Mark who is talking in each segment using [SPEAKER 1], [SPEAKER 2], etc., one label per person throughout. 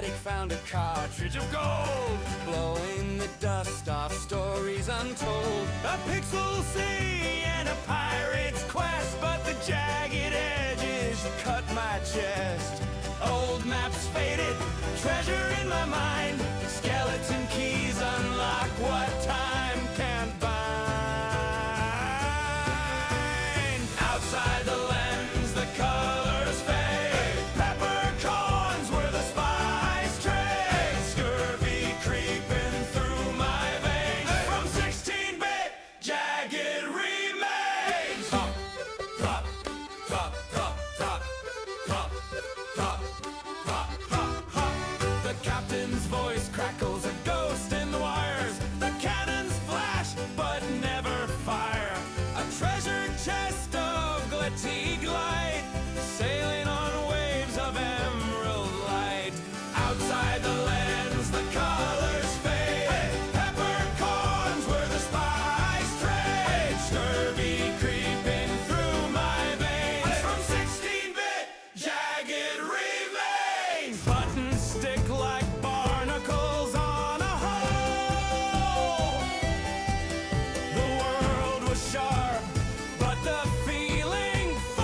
[SPEAKER 1] static found a cartridge of gold, blowing the dust off stories untold. A pixel sea and a pirate's quest, but the jagged edges cut my chest. Old maps faded, treasure in my mind. Skeleton keys unlock what time can't bind. Outside the lens, the colors fade. Peppercorns were the spice trade. Scurvy creeping through my veins. From 16-bit jagged remains. Top, top, top, top, top, top, top, top, top, top. The captain's voice crackles a ghost in the wires. The cannons flash but never fire. A treasure chest of Glatige light, sailing on waves of emerald light. Outside the lens, the colors fade. Peppercorns were the spice trade. Scurvy creeping through my veins. From 16-bit jagged remains. Buttons stick like barnacles on a hole. The world was sharp, but the feeling full.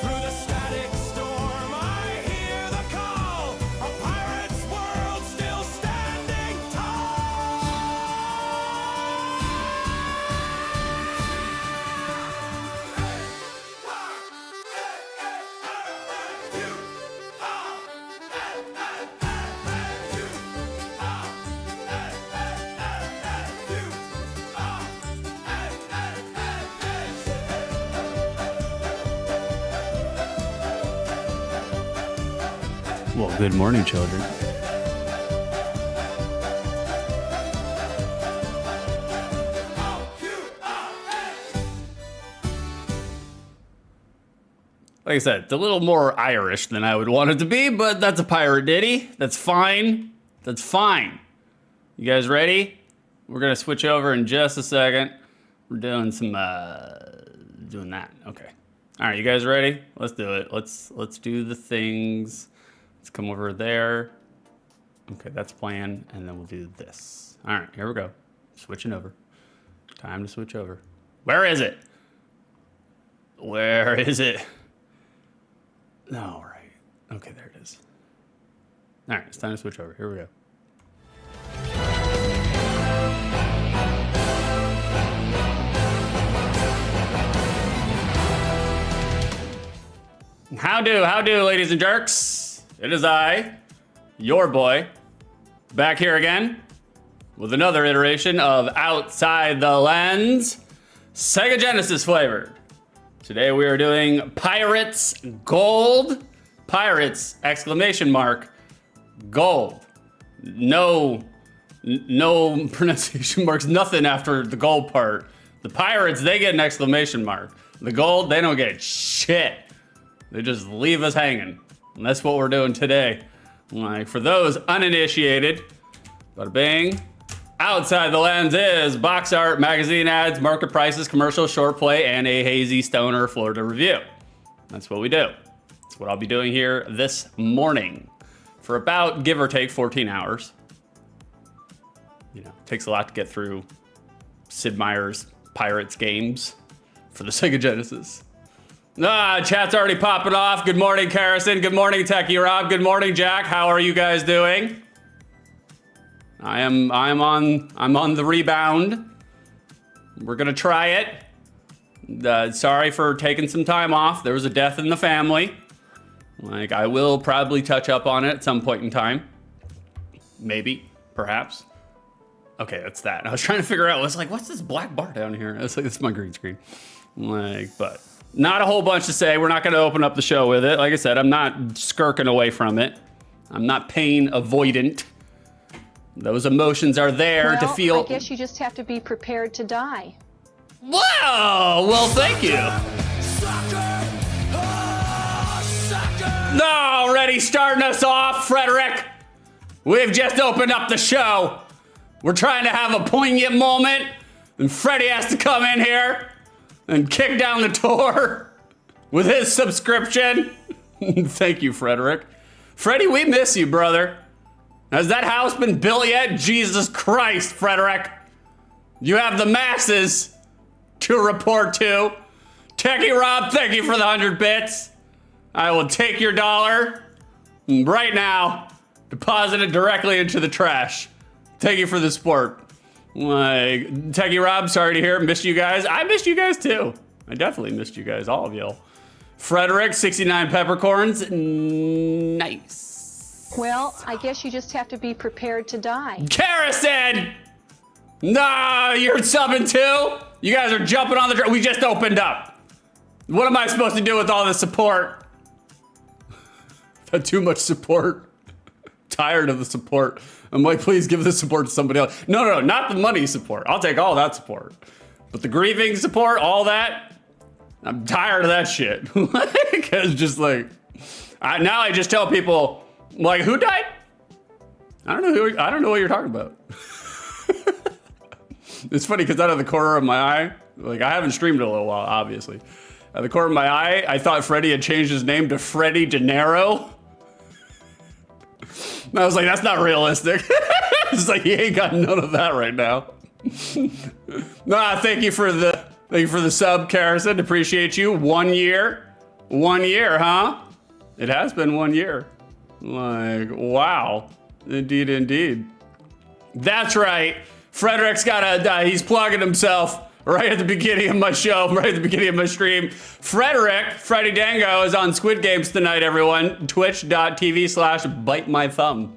[SPEAKER 1] Through the static storm, I hear the call. A pirate's world still standing tall.
[SPEAKER 2] Well, good morning, children. Like I said, it's a little more Irish than I would want it to be, but that's a pirate ditty. That's fine. That's fine. You guys ready? We're gonna switch over in just a second. We're doing some doing that. Okay. All right, you guys ready? Let's do it. Let's do the things. Let's come over there. Okay, that's plan, and then we'll do this. All right, here we go. Switching over. Time to switch over. Where is it? Where is it? All right. Okay, there it is. All right, it's time to switch over. Here we go. How do, ladies and jerks? It is I, your boy, back here again with another iteration of Outside the Lens, Sega Genesis flavored. Today we are doing Pirates Gold. Pirates, exclamation mark, gold. No pronunciation marks, nothing after the gold part. The Pirates, they get an exclamation mark. The gold, they don't get shit. They just leave us hanging. And that's what we're doing today. Like, for those uninitiated, bada bing. Outside the Lens is box art, magazine ads, market prices, commercial, short play, and a hazy stoner Florida review. That's what we do. That's what I'll be doing here this morning for about, give or take, 14 hours. You know, takes a lot to get through Sid Meier's Pirates games for the Sega Genesis. Chat's already popping off. Good morning, Carrison. Good morning, Techie Rob. Good morning, Jack. How are you guys doing? I'm on the rebound. We're gonna try it. Sorry for taking some time off. There was a death in the family. Like, I will probably touch up on it at some point in time. Maybe, perhaps. Okay, that's that. I was trying to figure out, I was like, what's this black bar down here? I was like, it's my green screen. Like, but not a whole bunch to say. We're not going to open up the show with it. Like I said, I'm not skirking away from it. I'm not pain avoidant. Those emotions are there to feel.
[SPEAKER 3] I guess you just have to be prepared to die.
[SPEAKER 2] Wow! Well, thank you. Already starting us off, Frederick. We've just opened up the show. We're trying to have a poignant moment, and Freddie has to come in here and kick down the door with his subscription. Thank you, Frederick. Freddie, we miss you, brother. Has that house been built yet? Jesus Christ, Frederick. You have the masses to report to. Techie Rob, thank you for the 100 bits. I will take your dollar right now, deposit it directly into the trash. Thank you for the support. Like, Techie Rob, sorry to hear, missed you guys. I missed you guys too. I definitely missed you guys, all of y'all. Frederick, 69 peppercorns, nice.
[SPEAKER 3] Well, I guess you just have to be prepared to die.
[SPEAKER 2] Carrison! Nah, you're subbing too? You guys are jumping on the we just opened up. What am I supposed to do with all this support? Had too much support. Tired of the support. I'm like, please give the support to somebody else. No, not the money support. I'll take all that support. But the grieving support, all that, I'm tired of that shit. It's just like, now I just tell people, like, who died? I don't know what you're talking about. It's funny because out of the corner of my eye, like I haven't streamed in a little while, obviously. Out of the corner of my eye, I thought Freddie had changed his name to Freddie De Niro. And I was like, that's not realistic. It's like he ain't got none of that right now. Nah, thank you for the sub, Carrison. Appreciate you. 1 year. 1 year, huh? It has been 1 year. Like, wow. Indeed, indeed. That's right. Frederick's he's plugging himself right at the beginning of my show, right at the beginning of my stream. Freddie Dango is on Squid Games tonight, everyone. Twitch.tv/bitemythumb.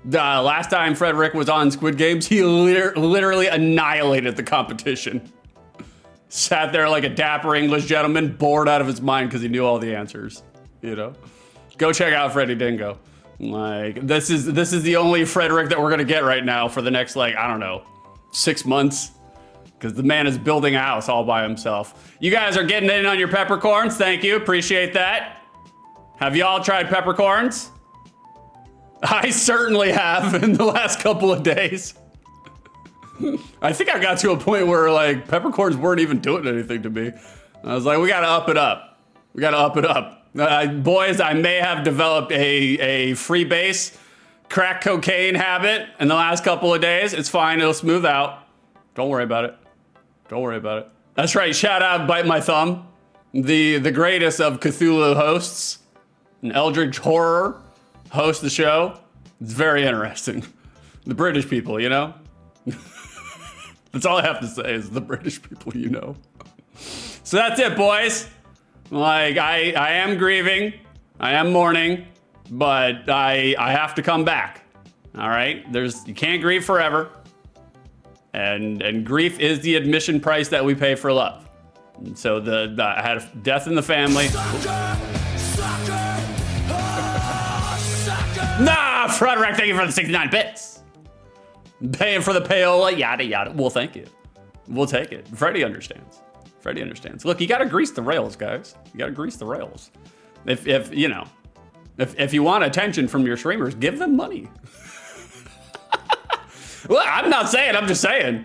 [SPEAKER 2] Last time Frederick was on Squid Games, he literally annihilated the competition. Sat there like a dapper English gentleman, bored out of his mind because he knew all the answers. You know? Go check out Freddie Dingo. Like, this is the only Frederick that we're gonna get right now for the next, like, I don't know, 6 months. Because the man is building a house all by himself. You guys are getting in on your peppercorns. Thank you, appreciate that. Have y'all tried peppercorns? I certainly have in the last couple of days. I think I got to a point where like peppercorns weren't even doing anything to me. I was like, we gotta up it up. We gotta up it up. Boys, I may have developed a free base crack cocaine habit in the last couple of days. It's fine, it'll smooth out. Don't worry about it. Don't worry about it. That's right, shout out Bite My Thumb, the greatest of Cthulhu hosts, an eldritch horror host the show. It's very interesting. The British people, you know? That's all I have to say is the British people, you know? So that's it, boys. Like, I am grieving, I am mourning, but I have to come back, all right? You can't grieve forever. And grief is the admission price that we pay for love. And so I had a death in the family. Nah, Frederick, thank you for the 69 bits. Paying for the payola, yada yada. Well, thank you. We'll take it. Freddie understands. Freddie understands. Look, you gotta grease the rails, guys. You gotta grease the rails. If you want attention from your streamers, give them money. Well, I'm not saying, I'm just saying.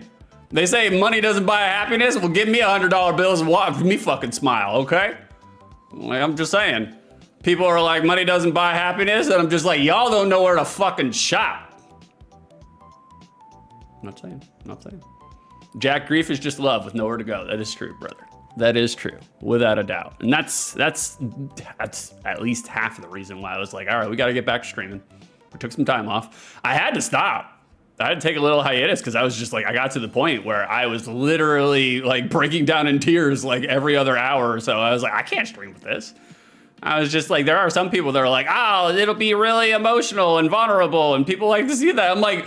[SPEAKER 2] They say money doesn't buy happiness. Well, give me $100 bills and watch me fucking smile, okay? Like, I'm just saying. People are like, money doesn't buy happiness, and I'm just like, y'all don't know where to fucking shop. I'm not saying. Jack, grief is just love with nowhere to go. That is true, brother. That is true, without a doubt. And that's at least half of the reason why I was like, all right, we gotta get back to streaming. We took some time off. I had to stop. I had to take a little hiatus because I was just like, I got to the point where I was literally like breaking down in tears like every other hour or so. I was like, I can't stream with this. I was just like, there are some people that are like, oh, it'll be really emotional and vulnerable and people like to see that. I'm like,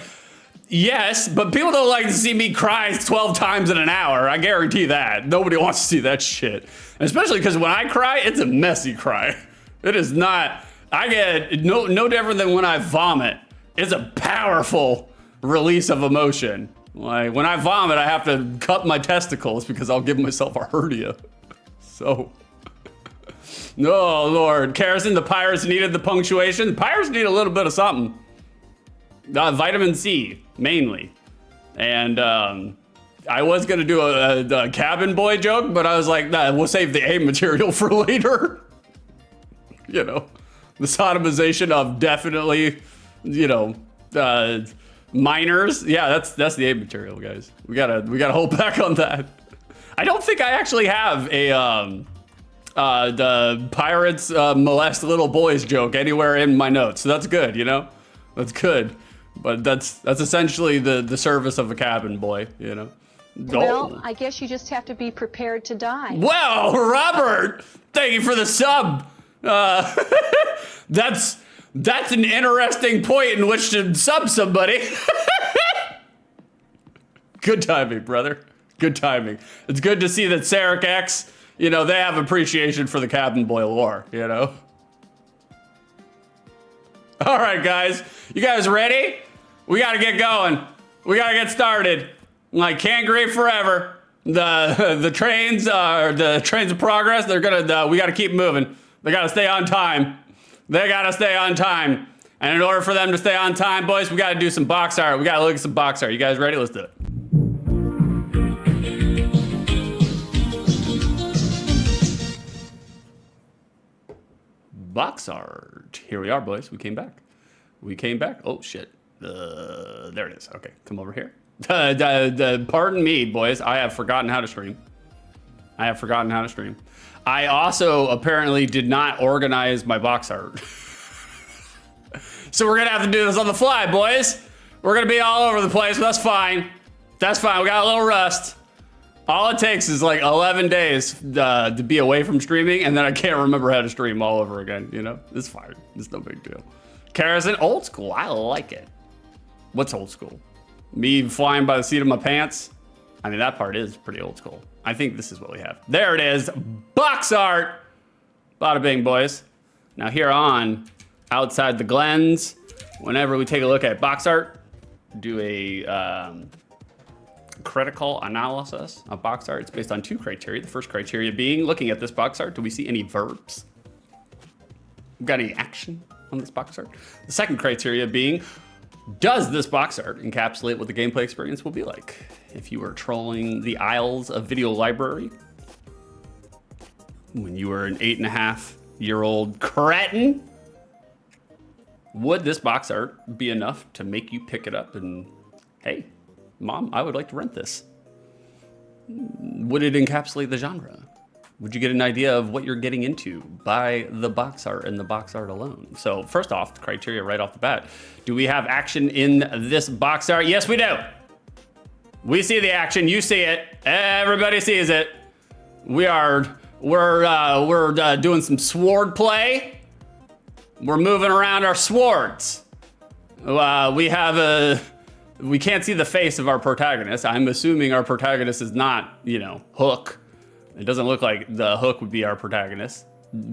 [SPEAKER 2] yes, but people don't like to see me cry 12 times in an hour. I guarantee that. Nobody wants to see that shit. Especially because when I cry, it's a messy cry. It is not, I get no different than when I vomit. It's a powerful release of emotion. Like when I vomit, I have to cut my testicles because I'll give myself a hernia. So, oh Lord, Carrison, the Pirates needed the punctuation. The Pirates need a little bit of something. Vitamin C, mainly. And I was gonna do a cabin boy joke, but I was like, nah, we'll save the A material for later. You know, the sodomization of definitely, you know, minors. Yeah, that's the aid material, guys. We gotta hold back on that. I don't think I actually have a the pirates molest little boys joke anywhere in my notes. So that's good, you know? That's good. But that's essentially the service of a cabin boy, you know?
[SPEAKER 3] Well, I guess you just have to be prepared to die.
[SPEAKER 2] Well, Robert, thank you for the sub. That's an interesting point in which to sub somebody. Good timing, brother. Good timing. It's good to see that Sarek X, you know, they have appreciation for the cabin boy lore, you know? All right, guys. You guys ready? We got to get going. We got to get started. Like, can't grieve forever. The trains of progress, they're gonna, we got to keep moving. They got to stay on time. They got to stay on time. And in order for them to stay on time, boys, we got to do some box art. We got to look at some box art. You guys ready? Let's do it. Box art. Here we are, boys. We came back. Oh, shit. There it is. Okay, come over here. Pardon me, boys. I have forgotten how to stream. I also apparently did not organize my box art. So we're going to have to do this on the fly, boys. We're going to be all over the place, but that's fine. That's fine. We got a little rust. All it takes is like 11 days to be away from streaming, and then I can't remember how to stream all over again, you know? It's fine. It's no big deal. Kerosene, old school. I like it. What's old school? Me flying by the seat of my pants? I mean, that part is pretty old school. I think this is what we have. There it is. Box art. Bada bing, boys. Now here on Outside the Glens, whenever we take a look at box art, do a critical analysis of box art. It's based on two criteria. The first criteria being, looking at this box art, do we see any verbs? Got any action on this box art? The second criteria being, does this box art encapsulate what the gameplay experience will be like if you were trolling the aisles of Video Library when you were an 8.5-year-old cretin? Would this box art be enough to make you pick it up and, hey, Mom, I would like to rent this? Would it encapsulate the genre? Would you get an idea of what you're getting into by the box art and the box art alone? So first off, the criteria right off the bat. Do we have action in this box art? Yes, we do. We see the action. You see it. Everybody sees it. We're doing some sword play. We're moving around our swords. We can't see the face of our protagonist. I'm assuming our protagonist is not, you know, Hook. It doesn't look like the Hook would be our protagonist.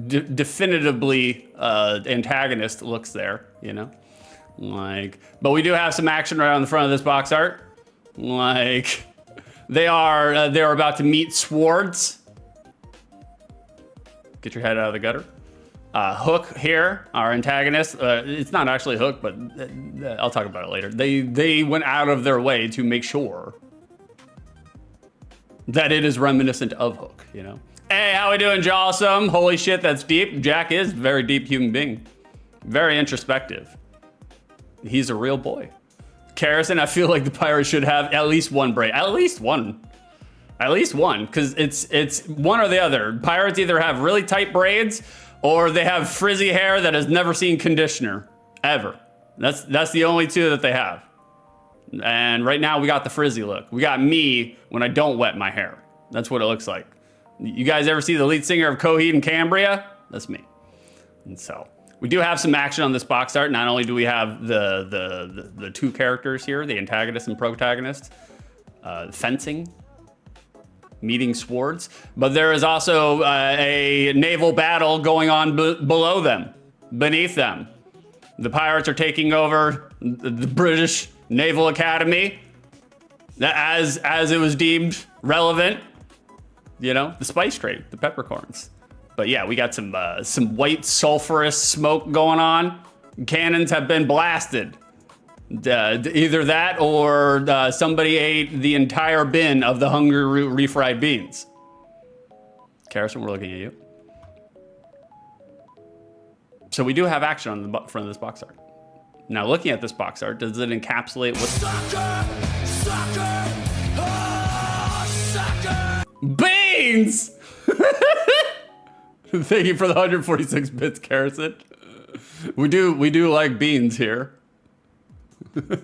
[SPEAKER 2] Definitively, antagonist looks there, you know? Like, but we do have some action right on the front of this box art. Like, they're about to meet swords. Get your head out of the gutter. Hook here, our antagonist. It's not actually Hook, but I'll talk about it later. They went out of their way to make sure that it is reminiscent of Hook, you know? Hey, how we doing, Jawsome? Holy shit, that's deep. Jack is a very deep human being. Very introspective. He's a real boy. Kerosene, I feel like the pirates should have at least one braid. At least one. Because it's one or the other. Pirates either have really tight braids or they have frizzy hair that has never seen conditioner, ever. That's the only two that they have. And right now we got the frizzy look. We got me when I don't wet my hair. That's what it looks like. You guys ever see the lead singer of Coheed and Cambria? That's me. And so we do have some action on this box art. Not only do we have the two characters here, the antagonist and protagonist, fencing, meeting swords, but there is also a naval battle going on below them, beneath them. The pirates are taking over the British Naval Academy as it was deemed relevant, you know, the spice trade, the peppercorns. But yeah, we got some white sulfurous smoke going on. Cannons have been blasted. Either that or somebody ate the entire bin of the Hungry Root refried beans. Carson, we're looking at you. So we do have action on the front of this box art. Now, looking at this box art, does it encapsulate what? Beans! Thank you for the 146 bits, Carrison. We do like beans here.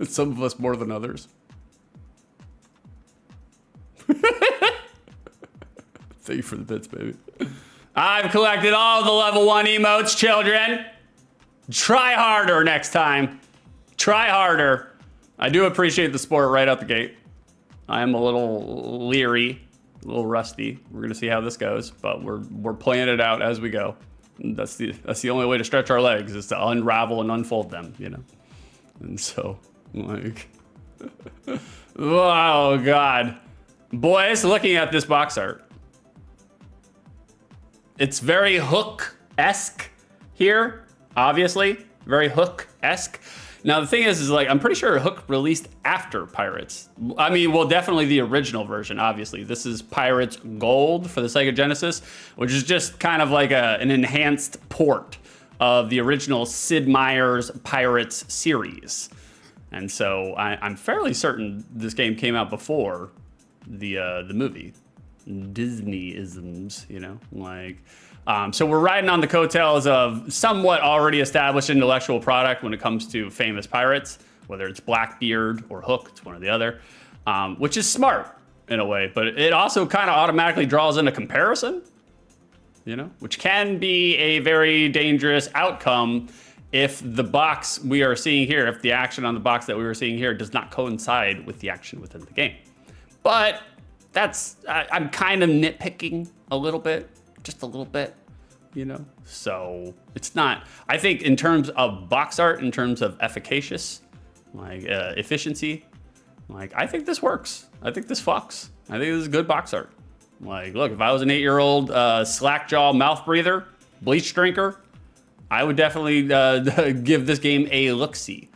[SPEAKER 2] Some of us more than others. Thank you for the bits, baby. I've collected all the level 1 emotes, children. Try harder next time. Try harder. I do appreciate the sport right out the gate. I am a little leery, a little rusty. We're gonna see how this goes, but we're playing it out as we go. That's the only way to stretch our legs, is to unravel and unfold them, you know. And so, like, oh God, boys, looking at this box art, it's very Hook-esque here, obviously, very Hook-esque. Now the thing is like, I'm pretty sure Hook released after Pirates. I mean, well, definitely the original version, obviously. This is Pirates Gold for the Sega Genesis, which is just kind of like an enhanced port of the original Sid Meier's Pirates series. And so I'm fairly certain this game came out before the movie. Disney-isms, you know, like, so we're riding on the coattails of somewhat already established intellectual product when it comes to famous pirates, whether it's Blackbeard or Hook, it's one or the other, which is smart in a way, but it also kind of automatically draws in a comparison, you know, which can be a very dangerous outcome if the box we are seeing here, if the action on the box that we were seeing here does not coincide with the action within the game. But I'm kind of nitpicking a little bit, just a little bit, you know? So it's not, I think in terms of box art, in terms of efficacious, like efficiency, like I think this works. I think this fucks. I think this is good box art. Like, look, if I was an 8-year-old slack jaw mouth breather, bleach drinker, I would definitely give this game a look-see.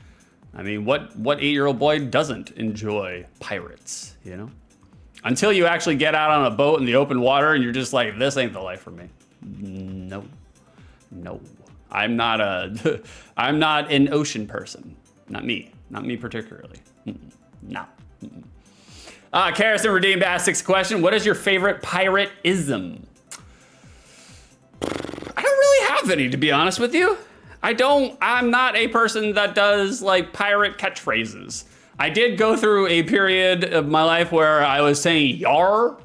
[SPEAKER 2] I mean, what 8-year-old boy doesn't enjoy pirates, you know? Until you actually get out on a boat in the open water and you're just like, this ain't the life for me. No. I'm not an ocean person. Not me particularly. No. Carrison Redeemed asks 6th question. What is your favorite pirate-ism? I don't really have any, to be honest with you. I'm not a person that does like pirate catchphrases. I did go through a period of my life where I was saying "yar"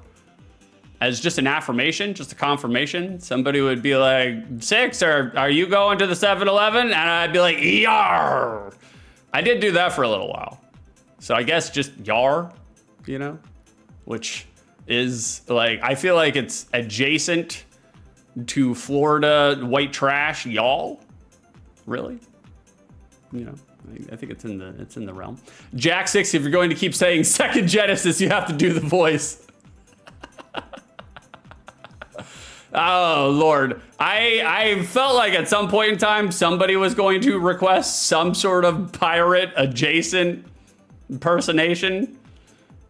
[SPEAKER 2] as just an affirmation, just a confirmation. Somebody would be like, 6, are you going to the 7-Eleven? And I'd be like, "yar." I did do that for a little while. So I guess just "yar," you know, which is like, I feel like it's adjacent to Florida white trash, y'all. Really? You know, I think it's in the realm. Jack 6, if you're going to keep saying second Genesis, you have to do the voice. Oh Lord, I felt like at some point in time somebody was going to request some sort of pirate adjacent impersonation.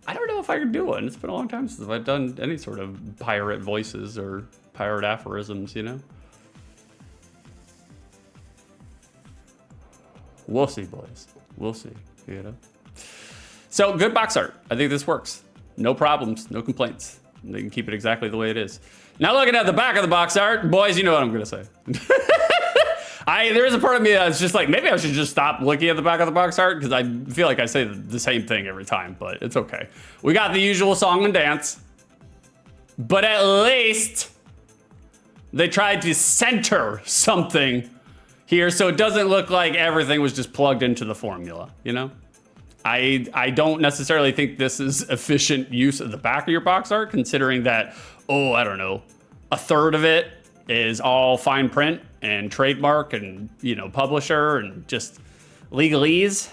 [SPEAKER 2] I don't know if I could do one. It's been a long time since I've done any sort of pirate voices or pirate aphorisms, you know. We'll see, boys. We'll see, you know. So good box art. I think this works. No problems, no complaints. They can keep it exactly the way it is. Now looking at the back of the box art, boys, you know what I'm gonna say. There is a part of me that's just like, maybe I should just stop looking at the back of the box art because I feel like I say the same thing every time, but it's okay. We got the usual song and dance, but at least they tried to center something here so it doesn't look like everything was just plugged into the formula, you know? I don't necessarily think this is efficient use of the back of your box art, considering that, I don't know, a third of it is all fine print and trademark and, you know, publisher and just legalese.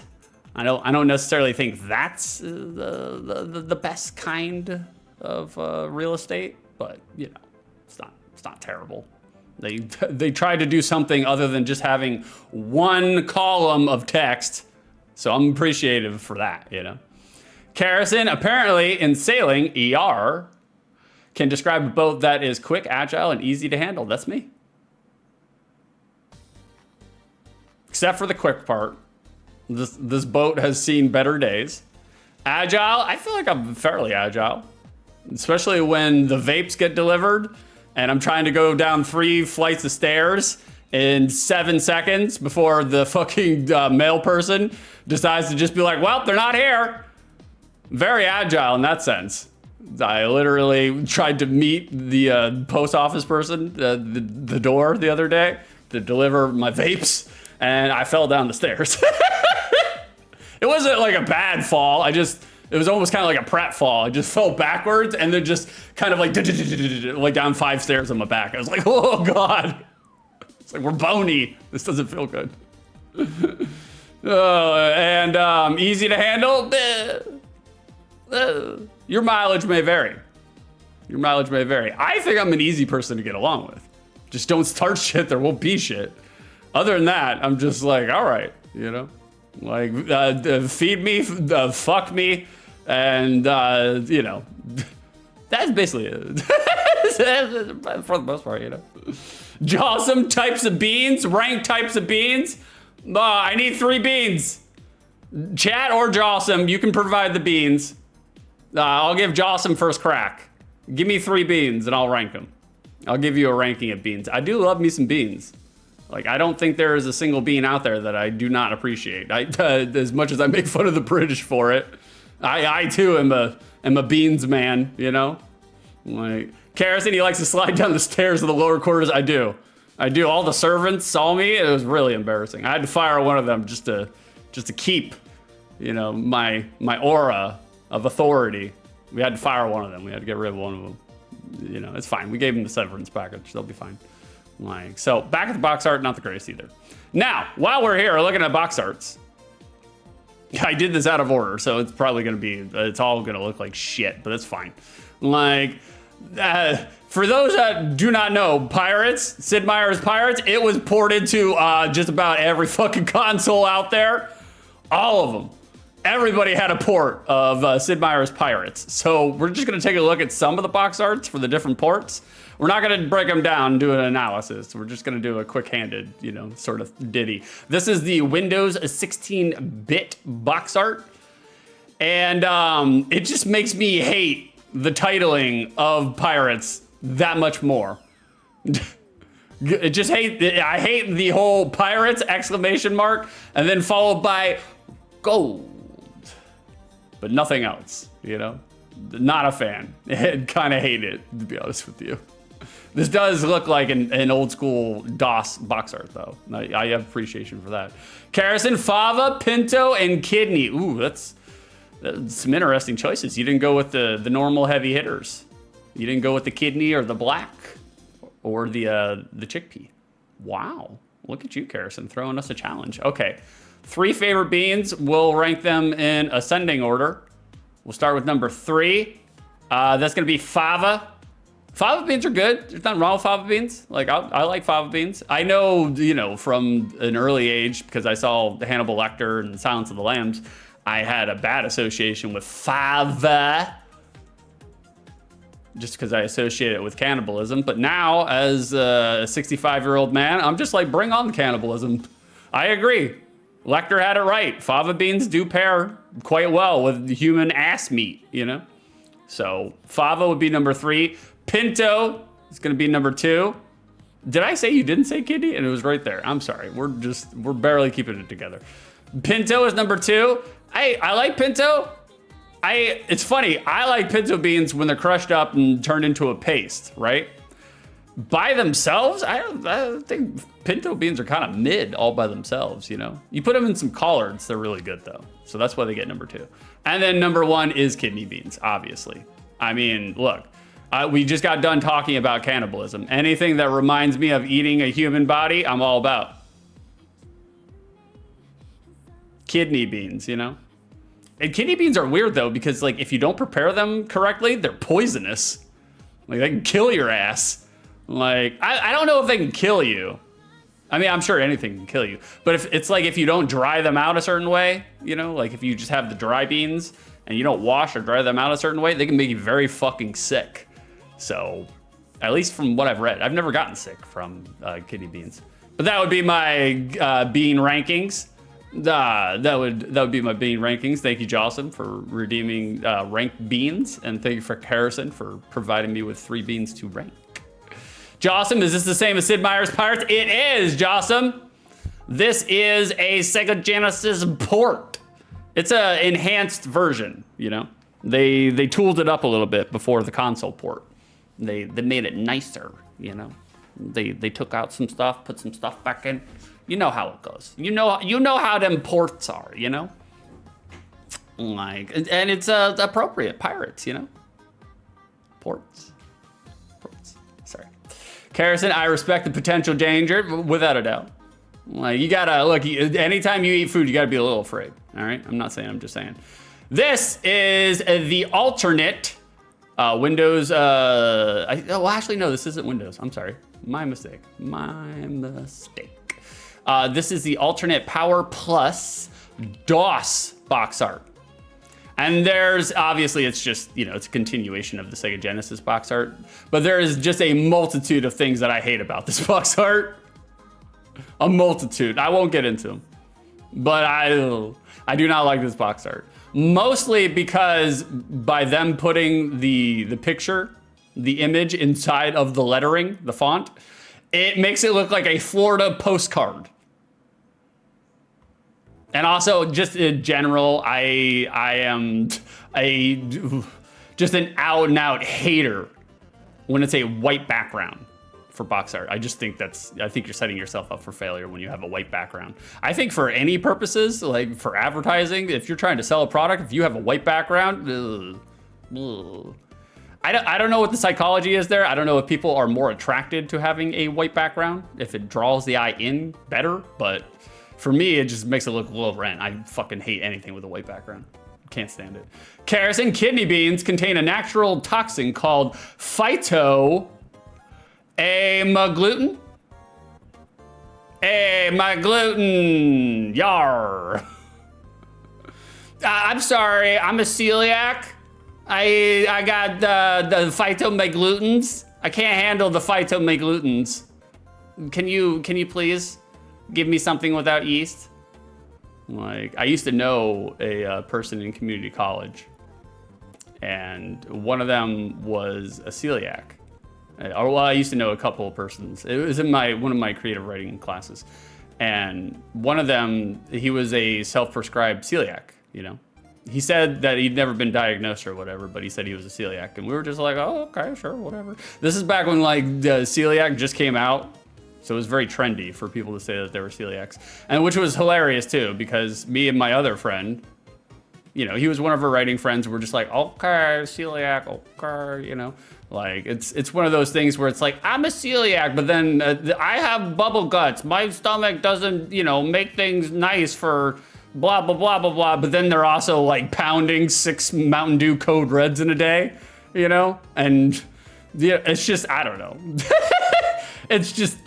[SPEAKER 2] I don't necessarily think that's the best kind of real estate, but you know, it's not terrible. They tried to do something other than just having one column of text, so I'm appreciative for that, you know. Carrison, apparently in sailing, ER can describe a boat that is quick, agile, and easy to handle. That's me. except for the quick part. This boat has seen better days. Agile, I feel like I'm fairly agile, especially when the vapes get delivered and I'm trying to go down 3 flights of stairs in 7 seconds before the fucking mail person decides to just be like, well, they're not here. Very agile in that sense. I literally tried to meet the post office person, the door the other day to deliver my vapes, and I fell down the stairs. It wasn't like a bad fall. It was almost kind of like a prat fall. I just fell backwards and then just kind of like down 5 stairs on my back. I was like, oh God. It's like, we're bony. This doesn't feel good. And easy to handle. Your mileage may vary. Your mileage may vary. I think I'm an easy person to get along with. Just don't start shit, there won't be shit. Other than that, I'm just like, all right, you know? Like, feed me, fuck me, and, you know, that's basically it. For the most part, you know. Jawsome types of beans, rank types of beans. I need 3 beans. Chat or Jawsome, you can provide the beans. I'll give Jawsome first crack. Give me 3 beans and I'll rank them. I'll give you a ranking of beans. I do love me some beans. Like, I don't think there is a single bean out there that I do not appreciate. As much as I make fun of the British for it, I too am a beans man, you know? Like, Karrison, he likes to slide down the stairs of the lower quarters. I do. All the servants saw me. It was really embarrassing. I had to fire one of them just to keep, you know, my aura of authority. We had to fire one of them. We had to get rid of one of them. You know, it's fine. We gave them the severance package. They'll be fine. Like, so back at the box art, not the greatest either. Now, while we're here looking at box arts, I did this out of order, so it's probably going to be, it's all going to look like shit, but it's fine. Like, for those that do not know, Pirates, Sid Meier's Pirates, it was ported to just about every fucking console out there. All of them. Everybody had a port of Sid Meier's Pirates. So we're just going to take a look at some of the box arts for the different ports. We're not going to break them down and do an analysis. We're just going to do a quick-handed, you know, sort of ditty. This is the Windows 16-bit box art. And it just makes me hate the titling of Pirates that much more. I hate the whole Pirates exclamation mark and then followed by gold. But nothing else, you know? Not a fan. Kind of hate it, to be honest with you. This does look like an old school DOS box art, though. I have appreciation for that. Karrison, Fava, Pinto, and Kidney. Ooh, that's some interesting choices. You didn't go with the normal heavy hitters. You didn't go with the kidney or the black or the chickpea. Wow, look at you, Karrison, throwing us a challenge. Okay, 3 favorite beans. We'll rank them in ascending order. We'll start with number 3. That's gonna be Fava. Fava beans are good. There's nothing wrong with fava beans. Like, I like fava beans. I know, you know, from an early age, because I saw Hannibal Lecter and Silence of the Lambs, I had a bad association with fava, just because I associate it with cannibalism. But now, as a 65-year-old man, I'm just like, bring on cannibalism. I agree. Lecter had it right. Fava beans do pair quite well with human ass meat, you know? So fava would be number 3. Pinto is going to be number 2. Did I say you didn't say kidney? And it was right there. I'm sorry. We're barely keeping it together. Pinto is number 2. I like Pinto. It's funny. I like pinto beans when they're crushed up and turned into a paste, right? By themselves, I think pinto beans are kind of mid all by themselves, you know? You put them in some collards, they're really good though. So that's why they get number 2. And then number 1 is kidney beans, obviously. I mean, look. We just got done talking about cannibalism. Anything that reminds me of eating a human body, I'm all about. Kidney beans, you know? And kidney beans are weird though, because like if you don't prepare them correctly, they're poisonous. Like they can kill your ass. Like, I don't know if they can kill you. I mean, I'm sure anything can kill you. But if it's like if you don't dry them out a certain way, you know, like if you just have the dry beans and you don't wash or dry them out a certain way, they can make you very fucking sick. So, at least from what I've read, I've never gotten sick from kidney beans. But that would be my bean rankings. That would be my bean rankings. Thank you, Jocelyn, for redeeming ranked beans, and thank you for Harrison for providing me with 3 beans to rank. Jocelyn, is this the same as Sid Meier's Pirates? It is, Jocelyn. This is a Sega Genesis port. It's a enhanced version, you know. They tooled it up a little bit before the console port. They made it nicer, you know. They took out some stuff, put some stuff back in. You know how it goes. You know how them ports are, you know? Like, and it's appropriate. Pirates, you know? Ports. Sorry. Harrison, I respect the potential danger, without a doubt. Like, you gotta, look, anytime you eat food, you gotta be a little afraid, all right? I'm not saying, I'm just saying. This is the alternate Windows, well, actually, no, this isn't Windows. I'm sorry. My mistake. This is the alternate Power Plus DOS box art. And there's, obviously, it's just, you know, it's a continuation of the Sega Genesis box art. But there is just a multitude of things that I hate about this box art. A multitude. I won't get into them. But I do not like this box art. Mostly because by them putting the picture, the image inside of the lettering, the font, it makes it look like a Florida postcard. And also, just in general, I am just an out and out hater when it's a white background for box art. I just think you're setting yourself up for failure when you have a white background. I think for any purposes, like for advertising, if you're trying to sell a product, if you have a white background, I don't know what the psychology is there. I don't know if people are more attracted to having a white background, if it draws the eye in better, but for me, it just makes it look a little rent. I fucking hate anything with a white background. Can't stand it. Kerosene kidney beans contain a natural toxin called phytoamygluten. Amygluten, yar. I'm sorry, I'm a celiac. I got the phytoamyglutens. I can't handle the phytoamyglutens. Can you please give me something without yeast? Like, I used to know a person in community college, and one of them was a celiac. Well, I used to know a couple of persons. It was in one of my creative writing classes, and one of them, he was a self-prescribed celiac, you know? He said that he'd never been diagnosed or whatever, but he said he was a celiac, and we were just like, oh, okay, sure, whatever. This is back when, like, the celiac just came out. So it was very trendy for people to say that they were celiacs. And which was hilarious too, because me and my other friend, you know, he was one of our writing friends. We're just like, okay, celiac, okay, you know. Like, it's one of those things where it's like, I'm a celiac, but then I have bubble guts. My stomach doesn't, you know, make things nice for blah, blah, blah, blah, blah. But then they're also like pounding 6 Mountain Dew Code Reds in a day, you know? And yeah, it's just, I don't know. It's just,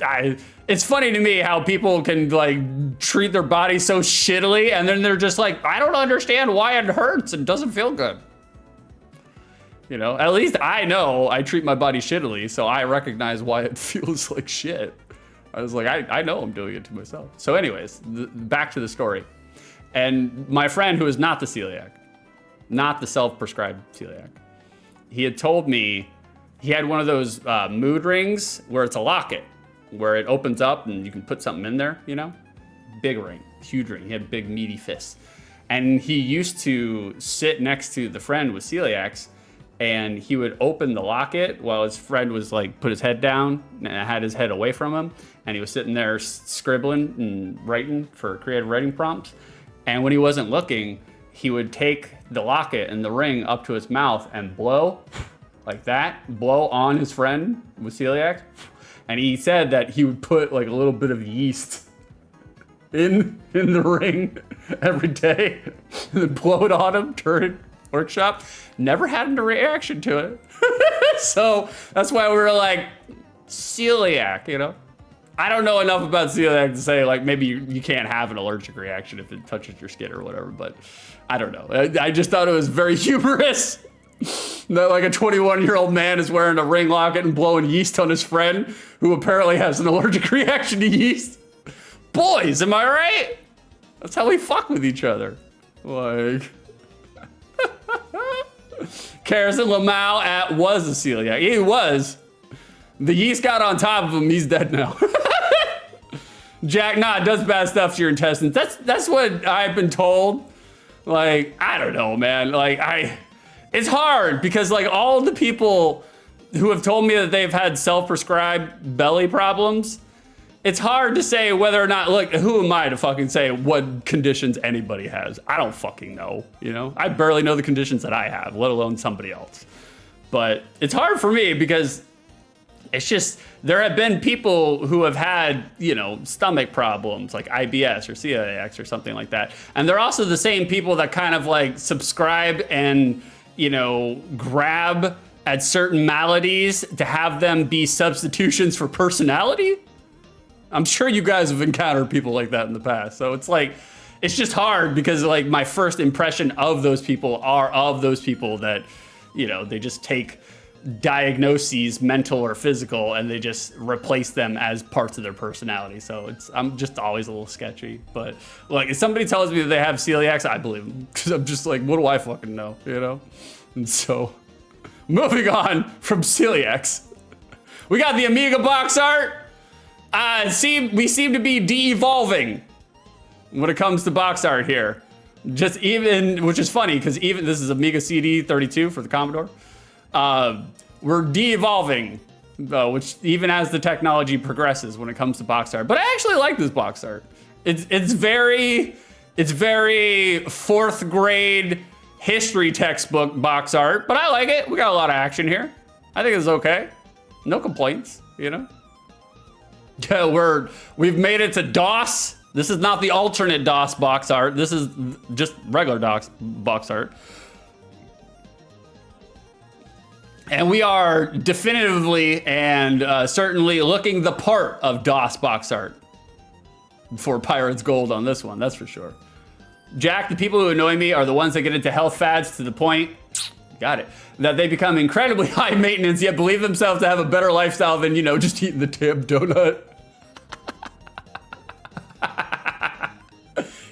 [SPEAKER 2] it's funny to me how people can like treat their body so shittily, and then they're just like, I don't understand why it hurts and doesn't feel good. You know, at least I know I treat my body shittily, so I recognize why it feels like shit. I was like, I know I'm doing it to myself. So anyways, back to the story. And my friend, who is not the celiac, not the self-prescribed celiac, he had told me he had one of those mood rings where it's a locket, where it opens up and you can put something in there, you know? Big ring, huge ring. He had big meaty fists. And he used to sit next to the friend with celiacs, and he would open the locket while his friend was like, put his head down and had his head away from him. And he was sitting there scribbling and writing for creative writing prompts. And when he wasn't looking, he would take the locket and the ring up to his mouth and blow like that, blow on his friend with celiac. And he said that he would put like a little bit of yeast in the ring every day and then blow it on him during workshop. Never had a reaction to it. So that's why we were like, celiac, you know? I don't know enough about celiac to say like maybe you can't have an allergic reaction if it touches your skin or whatever, but I don't know. I just thought it was very humorous that like a 21-year-old man is wearing a ring locket and blowing yeast on his friend who apparently has an allergic reaction to yeast. boys, am I right? That's how we fuck with each other. Like, Carson Lamau was a celiac. He was. The yeast got on top of him. He's dead now. Jack, nah, it does bad stuff to your intestines. That's what I've been told. Like, I don't know, man. Like, it's hard because like all the people who have told me that they've had self-prescribed belly problems, it's hard to say whether or not, look, who am I to fucking say what conditions anybody has? I don't fucking know, you know? I barely know the conditions that I have, let alone somebody else. But it's hard for me because it's just, there have been people who have had, you know, stomach problems like IBS or celiac or something like that. And they're also the same people that kind of like subscribe and, you know, grab at certain maladies to have them be substitutions for personality. I'm sure you guys have encountered people like that in the past. So it's like, it's just hard because like my first impression of those people are of those people that, you know, they just take diagnoses, mental or physical, and they just replace them as parts of their personality. So I'm just always a little sketchy. But like, if somebody tells me that they have celiac, I believe them because I'm just like, what do I fucking know, you know? And so, moving on from celiacs, we got the Amiga box art. We seem to be de-evolving when it comes to box art here. Just even, which is funny because even this is Amiga CD 32 for the Commodore. We're de-evolving, which even as the technology progresses when it comes to box art. But I actually like this box art. It's very fourth grade history textbook box art, but I like it. We got a lot of action here. I think it's okay. No complaints, you know? Yeah, we've made it to DOS. This is not the alternate DOS box art. This is just regular DOS box art. And we are definitively and certainly looking the part of DOS box art for Pirates Gold on this one, that's for sure. Jack, the people who annoy me are the ones that get into health fads to the point, got it, that they become incredibly high maintenance yet believe themselves to have a better lifestyle than, you know, just eating the damn donut.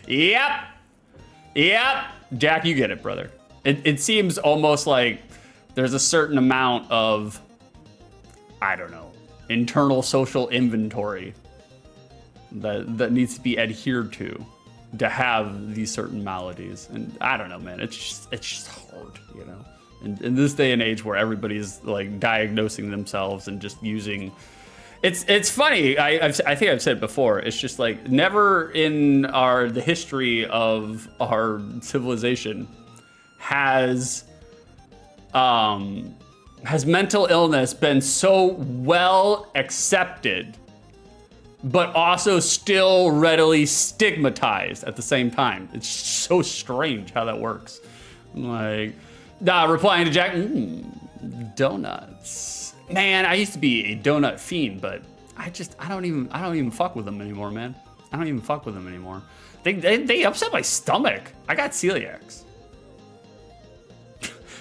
[SPEAKER 2] Yep. Jack, you get it, brother. It seems almost like there's a certain amount of, I don't know, internal social inventory that needs to be adhered to have these certain maladies. And I don't know, man, it's just hard, you know? In this day and age where everybody's like diagnosing themselves and just using, it's funny, I think I've said it before, it's just like never in the history of our civilization has mental illness been so well accepted, but also still readily stigmatized at the same time. It's so strange how that works. Like, replying to Jack, donuts. Man, I used to be a donut fiend, but I don't even fuck with them anymore, man. I don't even fuck with them anymore. They upset my stomach. I got celiacs.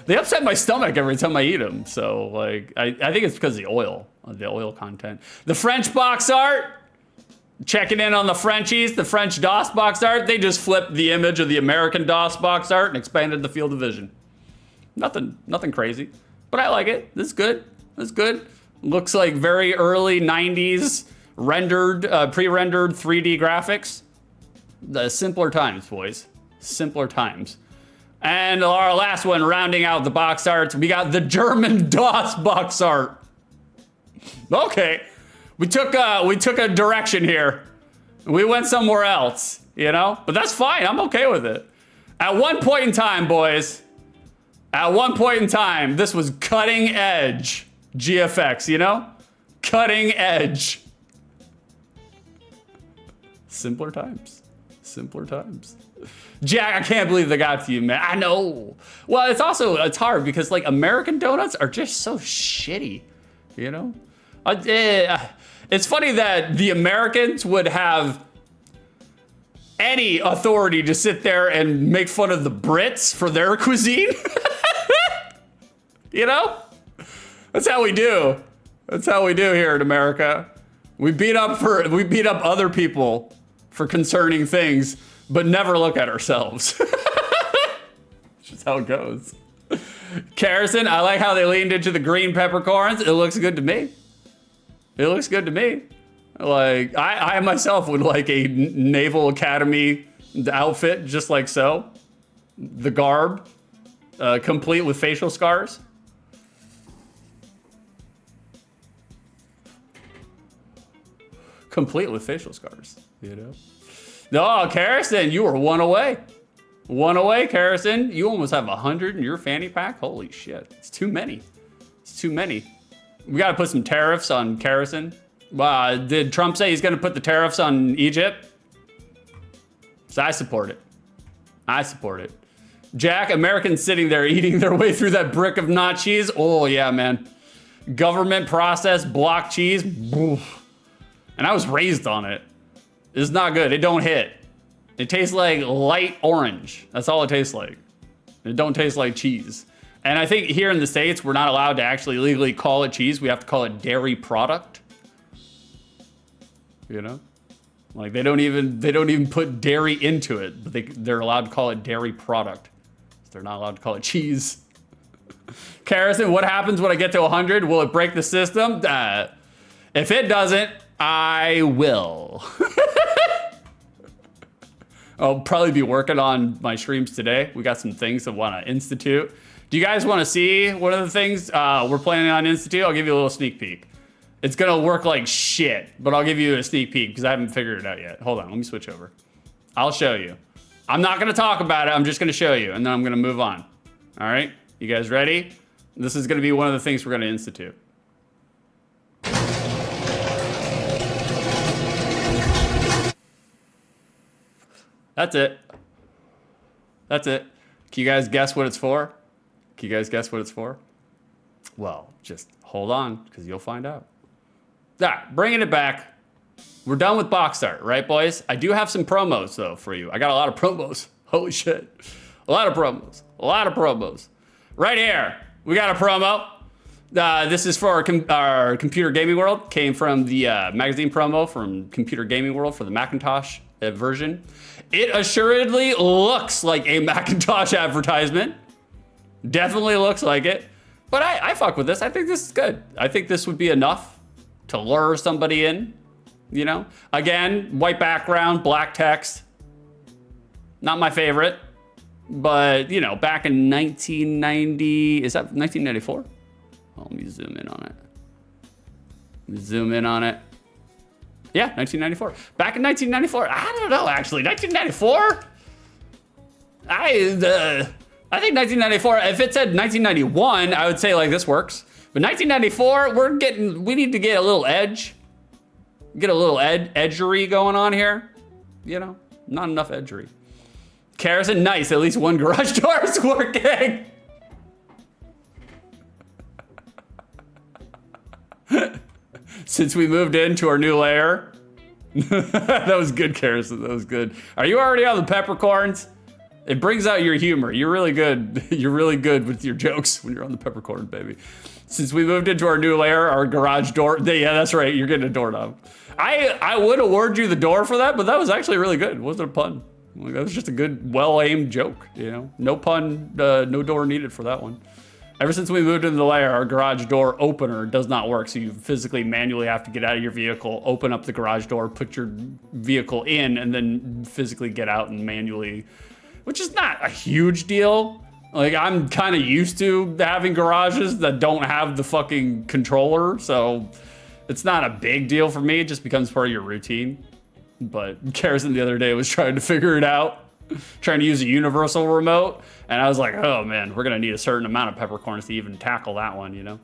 [SPEAKER 2] They upset my stomach every time I eat them. So like, I think it's because of the oil content. The French box art, checking in on the Frenchies, the French DOS box art. They just flipped the image of the American DOS box art and expanded the field of vision. Nothing crazy, but I like it. This is good. Looks like very early 90s rendered, pre-rendered 3D graphics. The simpler times, boys. Simpler times. And our last one, rounding out the box arts, we got the German DOS box art. Okay, we took a direction here. We went somewhere else, you know? But that's fine, I'm okay with it. At one point in time, boys, this was cutting edge GFX, you know? Cutting edge. Simpler times. Jack, I can't believe they got to you, man. I know. Well, it's hard because like American donuts are just so shitty, you know? It's funny that the Americans would have any authority to sit there and make fun of the Brits for their cuisine. You know? That's how we do. That's how we do here in America. We beat up other people for concerning things, but never look at ourselves. That's just how it goes. Carrison, I like how they leaned into the green peppercorns. It looks good to me. It looks good to me. Like, I myself would like a Naval Academy outfit, just like so. The garb, complete with facial scars. Complete with facial scars, you know? No, Carrison, you were one away. One away, Carrison. You almost have 100 in your fanny pack. Holy shit. It's too many. It's too many. We got to put some tariffs on Carrison. Did Trump say he's going to put the tariffs on Egypt? So I support it. I support it. Jack, Americans sitting there eating their way through that brick of not cheese. Oh, yeah, man. Government processed block cheese. Oof. And I was raised on it. It's not good. It don't hit. It tastes like light orange. That's all it tastes like. It don't taste like cheese. And I think here in the States, we're not allowed to actually legally call it cheese. We have to call it dairy product. You know? Like they don't even put dairy into it, but they're allowed to call it dairy product. They're not allowed to call it cheese. Carrison, what happens when I get to 100? Will it break the system? If it doesn't, I will. I'll probably be working on my streams today. We got some things I want to institute. Do you guys want to see one of the things we're planning on institute? I'll give you a little sneak peek. It's going to work like shit, but I'll give you a sneak peek because I haven't figured it out yet. Hold on, let me switch over. I'll show you. I'm not going to talk about it. I'm just going to show you, and then I'm going to move on. All right? You guys ready? This is going to be one of the things we're going to institute. That's it. That's it. Can you guys guess what it's for? Can you guys guess what it's for? Well, just hold on, because you'll find out. Bringing it back. We're done with box art, right, boys? I do have some promos, though, for you. I got a lot of promos. Holy shit. A lot of promos. A lot of promos. Right here, we got a promo. This is for our Computer Gaming World. Came from the magazine promo from Computer Gaming World for the Macintosh version. It assuredly looks like a Macintosh advertisement. Definitely looks like it. But I fuck with this. I think this is good. I think this would be enough to lure somebody in, you know? Again, white background, black text. Not my favorite. But, you know, back in 1990, is that 1994? Oh, let me zoom in on it. Zoom in on it. Yeah, 1994. Back in 1994. I don't know, actually. 1994? I think 1994, if it said 1991, I would say like this works. But 1994, we need to get a little edge. Get a little edgery going on here. You know, not enough edgery. Carrison, nice. At least one garage door is working. Since we moved into our new layer. That was good, Carrison. That was good. Are you already on the peppercorns? It brings out your humor. You're really good. You're really good with your jokes when you're on the peppercorn, baby. Since we moved into our new layer, our garage door. Yeah, that's right. You're getting a doorknob. I would award you the door for that, but that was actually really good. It wasn't a pun. Like, that was just a good, well-aimed joke, you know? No pun, no door needed for that one. Ever since we moved into the layer, our garage door opener does not work. So you physically, manually have to get out of your vehicle, open up the garage door, put your vehicle in, and then physically get out and manually, which is not a huge deal. Like, I'm kind of used to having garages that don't have the fucking controller. So it's not a big deal for me. It just becomes part of your routine. But Carrison the other day was trying to figure it out, trying to use a universal remote. And I was like, oh man, we're gonna need a certain amount of peppercorns to even tackle that one, you know?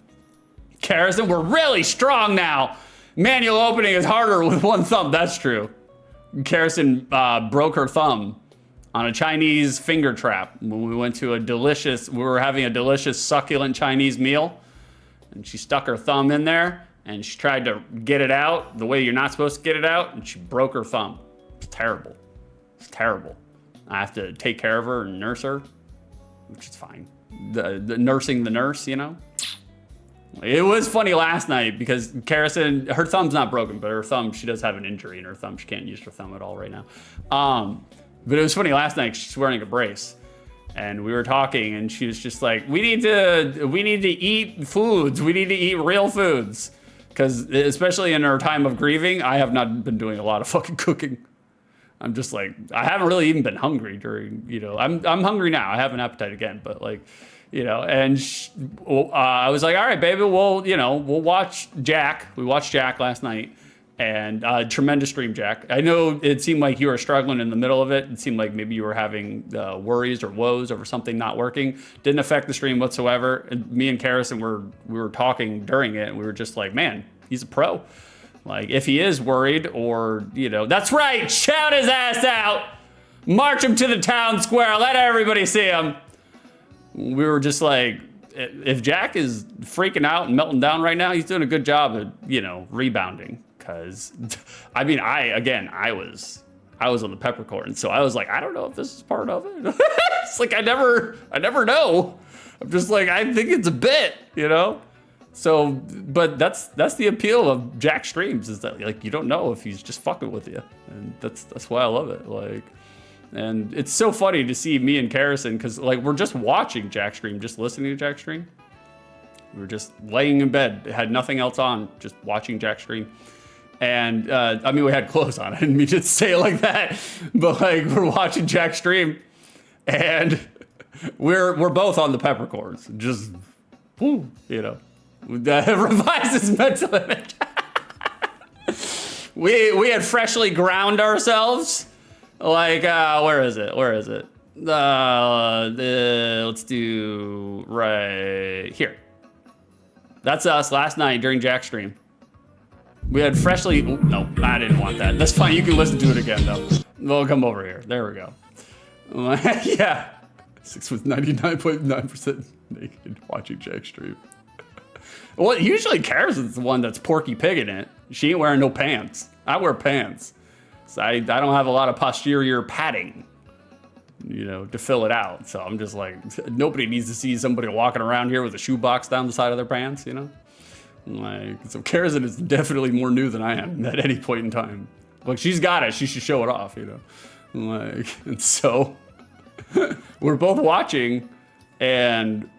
[SPEAKER 2] Carrison, we're really strong now. Manual opening is harder with one thumb, that's true. Carrison broke her thumb on a Chinese finger trap when we went to we were having a delicious succulent Chinese meal. And she stuck her thumb in there and she tried to get it out the way you're not supposed to get it out, and she broke her thumb. It's terrible. It's terrible. I have to take care of her and nurse her, which is fine. The nursing the nurse, you know? It was funny last night because Karison, her thumb's not broken, but her thumb, she does have an injury in her thumb. She can't use her thumb at all right now. But it was funny last night. She's wearing a brace, and we were talking, and she was just like, "We need to eat foods. We need to eat real foods." Because especially in our time of grieving, I have not been doing a lot of fucking cooking. I'm just like, I haven't really even been hungry during, I'm hungry now. I have an appetite again, but like, and I was like, all right, baby, we'll watch Jack. We watched Jack last night, and tremendous stream, Jack. I know it seemed like you were struggling in the middle of it. It seemed like maybe you were having worries or woes over something not working. Didn't affect the stream whatsoever. And me and Karison we were talking during it, and we were just like, man, he's a pro. Like, if he is worried or, that's right, shout his ass out. March him to the town square. Let everybody see him. We were just like, if Jack is freaking out and melting down right now, he's doing a good job at, rebounding. Because, I mean, I was on the peppercorn. So I was like, I don't know if this is part of it. It's like, I never know. I'm just like, I think it's a bit, So, but that's the appeal of Jack streams, is that like you don't know if he's just fucking with you, and that's why I love it. Like, and it's so funny to see me and Karison, because like we're just watching Jack stream, just listening to Jack stream. We were just laying in bed, had nothing else on, just watching Jack stream. And I mean, we had clothes on. I didn't mean to say it like that, but like we're watching Jack stream, and we're both on the peppercorns, just That revises mental image. we had freshly ground ourselves. Like, where is it? Let's do right here. That's us last night during Jack stream. We had freshly, no, I didn't want that. That's fine, you can listen to it again though. We'll come over here, there we go. Yeah, 6 with 99.9% naked watching Jack stream. Well, usually Karison's the one that's porky pigging it. She ain't wearing no pants. I wear pants. So I don't have a lot of posterior padding, to fill it out. So I'm just like, nobody needs to see somebody walking around here with a shoebox down the side of their pants, Like, so Karison is definitely more new than I am at any point in time. Like, she's got it. She should show it off, Like, and so we're both watching, and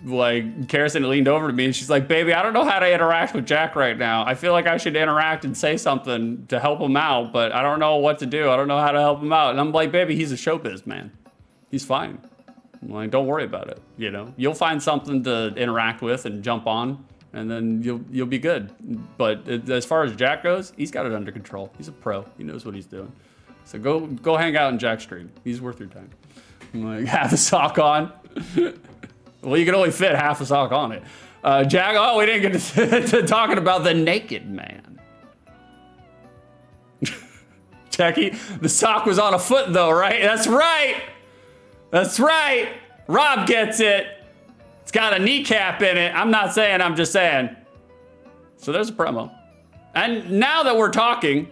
[SPEAKER 2] like Karison leaned over to me and she's like, baby, I don't know how to interact with Jack right now. I feel like I should interact and say something to help him out, but I don't know what to do. I don't know how to help him out. And I'm like, baby, he's a showbiz man. He's fine. I'm like, don't worry about it. You'll find something to interact with and jump on, and then you'll be good. But as far as Jack goes, he's got it under control. He's a pro. He knows what he's doing. So go hang out in Jack's stream. He's worth your time. I'm like, half a sock on. Well, you can only fit half a sock on it. Jack, we didn't get to talking about the naked man. Jackie, the sock was on a foot though, right? That's right. Rob gets it. It's got a kneecap in it. I'm not saying, I'm just saying. So there's a promo. And now that we're talking,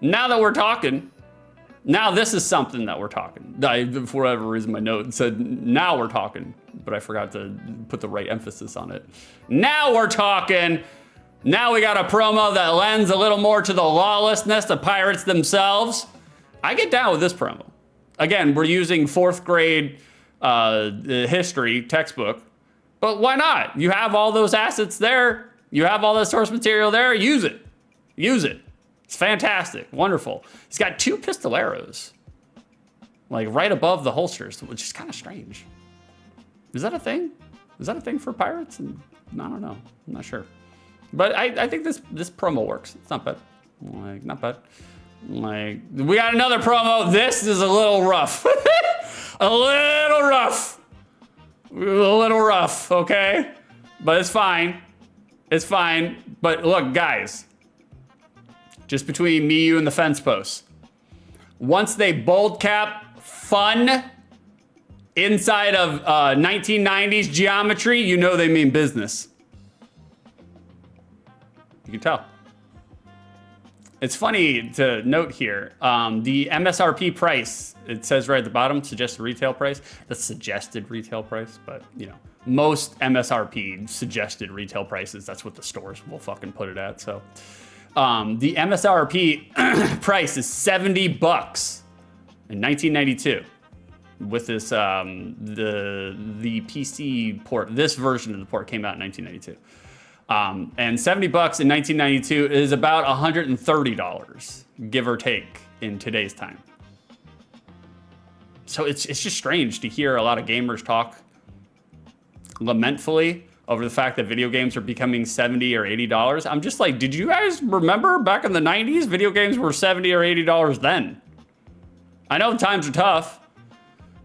[SPEAKER 2] now this is something that we're talking. For whatever reason, my note said, now we're talking, but I forgot to put the right emphasis on it. Now we're talking. Now we got a promo that lends a little more to the lawlessness of pirates themselves. I get down with this promo. Again, we're using 4th grade history textbook, but why not? You have all those assets there. You have all that source material there. Use it. It's fantastic, wonderful. He's got 2 pistoleros, like right above the holsters, which is kind of strange. Is that a thing? Is that a thing for pirates? I don't know. I'm not sure. But I think this promo works. It's not bad. Like, not bad. Like, we got another promo. This is a little rough. A little rough, okay? But it's fine. But look, guys. Just between me, you, and the fence posts. Once they bold cap fun inside of 1990s geometry, you know they mean business. You can tell. It's funny to note here, the MSRP price, it says right at the bottom, suggested retail price. That's suggested retail price, but you know, most MSRP suggested retail prices, that's what the stores will fucking put it at. So the MSRP price is $70 in 1992 with this, the PC port. This version of the port came out in 1992. And $70 in 1992 is about $130, give or take, in today's time. So it's just strange to hear a lot of gamers talk lamentfully over the fact that video games are becoming $70 or $80. I'm just like, did you guys remember back in the 90s, video games were $70 or $80 then? I know times are tough,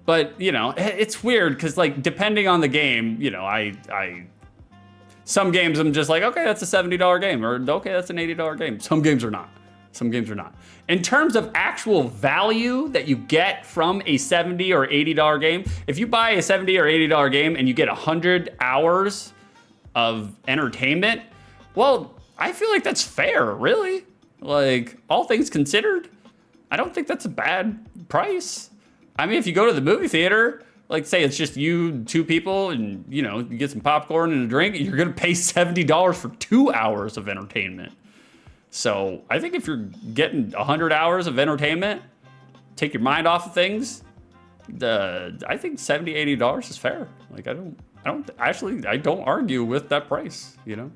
[SPEAKER 2] but you know, it's weird because like depending on the game, you know, some games I'm just like, okay, that's a $70 game, or okay, that's an $80 game. Some games are not. Some games are not. In terms of actual value that you get from a $70 or $80 game, if you buy a $70 or $80 game and you get 100 hours of entertainment, well, I feel like that's fair, really. Like, all things considered, I don't think that's a bad price. I mean, if you go to the movie theater, like say it's just you, two people, and you know, you get some popcorn and a drink, you're gonna pay $70 for 2 hours of entertainment. So I think if you're getting 100 hours of entertainment, take your mind off of things, I think $70, $80 is fair. Like I don't argue with that price, you know?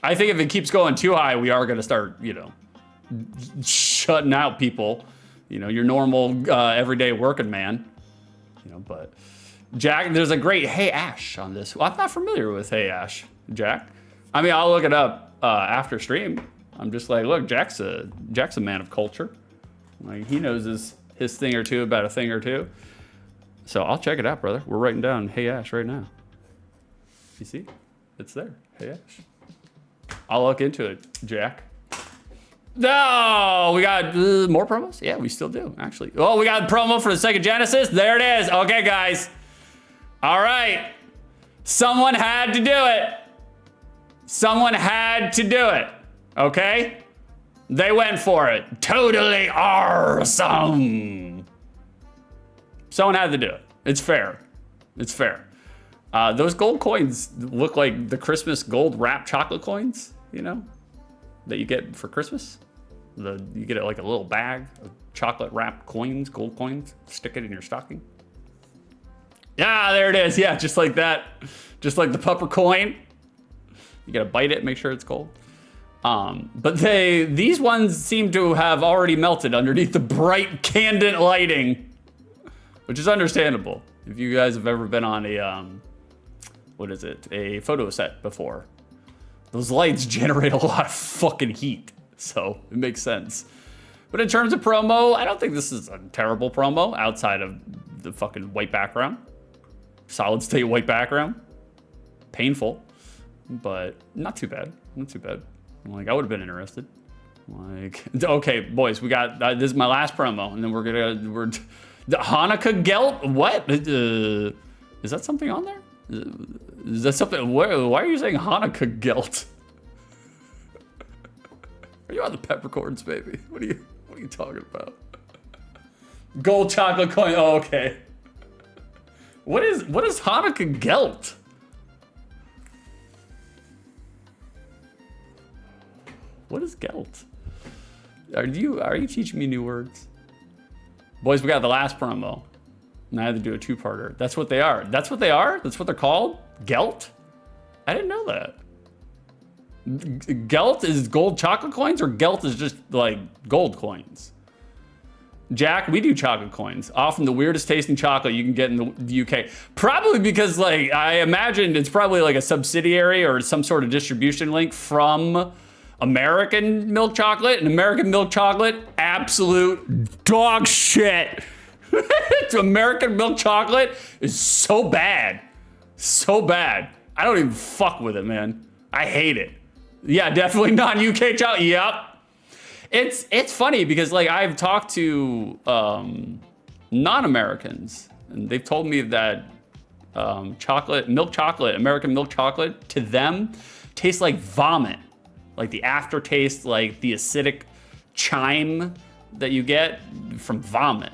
[SPEAKER 2] I think if it keeps going too high, we are gonna start, you know, shutting out people, you know, your normal everyday working man, you know, but Jack, there's a great Hey Ash on this. Well, I'm not familiar with Hey Ash, Jack. I mean, I'll look it up after stream. I'm just like, look, Jack's a man of culture. Like he knows his thing or two about a thing or two. So I'll check it out, brother. We're writing down Hey Ash right now. You see? It's there. Hey Ash. I'll look into it, Jack. No, we got more promos? Yeah, we still do, actually. Oh, we got a promo for the Sega Genesis. There it is. Okay, guys. All right. Someone had to do it. Someone had to do it. Okay? They went for it. Totally awesome. Someone had to do it. It's fair. It's fair. Those gold coins look like the Christmas gold wrapped chocolate coins, you know, that you get for Christmas. You get it like a little bag of chocolate wrapped coins, gold coins, stick it in your stocking. Yeah, there it is. Yeah, just like that. Just like the pupper coin. You gotta bite it, make sure it's gold. But these ones seem to have already melted underneath the bright candent lighting, which is understandable. If you guys have ever been on a photo set before, those lights generate a lot of fucking heat, so it makes sense. But in terms of promo, I don't think this is a terrible promo outside of the fucking white background. Solid state white background. Painful, but not too bad. Not too bad. Like, I would have been interested. Like, okay, boys, we got, this is my last promo, and then we're the Hanukkah Gelt? What? Is that something on there? Is that something, why are you saying Hanukkah Gelt? Are you on the peppercorns, baby? What are you talking about? Gold chocolate coin, oh, okay. What is Hanukkah Gelt? What is Gelt? Are you teaching me new words? Boys, we got the last promo. And I had to do a two-parter. That's what they are. That's what they are? That's what they're called? Gelt? I didn't know that. Gelt is gold chocolate coins, or Gelt is just like gold coins? Jack, we do chocolate coins. Often the weirdest tasting chocolate you can get in the UK. Probably because, like, I imagine it's probably like a subsidiary or some sort of distribution link from American milk chocolate. And American milk chocolate, absolute dog shit. American milk chocolate is so bad. So bad. I don't even fuck with it, man. I hate it. Yeah, definitely non-UK chocolate. Yep. It's funny because, like, I've talked to non-Americans, and they've told me that milk chocolate, American milk chocolate, to them tastes like vomit. Like the aftertaste, like the acidic chime that you get from vomit.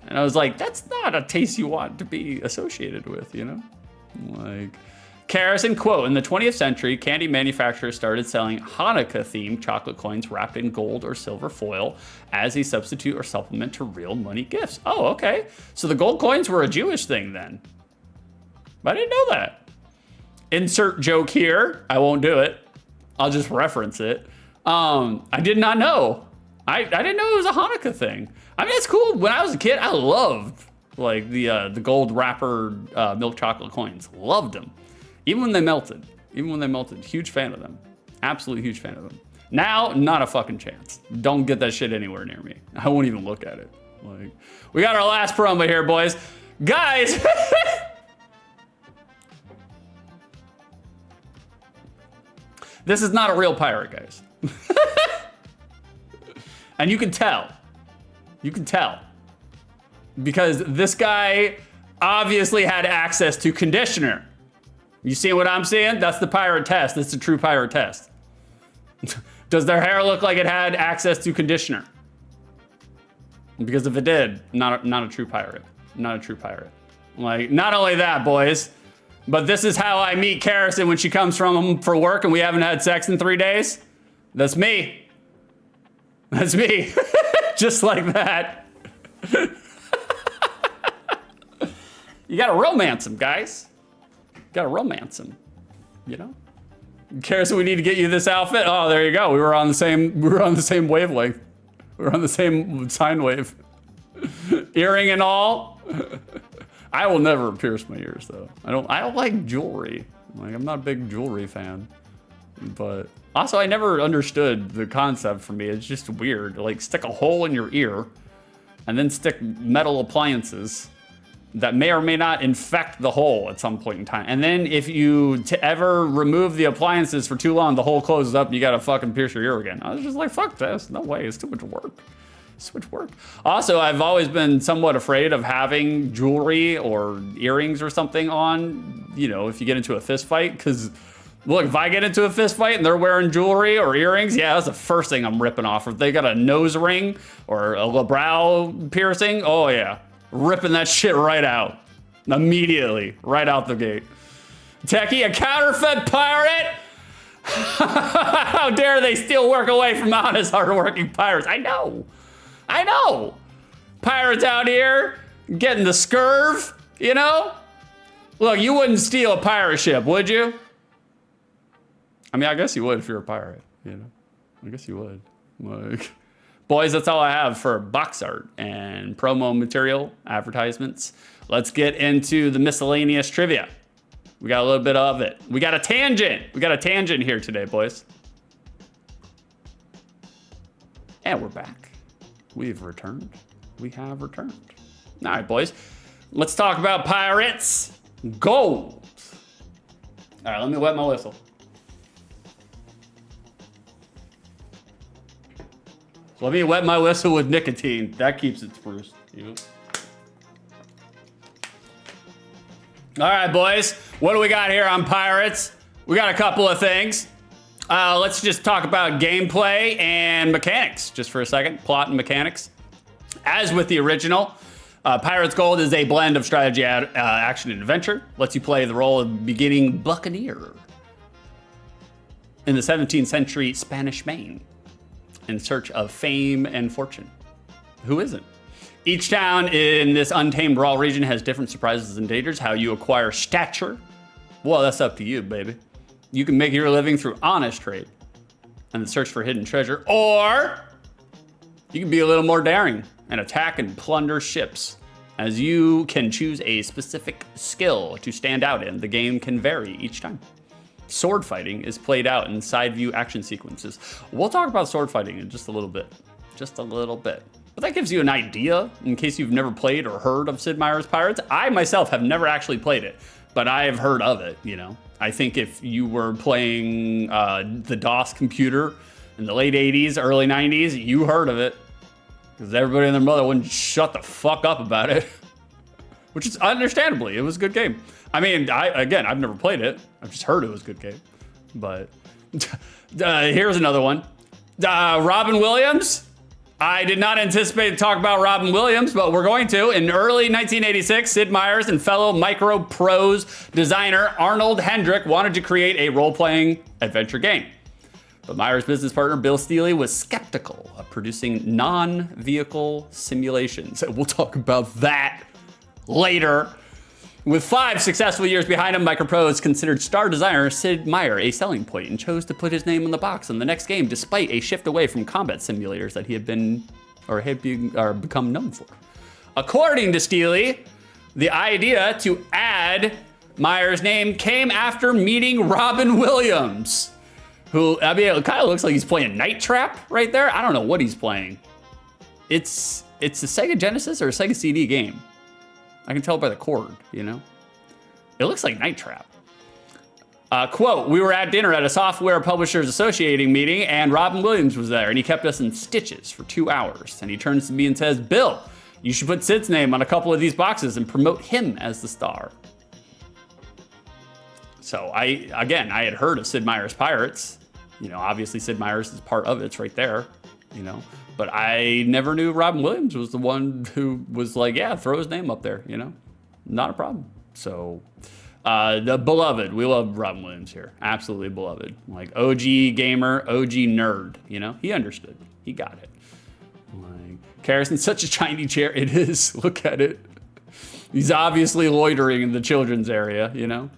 [SPEAKER 2] And I was like, that's not a taste you want to be associated with, you know? Like, Carrison, quote, in the 20th century, candy manufacturers started selling Hanukkah-themed chocolate coins wrapped in gold or silver foil as a substitute or supplement to real money gifts. Oh, okay. So the gold coins were a Jewish thing then. But I didn't know that. Insert joke here. I won't do it. I'll just reference it. I did not know. I didn't know it was a Hanukkah thing. I mean, it's cool. When I was a kid, I loved like the gold wrapper milk chocolate coins. Loved them. Even when they melted. Huge fan of them. Absolute huge fan of them. Now, not a fucking chance. Don't get that shit anywhere near me. I won't even look at it. Like, we got our last promo here, boys. Guys. This is not a real pirate, guys. And you can tell. You can tell. Because this guy obviously had access to conditioner. You see what I'm seeing? That's the pirate test. That's the true pirate test. Does their hair look like it had access to conditioner? Because if it did, not a true pirate. Not a true pirate. Like, not only that, boys, but this is how I meet Carrison when she comes from for work and we haven't had sex in 3 days. That's me. That's me. Just like that. You gotta romance him, guys. You gotta romance him, you know? Carrison, we need to get you this outfit. Oh, there you go. We were on the same wavelength. We were on the same sine wave. Earring and all. I will never pierce my ears though. I don't like jewelry. Like, I'm not a big jewelry fan. But also, I never understood the concept for me. It's just weird. Like, stick a hole in your ear and then stick metal appliances that may or may not infect the hole at some point in time. And then if you ever remove the appliances for too long, the hole closes up and you gotta fucking pierce your ear again. I was just like, fuck this. No way. It's too much work. It's too much work. Also, I've always been somewhat afraid of having jewelry or earrings or something on, you know, if you get into a fist fight. Because, look, if I get into a fist fight and they're wearing jewelry or earrings, yeah, that's the first thing I'm ripping off. If they got a nose ring or a brow piercing, oh yeah. Ripping that shit right out. Immediately. Right out the gate. Techie, a counterfeit pirate? How dare they steal work away from honest, hardworking pirates? I know. I know. Pirates out here getting the scurv, you know? Look, you wouldn't steal a pirate ship, would you? I mean, I guess you would if you're a pirate, you know? I guess you would. Like... Boys, that's all I have for box art and promo material, advertisements. Let's get into the miscellaneous trivia. We got a little bit of it. We got a tangent. We got a tangent here today, boys. And we're back. We've returned. We have returned. All right, boys. Let's talk about pirates. Gold. All right, let me wet my whistle. So let me wet my whistle with nicotine. That keeps it spruce. You know? All right, boys. What do we got here on Pirates? We got a couple of things. Let's just talk about gameplay and mechanics just for a second. Plot and mechanics. As with the original, Pirates Gold is a blend of strategy, action, and adventure. Lets you play the role of beginning buccaneer in the 17th century Spanish Main, in search of fame and fortune. Who isn't? Each town in this untamed raw region has different surprises and dangers. How you acquire stature, well, that's up to you, baby. You can make your living through honest trade and the search for hidden treasure, or you can be a little more daring and attack and plunder ships. As you can choose a specific skill to stand out in, the game can vary each time. Sword fighting is played out in side view action sequences. We'll talk about sword fighting in just a little bit. Just a little bit. But that gives you an idea in case you've never played or heard of Sid Meier's Pirates. I myself have never actually played it, but I have heard of it, you know. I think if you were playing the DOS computer in the late 80s, early 90s, you heard of it. Because everybody and their mother wouldn't shut the fuck up about it. Which is understandably, it was a good game. I mean, I've never played it. I've just heard it was a good game. But here's another one. Robin Williams, I did not anticipate to talk about Robin Williams, but we're going to. In early 1986, Sid Meier's and fellow Microprose designer Arnold Hendrick wanted to create a role-playing adventure game. But Meier's business partner Bill Steely was skeptical of producing non-vehicle simulations. We'll talk about that later. With 5 successful years behind him, Microprose considered star designer Sid Meier a selling point and chose to put his name on the box on the next game, despite a shift away from combat simulators that he had become known for. According to Steely, the idea to add Meier's name came after meeting Robin Williams, who, I mean, it kind of looks like he's playing Night Trap right there. I don't know what he's playing. It's a Sega Genesis or a Sega CD game. I can tell by the chord, you know? It looks like Night Trap. Quote, we were at dinner at a software publishers associating meeting and Robin Williams was there and he kept us in stitches for 2 hours. And he turns to me and says, Bill, you should put Sid's name on a couple of these boxes and promote him as the star. So I had heard of Sid Meier's Pirates. You know, obviously Sid Meier's is part of it's right there, you know? But I never knew Robin Williams was the one who was like, yeah, throw his name up there, you know? Not a problem. So, the beloved, we love Robin Williams here. Absolutely beloved. Like, OG gamer, OG nerd, you know? He understood. He got it. Like, Harrison's such a shiny chair. It is. Look at it. He's obviously loitering in the children's area, you know?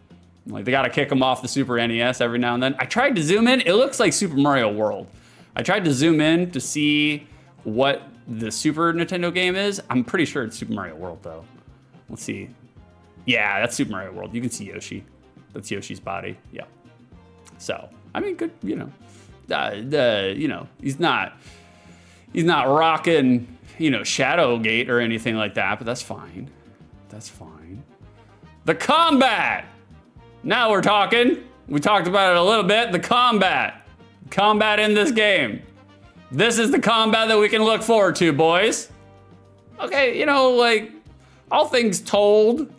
[SPEAKER 2] Like, they gotta kick him off the Super NES every now and then. I tried to zoom in. It looks like Super Mario World. I tried to zoom in to see what the Super Nintendo game is. I'm pretty sure it's Super Mario World, though. Let's see. Yeah, that's Super Mario World. You can see Yoshi. That's Yoshi's body. Yeah. So, I mean, good, you know. You know, he's not rocking, you know, Shadowgate or anything like that, but that's fine. That's fine. The combat! Now we're talking. We talked about it a little bit. The combat. Combat in this game. This is the combat that we can look forward to, boys. Okay, you know, like, all things told,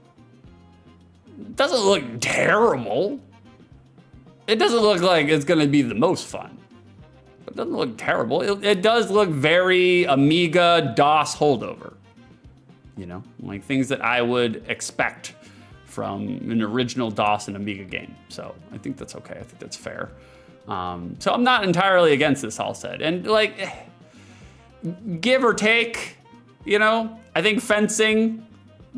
[SPEAKER 2] doesn't look terrible. It doesn't look like it's gonna be the most fun. It doesn't look terrible. It does look very Amiga DOS holdover. You know, like things that I would expect from an original DOS and Amiga game. So I think that's okay. I think that's fair. So I'm not entirely against this, all said. And like, give or take, you know, I think fencing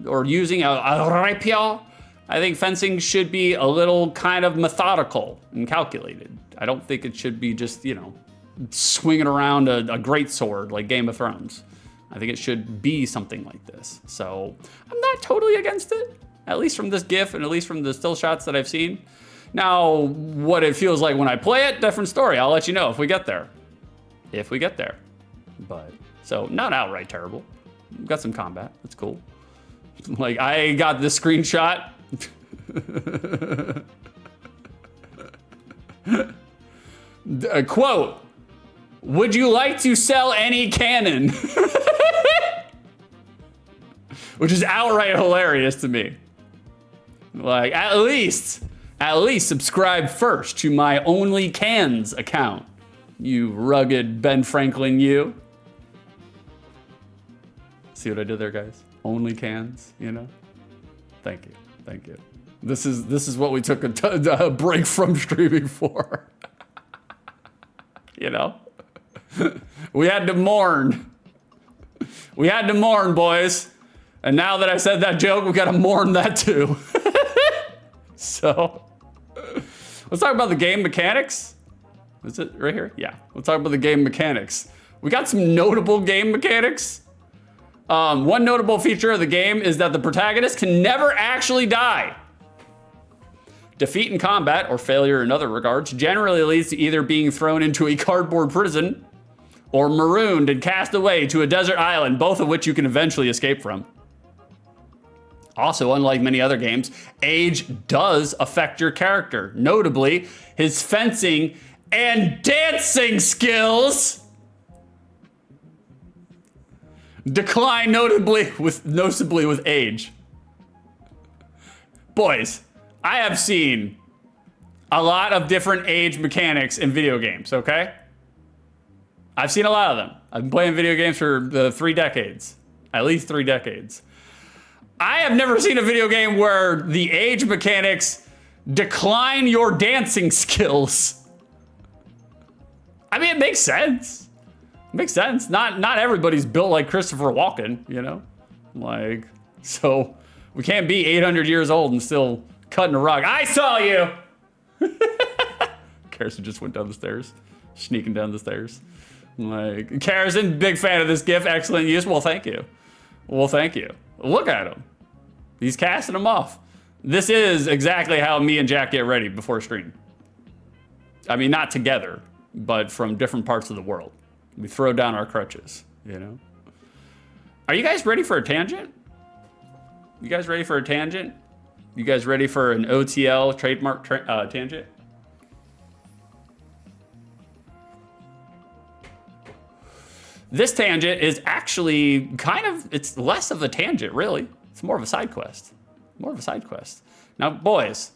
[SPEAKER 2] or using a rapier, I think fencing should be a little kind of methodical and calculated. I don't think it should be just, you know, swinging around a great sword like Game of Thrones. I think it should be something like this. So I'm not totally against it, at least from this GIF and at least from the still shots that I've seen. Now, what it feels like when I play it, different story. I'll let you know if we get there. If we get there. But, so, not outright terrible. We've got some combat. That's cool. Like, I got this screenshot. Quote, would you like to sell any cannon? Which is outright hilarious to me. Like, at least subscribe first to my Only Cans account. You rugged Ben Franklin, you. See what I did there, guys? Only Cans, you know? Thank you, thank you. This is what we took a break from streaming for. You know? We had to mourn. We had to mourn, boys. And now that I said that joke, we gotta mourn that too. So, let's talk about the game mechanics. Is it right here? Yeah, let's talk about the game mechanics. We got some notable game mechanics. One notable feature of the game is that the protagonist can never actually die. Defeat in combat, or failure in other regards, generally leads to either being thrown into a cardboard prison or marooned and cast away to a desert island, both of which you can eventually escape from. Also, unlike many other games, age does affect your character. Notably, his fencing and dancing skills decline notably with age. Boys, I have seen a lot of different age mechanics in video games, okay? I've seen a lot of them. I've been playing video games for 3 decades, at least 3 decades. I have never seen a video game where the age mechanics decline your dancing skills. I mean, it makes sense. It makes sense. Not everybody's built like Christopher Walken, you know? Like, so we can't be 800 years old and still cutting a rug. I saw you! Carson just went down the stairs, sneaking down the stairs. Like, Carson, big fan of this GIF, excellent use. Well, thank you. Well, thank you. Look at him. He's casting them off. This is exactly how me and Jack get ready before stream. I mean, not together, but from different parts of the world. We throw down our crutches, you know? Are you guys ready for a tangent? You guys ready for a tangent? You guys ready for an OTL trademark tangent? This tangent is actually kind of, it's less of a tangent, really. It's more of a side quest. More of a side quest. Now, boys,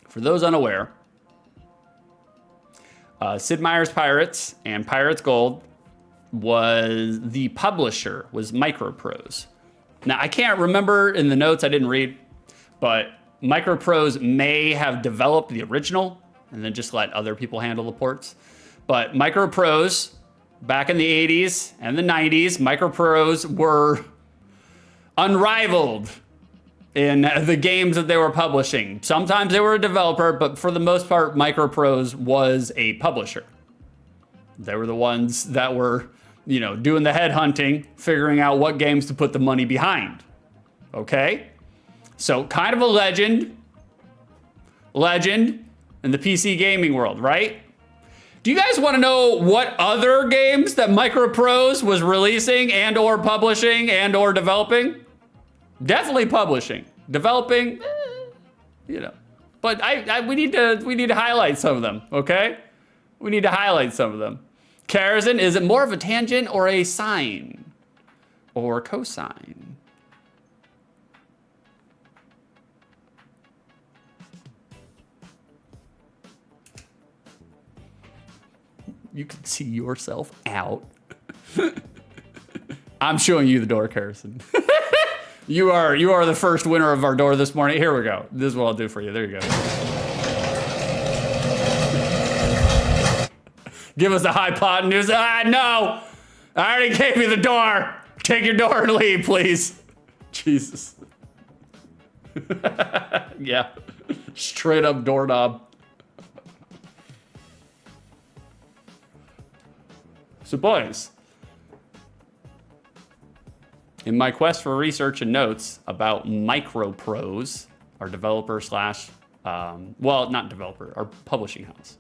[SPEAKER 2] for those unaware, Sid Meier's Pirates and Pirates Gold was the publisher, was Microprose. Now, I can't remember in the notes, I didn't read, but Microprose may have developed the original and then just let other people handle the ports. But Microprose, back in the 80s and the 90s, Microprose were unrivaled in the games that they were publishing. Sometimes they were a developer, but for the most part, Microprose was a publisher. They were the ones that were, you know, doing the headhunting, figuring out what games to put the money behind. Okay? So kind of a legend in the PC gaming world, right? Do you guys want to know what other games that Microprose was releasing and or publishing and or developing? Definitely publishing. Developing, you know. But we need to highlight some of them, okay? We need to highlight some of them. Karazin, is it more of a tangent or a sine? Or cosine? You can see yourself out. I'm showing you the door, Karazin. You are the first winner of our door this morning. Here we go. This is what I'll do for you. There you go. Give us the hypotenuse. No! I already gave you the door. Take your door and leave, please. Jesus. Yeah. Straight up doorknob. So boys, in my quest for research and notes about Microprose, our developer slash, well, not developer, our publishing house.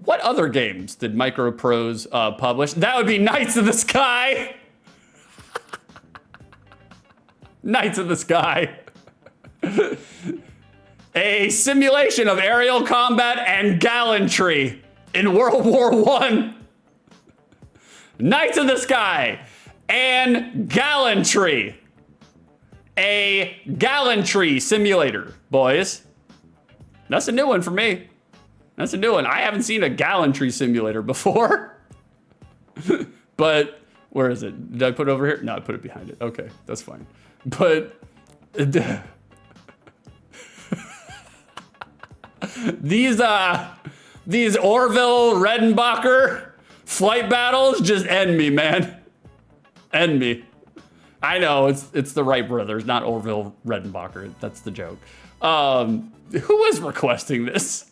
[SPEAKER 2] What other games did Microprose publish? That would be Knights of the Sky. Knights of the Sky. A simulation of aerial combat and gallantry in World War I. Knights of the Sky and gallantry. A gallantry simulator, boys. That's a new one for me. That's a new one. I haven't seen a gallantry simulator before. But where is it? Did I put it over here? No, I put it behind it. Okay, that's fine. But these Orville Redenbacher flight battles just end me, man. End me. I know it's the Wright brothers, not Orville Redenbacher. That's the joke. Who was requesting this?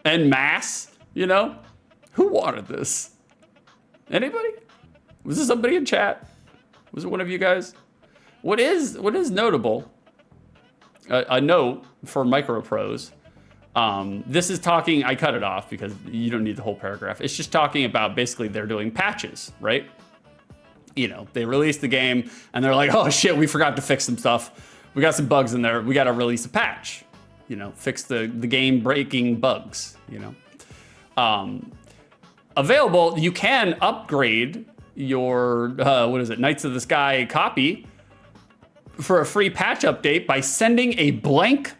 [SPEAKER 2] En masse, you know? Who wanted this? Anybody? Was this somebody in chat? Was it one of you guys? What is notable? A note for Microprose. This is talking, I cut it off because you don't need the whole paragraph. It's just talking about basically they're doing patches, right? You know, they released the game and they're like, oh shit, we forgot to fix some stuff. We got some bugs in there. We got to release a patch, you know, fix the game breaking bugs, you know. Available, you can upgrade your, Knights of the Sky copy for a free patch update by sending a blank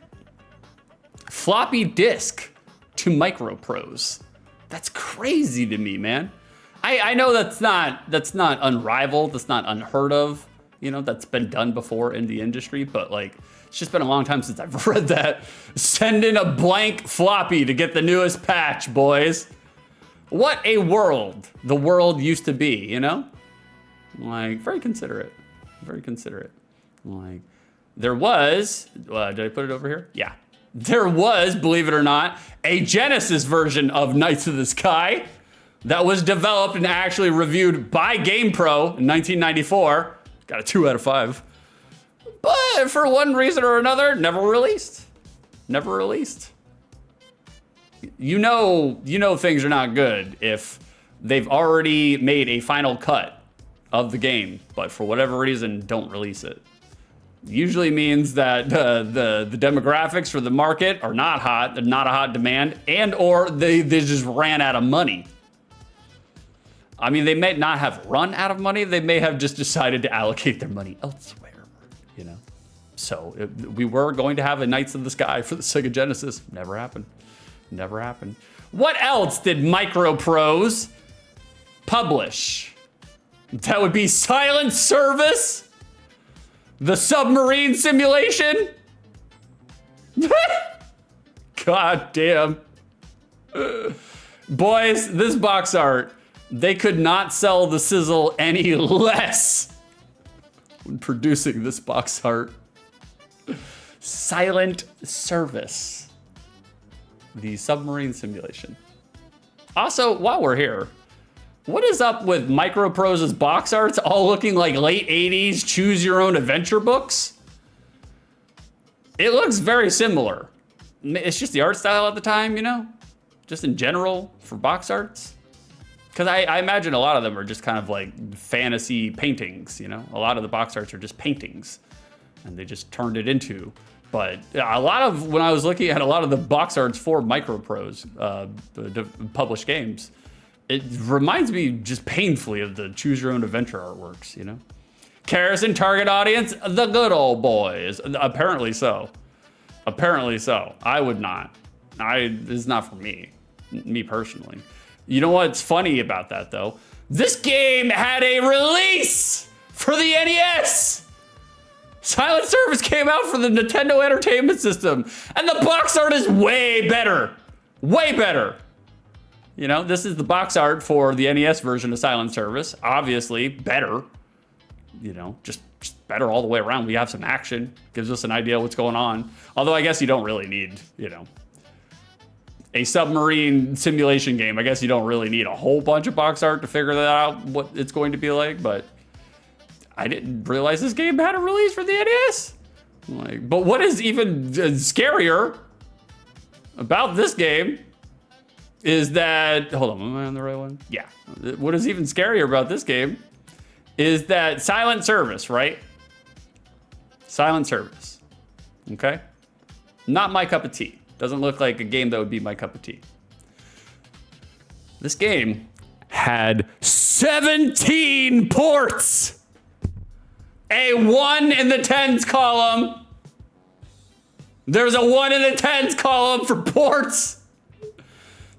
[SPEAKER 2] floppy disk to Microprose. That's crazy to me, man. I know that's not unrivaled, that's not unheard of, you know, that's been done before in the industry, but like, it's just been a long time since I've read that. Send in a blank floppy to get the newest patch, boys. What a world the world used to be, you know? Like, very considerate. Very considerate. Like, there was, did I put it over here? Yeah. There was, believe it or not, a Genesis version of Knights of the Sky that was developed and actually reviewed by GamePro in 1994. Got a 2 out of 5. But for one reason or another, never released. Never released. You know things are not good if they've already made a final cut of the game, but for whatever reason, don't release it. Usually means that the demographics for the market are not hot, not a hot demand, and or they just ran out of money. I mean, they may not have run out of money. They may have just decided to allocate their money elsewhere, you know? So we were going to have a Knights of the Sky for the Sega Genesis. Never happened. Never happened. What else did Microprose publish? That would be Silent Service, the submarine simulation. God damn. Boys, this box art, they could not sell the sizzle any less when producing this box art. Silent Service, the submarine simulation. Also, while we're here, what is up with Microprose's box arts all looking like late 80s choose your own adventure books? It looks very similar. It's just the art style at the time, you know? Just in general for box arts. Because I imagine a lot of them are just kind of like fantasy paintings, you know? A lot of the box arts are just paintings and they just turned it into. But a lot of, when I was looking at a lot of the box arts for Microprose published games, it reminds me just painfully of the choose your own adventure artworks, you know? Comparison target audience, the good old boys. Apparently so. Apparently so. I would not. This is not for me personally. You know what's funny about that though? This game had a release for the NES. Silent Service came out for the Nintendo Entertainment System, and the box art is way better. Way better. You know, this is the box art for the NES version of Silent Service. Obviously, better. You know, just better all the way around. We have some action. Gives us an idea what's going on. Although I guess you don't really need, you know, a submarine simulation game. I guess you don't really need a whole bunch of box art to figure that out, what it's going to be like. But I didn't realize this game had a release for the NES. Like, but what is even scarier about this game is that, hold on, am I on the right one? Yeah. What is even scarier about this game is that Silent Service, right? Silent Service, okay? Not my cup of tea. Doesn't look like a game that would be my cup of tea. This game had 17 ports. A 1 in the tens column. There's a 1 in the tens column for ports.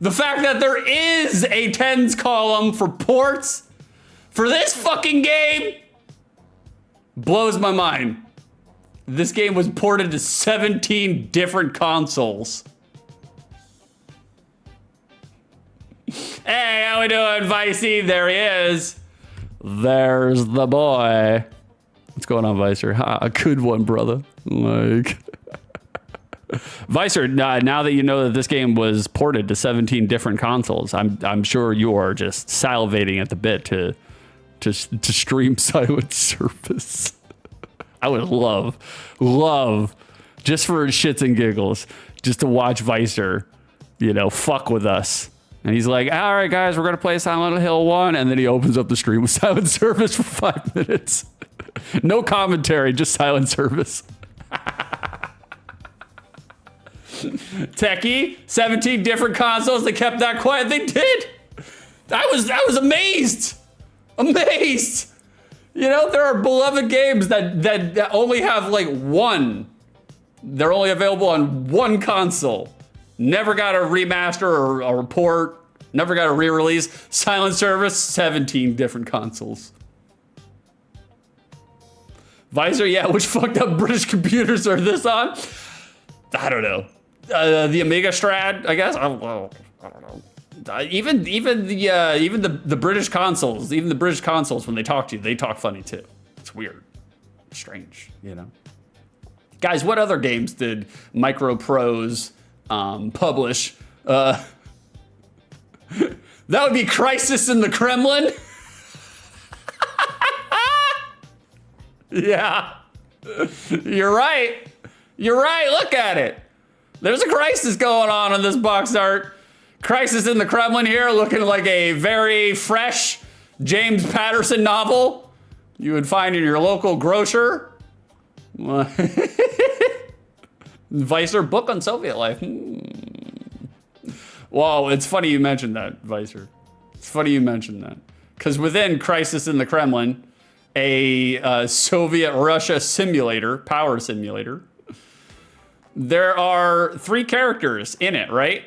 [SPEAKER 2] The fact that there is a tens column for ports for this fucking game blows my mind. This game was ported to 17 different consoles. Hey, how we doing, Vicey? There he is. There's the boy. What's going on, Vicer? Ha, good one, brother. Like, Vicer, now that you know that this game was ported to 17 different consoles, I'm sure you are just salivating at the bit to stream Silent Service. I would love, just for shits and giggles, just to watch Vicer, you know, fuck with us. And he's like, all right, guys, we're going to play Silent Hill 1. And then he opens up the stream with Silent Service for 5 minutes. No commentary, just Silent Service. Techie, 17 different consoles. They kept that quiet. They did. I was amazed. Amazed. You know, there are beloved games that only have like one. They're only available on one console. Never got a remaster or a port. Never got a re-release. Silent Service, 17 different consoles. Visor, yeah, which fucked up British computers are this on? I don't know. The Amiga Strad, I guess. I don't know. Even the British consoles, when they talk to you, they talk funny too. It's weird, strange, you know. Guys, what other games did Microprose publish? That would be Crisis in the Kremlin. Yeah, you're right. You're right. Look at it. There's a crisis going on this box art. Crisis in the Kremlin here, looking like a very fresh James Patterson novel you would find in your local grocer. Visor book on Soviet life. Wow, it's funny you mentioned that, Visor. It's funny you mentioned that. Because within Crisis in the Kremlin, a Soviet Russia simulator, power simulator, there are 3 characters in it, right?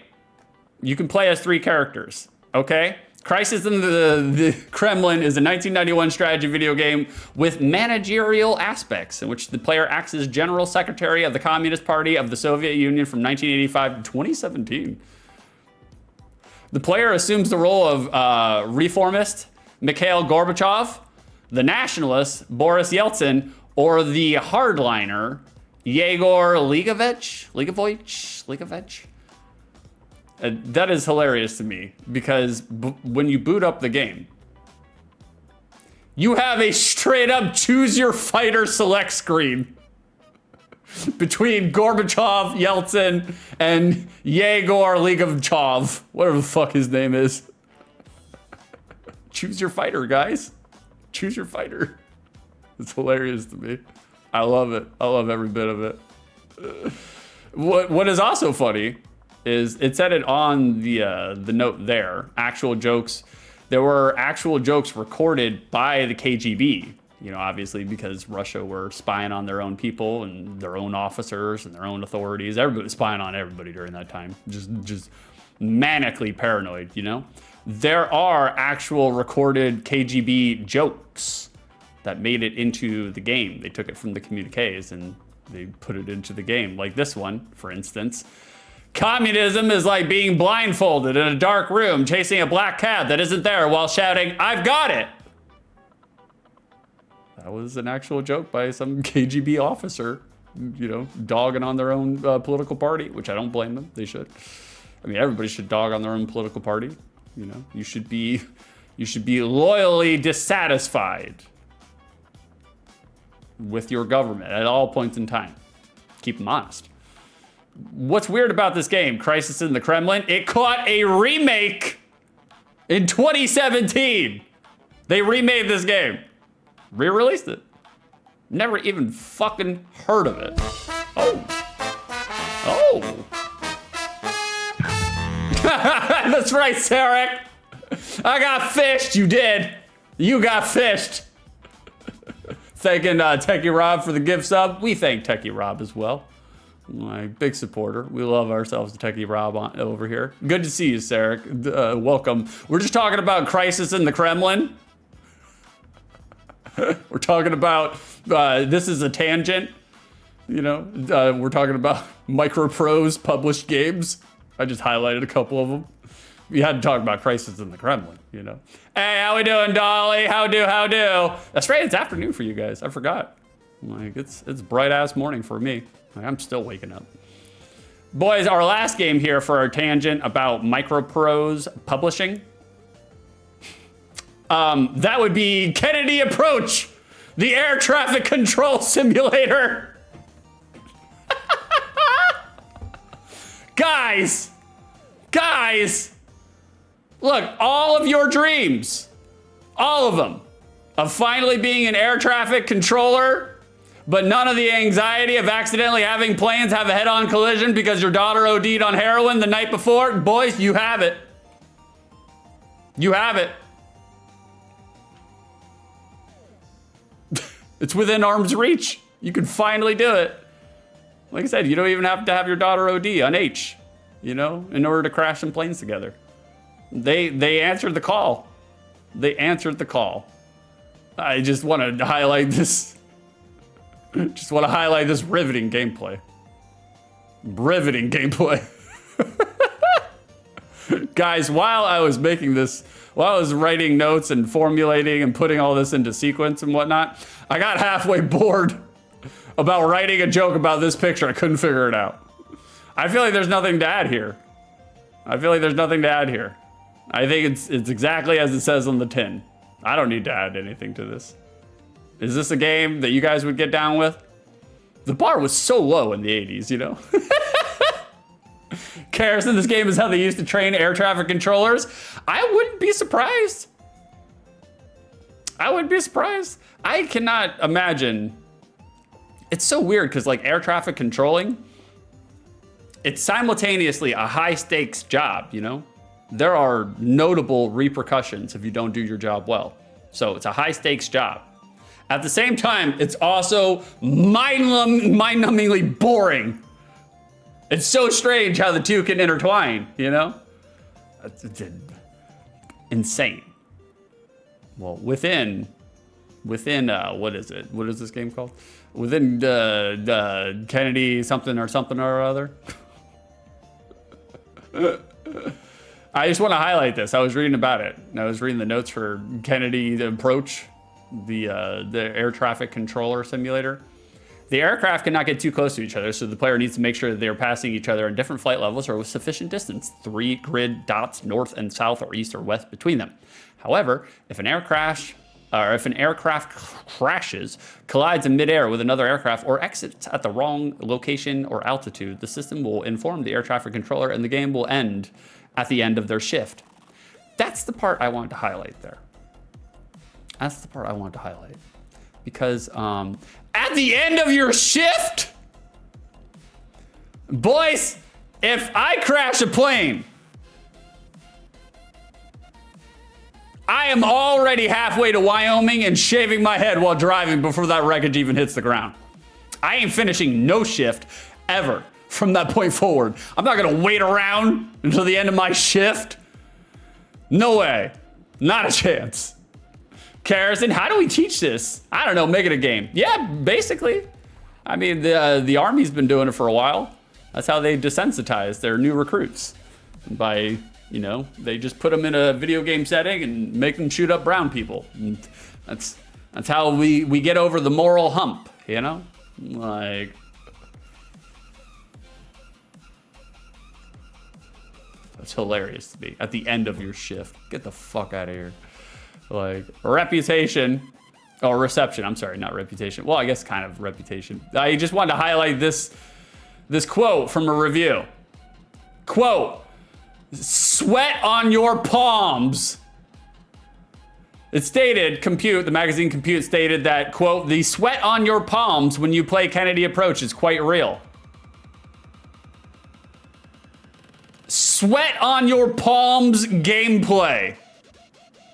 [SPEAKER 2] You can play as 3 characters, okay? Crisis in the Kremlin is a 1991 strategy video game with managerial aspects in which the player acts as General Secretary of the Communist Party of the Soviet Union from 1985 to 2017. The player assumes the role of reformist Mikhail Gorbachev, the nationalist Boris Yeltsin, or the hardliner Yegor Ligovich. That is hilarious to me because when you boot up the game, you have a straight up choose your fighter select screen between Gorbachev, Yeltsin, and Yegor Ligovchov, whatever the fuck his name is. Choose your fighter, guys. Choose your fighter. It's hilarious to me. I love it. I love every bit of it. What is also funny is it said it on the note there. Actual jokes. There were actual jokes recorded by the KGB. You know, obviously because Russia were spying on their own people and their own officers and their own authorities. Everybody was spying on everybody during that time. Just manically paranoid, you know? There are actual recorded KGB jokes that made it into the game. They took it from the communiques and they put it into the game. Like this one, for instance. Communism is like being blindfolded in a dark room, chasing a black cat that isn't there while shouting, "I've got it." That was an actual joke by some KGB officer, you know, dogging on their own political party, which I don't blame them. They should. I mean, everybody should dog on their own political party. You know, you should be loyally dissatisfied with your government at all points in time. Keep them honest. What's weird about this game, Crisis in the Kremlin, it caught a remake in 2017. They remade this game. Re-released it. Never even fucking heard of it. Oh. That's right, Sarek. I got fished. You did. You got fished. Thanking Techie Rob for the gift sub. We thank Techie Rob as well. My big supporter. We love ourselves, Techie Rob over here. Good to see you, Sarek. Welcome. We're just talking about Crisis in the Kremlin. We're talking about, this is a tangent. You know, we're talking about Microprose published games. I just highlighted a couple of them. We had to talk about Crisis in the Kremlin, you know. Hey, how we doing, Dolly? How do? That's right, it's afternoon for you guys. I forgot. Like, it's bright ass morning for me. Like, I'm still waking up. Boys, our last game here for our tangent about Microprose publishing. That would be Kennedy Approach, the air traffic control simulator. Guys, look, all of your dreams, all of them, of finally being an air traffic controller, but none of the anxiety of accidentally having planes have a head-on collision because your daughter OD'd on heroin the night before, boys, you have it. You have it. It's within arm's reach. You can finally do it. Like I said, you don't even have to have your daughter OD on H, you know, in order to crash some planes together. They answered the call. They answered the call. I just want to highlight this. Just want to highlight this riveting gameplay. Riveting gameplay. Guys, while I was making this, while I was writing notes and formulating and putting all this into sequence and whatnot, I got halfway bored about writing a joke about this picture. I couldn't figure it out. I feel like there's nothing to add here. I think it's exactly as it says on the tin. I don't need to add anything to this. Is this a game that you guys would get down with? The bar was so low in the 80s, you know? Comparison, this game is how they used to train air traffic controllers. I wouldn't be surprised. I cannot imagine. It's so weird because like air traffic controlling, it's simultaneously a high stakes job, you know? There are notable repercussions if you don't do your job well. So it's a high stakes job. At the same time, it's also mind-numbingly boring. It's so strange how the two can intertwine, you know? It's insane. Well, within, what is it? What is this game called? Within Kennedy something or other. I just want to highlight this. I was reading about it. I was reading the notes for Kennedy Approach, the air traffic controller simulator. The aircraft cannot get too close to each other, so the player needs to make sure that they are passing each other in different flight levels or with sufficient distance, 3 grid dots north and south or east or west between them. However, if an aircraft crashes, collides in midair with another aircraft, or exits at the wrong location or altitude, the system will inform the air traffic controller and the game will end at the end of their shift. That's the part I wanted to highlight there. Because at the end of your shift, boys, if I crash a plane, I am already halfway to Wyoming and shaving my head while driving before that wreckage even hits the ground. I ain't finishing no shift ever from that point forward. I'm not gonna wait around until the end of my shift. No way, not a chance. Harrison, how do we teach this? I don't know, make it a game. Yeah, basically. I mean, the Army's been doing it for a while. That's how they desensitize their new recruits. By, you know, they just put them in a video game setting and make them shoot up brown people. And that's how we get over the moral hump, you know? Like, that's hilarious to me. At the end of your shift, get the fuck out of here. Like, reputation, or reception, I'm sorry, not reputation. Well, I guess kind of reputation. I just wanted to highlight this quote from a review. Quote, sweat on your palms. It stated, the magazine Compute stated that, quote, the sweat on your palms when you play Kennedy Approach is quite real. Sweat on your palms gameplay.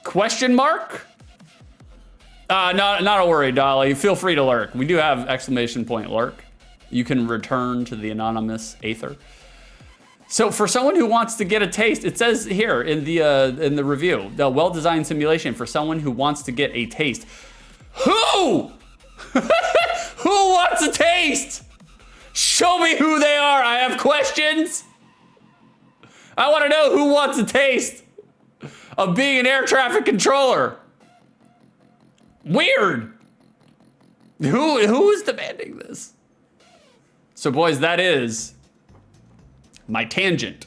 [SPEAKER 2] Question mark? Not a worry, Dolly. Feel free to lurk. We do have exclamation point lurk. You can return to the anonymous aether. So for someone who wants to get a taste, it says here in the review, the well-designed simulation for someone who wants to get a taste. Who? Who wants a taste? Show me who they are. I have questions. I want to know who wants a taste of being an air traffic controller. Weird. Who is demanding this? So boys, that is my tangent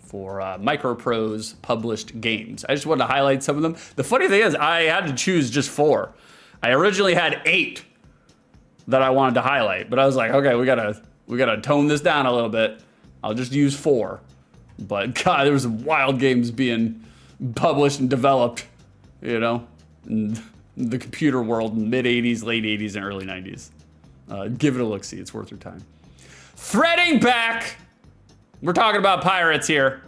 [SPEAKER 2] for Microprose published games. I just wanted to highlight some of them. The funny thing is I had to choose just 4. I originally had 8 that I wanted to highlight, but I was like, okay, we gotta tone this down a little bit. I'll just use 4. But God, there was some wild games being published and developed, you know, in the computer world in the mid 80s, late 80s, and early 90s. Give it a look-see, it's worth your time. Threading back, we're talking about pirates here.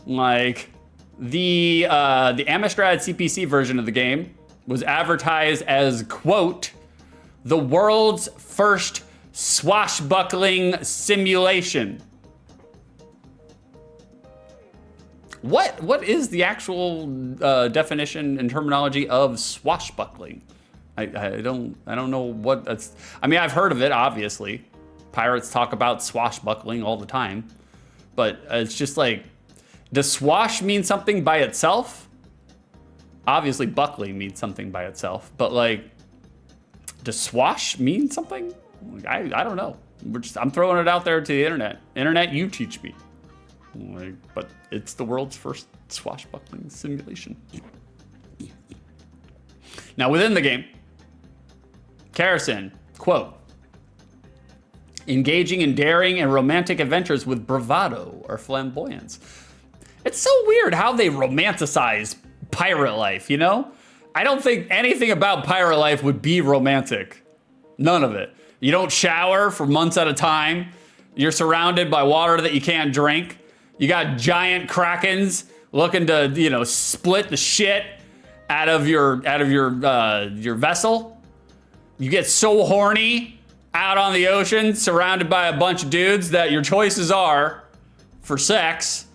[SPEAKER 2] Like, the Amstrad CPC version of the game was advertised as, quote, the world's first swashbuckling simulation. What is the actual definition and terminology of swashbuckling? I don't know what that's. I mean, I've heard of it, obviously. Pirates talk about swashbuckling all the time, but it's just like, does swash mean something by itself? Obviously, buckling means something by itself, but like, does swash mean something? I don't know. I'm throwing it out there to the internet. Internet, you teach me. Like, but it's the world's first swashbuckling simulation. Now, within the game, Karrison, quote, engaging in daring and romantic adventures with bravado or flamboyance. It's so weird how they romanticize pirate life, you know? I don't think anything about pirate life would be romantic. None of it. You don't shower for months at a time. You're surrounded by water that you can't drink. You got giant krakens looking to, you know, split the shit out of your vessel. You get so horny out on the ocean, surrounded by a bunch of dudes, that your choices are for sex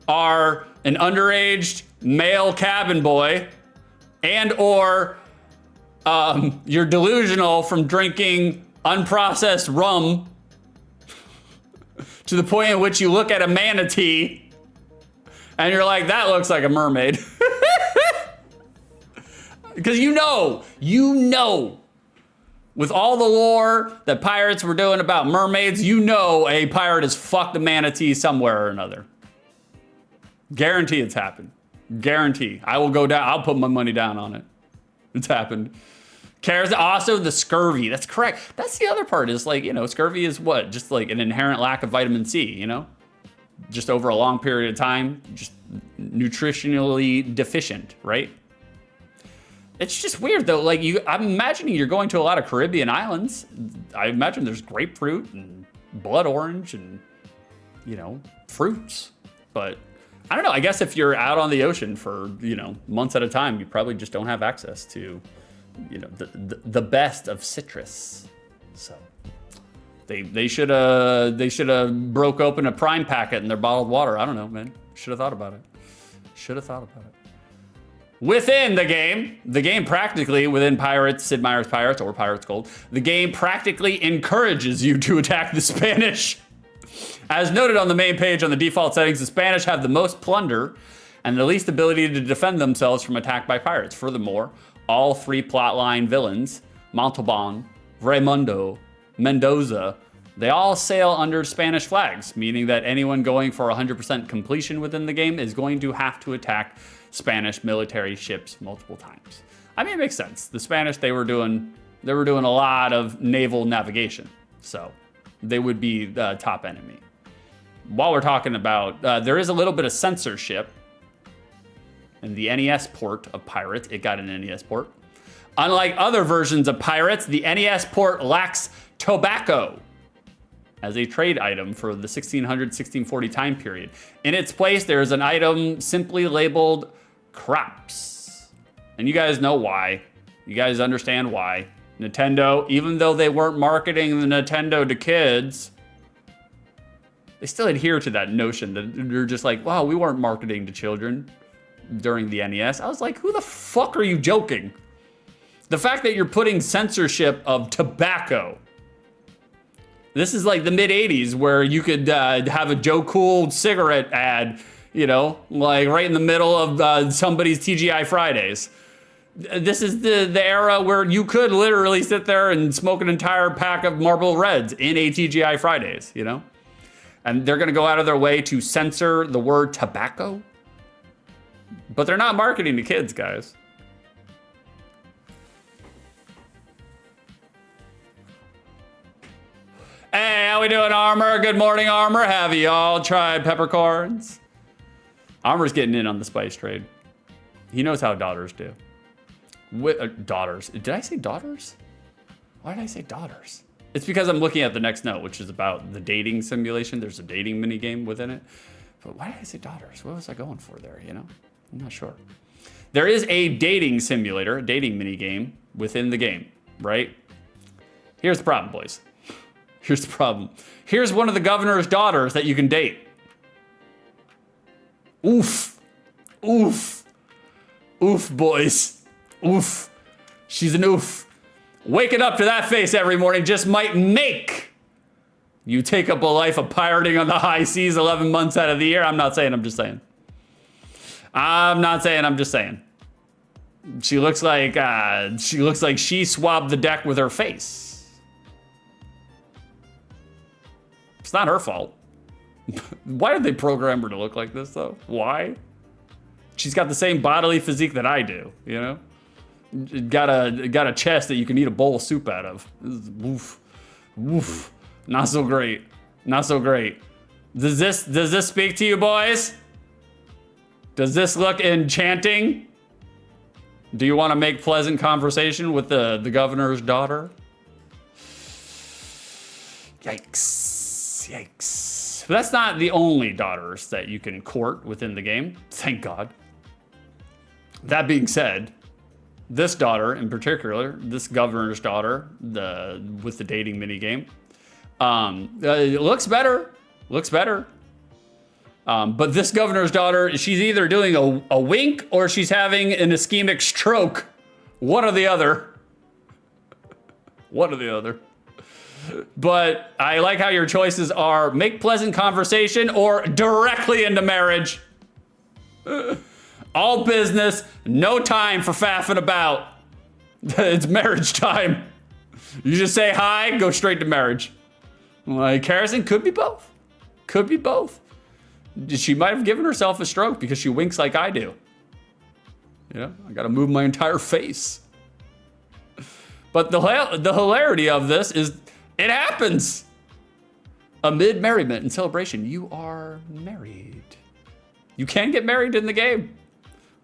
[SPEAKER 2] are an underage male cabin boy, and or you're delusional from drinking unprocessed rum to the point in which you look at a manatee and you're like, that looks like a mermaid. Because you know, with all the lore that pirates were doing about mermaids, you know a pirate has fucked a manatee somewhere or another. Guarantee it's happened. Guarantee. I will go down. I'll put my money down on it. It's happened. Also, the scurvy. That's correct. That's the other part is like, you know, scurvy is what? Just like an inherent lack of vitamin C, you know? Just over a long period of time, just nutritionally deficient, right? It's just weird though. Like I'm imagining you're going to a lot of Caribbean islands. I imagine there's grapefruit and blood orange and, you know, fruits. But I don't know. I guess if you're out on the ocean for, you know, months at a time, you probably just don't have access to, you know, the best of citrus. So they should have broke open a prime packet in their bottled water. I don't know, man. Should have thought about it. Within the game practically, within Pirates, Sid Meier's Pirates or Pirates Gold, the game practically encourages you to attack the Spanish. As noted on the main page on the default settings, the Spanish have the most plunder and the least ability to defend themselves from attack by pirates. Furthermore, all three plotline villains, Montalban, Raimundo, Mendoza, they all sail under Spanish flags, meaning that anyone going for 100% completion within the game is going to have to attack Spanish military ships multiple times. I mean, it makes sense. The Spanish, they were doing a lot of naval navigation, so they would be the top enemy. While we're talking about, there is a little bit of censorship in the NES port of Pirates. It got an NES port. Unlike other versions of Pirates, the NES port lacks tobacco as a trade item for the 1600-1640 time period. In its place, there is an item simply labeled crops. And you guys know why. You guys understand why. Nintendo, even though they weren't marketing the Nintendo to kids, they still adhere to that notion that they're just like, wow, we weren't marketing to children during the NES. I was like, who the fuck are you joking? The fact that you're putting censorship of tobacco. This is like the mid 80s where you could have a Joe Cool cigarette ad, you know, like right in the middle of somebody's TGI Fridays. This is the era where you could literally sit there and smoke an entire pack of Marlboro Reds in a TGI Fridays, you know? And they're gonna go out of their way to censor the word tobacco. But they're not marketing to kids, guys. Hey, how we doing, Armor? Good morning, Armor. Have you all tried peppercorns? Armor's getting in on the spice trade. He knows how daughters do. Daughters. Did I say daughters? Why did I say daughters? It's because I'm looking at the next note, which is about the dating simulation. There's a dating mini game within it. But why did I say daughters? What was I going for there, you know? I'm not sure. There is a dating simulator, a dating mini game within the game, right? Here's the problem, boys. Here's the problem. Here's one of the governor's daughters that you can date. Oof. Oof. Oof, boys. Oof. She's an oof. Waking up to that face every morning just might make you take up a life of pirating on the high seas 11 months out of the year. I'm not saying, I'm just saying. I'm not saying, I'm just saying. She looks like she swabbed the deck with her face. It's not her fault. Why did they program her to look like this, though? Why? She's got the same bodily physique that I do, you know? Got a chest that you can eat a bowl of soup out of. Woof. Woof. Not so great. Not so great. Does this speak to you, boys? Does this look enchanting? Do you want to make pleasant conversation with the governor's daughter? Yikes. Yikes. But that's not the only daughters that you can court within the game. Thank God. That being said, this daughter in particular, this governor's daughter, with the dating minigame, it looks better. Looks better. But this governor's daughter, she's either doing a wink or she's having an ischemic stroke. One or the other. One or the other. But I like how your choices are make pleasant conversation or directly into marriage. All business, no time for faffing about. It's marriage time. You just say hi, go straight to marriage. Like, Harrison could be both. Could be both. She might have given herself a stroke because she winks like I do. Yeah, I gotta move my entire face. But the hilarity of this is it happens. Amid merriment and celebration, you are married. You can get married in the game.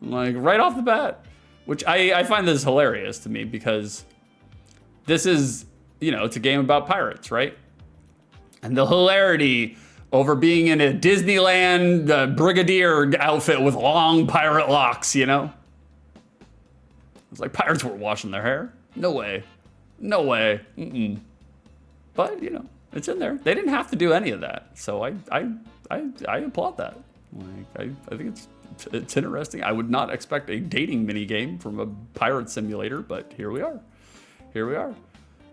[SPEAKER 2] Like, right off the bat. Which I find this hilarious to me because this is, you know, it's a game about pirates, right? And the hilarity over being in a Disneyland brigadier outfit with long pirate locks, you know? It's like pirates weren't washing their hair. No way. No way. Mm-mm. But, you know, it's in there. They didn't have to do any of that. So I applaud that. Like, I think it's interesting. I would not expect a dating mini game from a pirate simulator, but here we are. Here we are.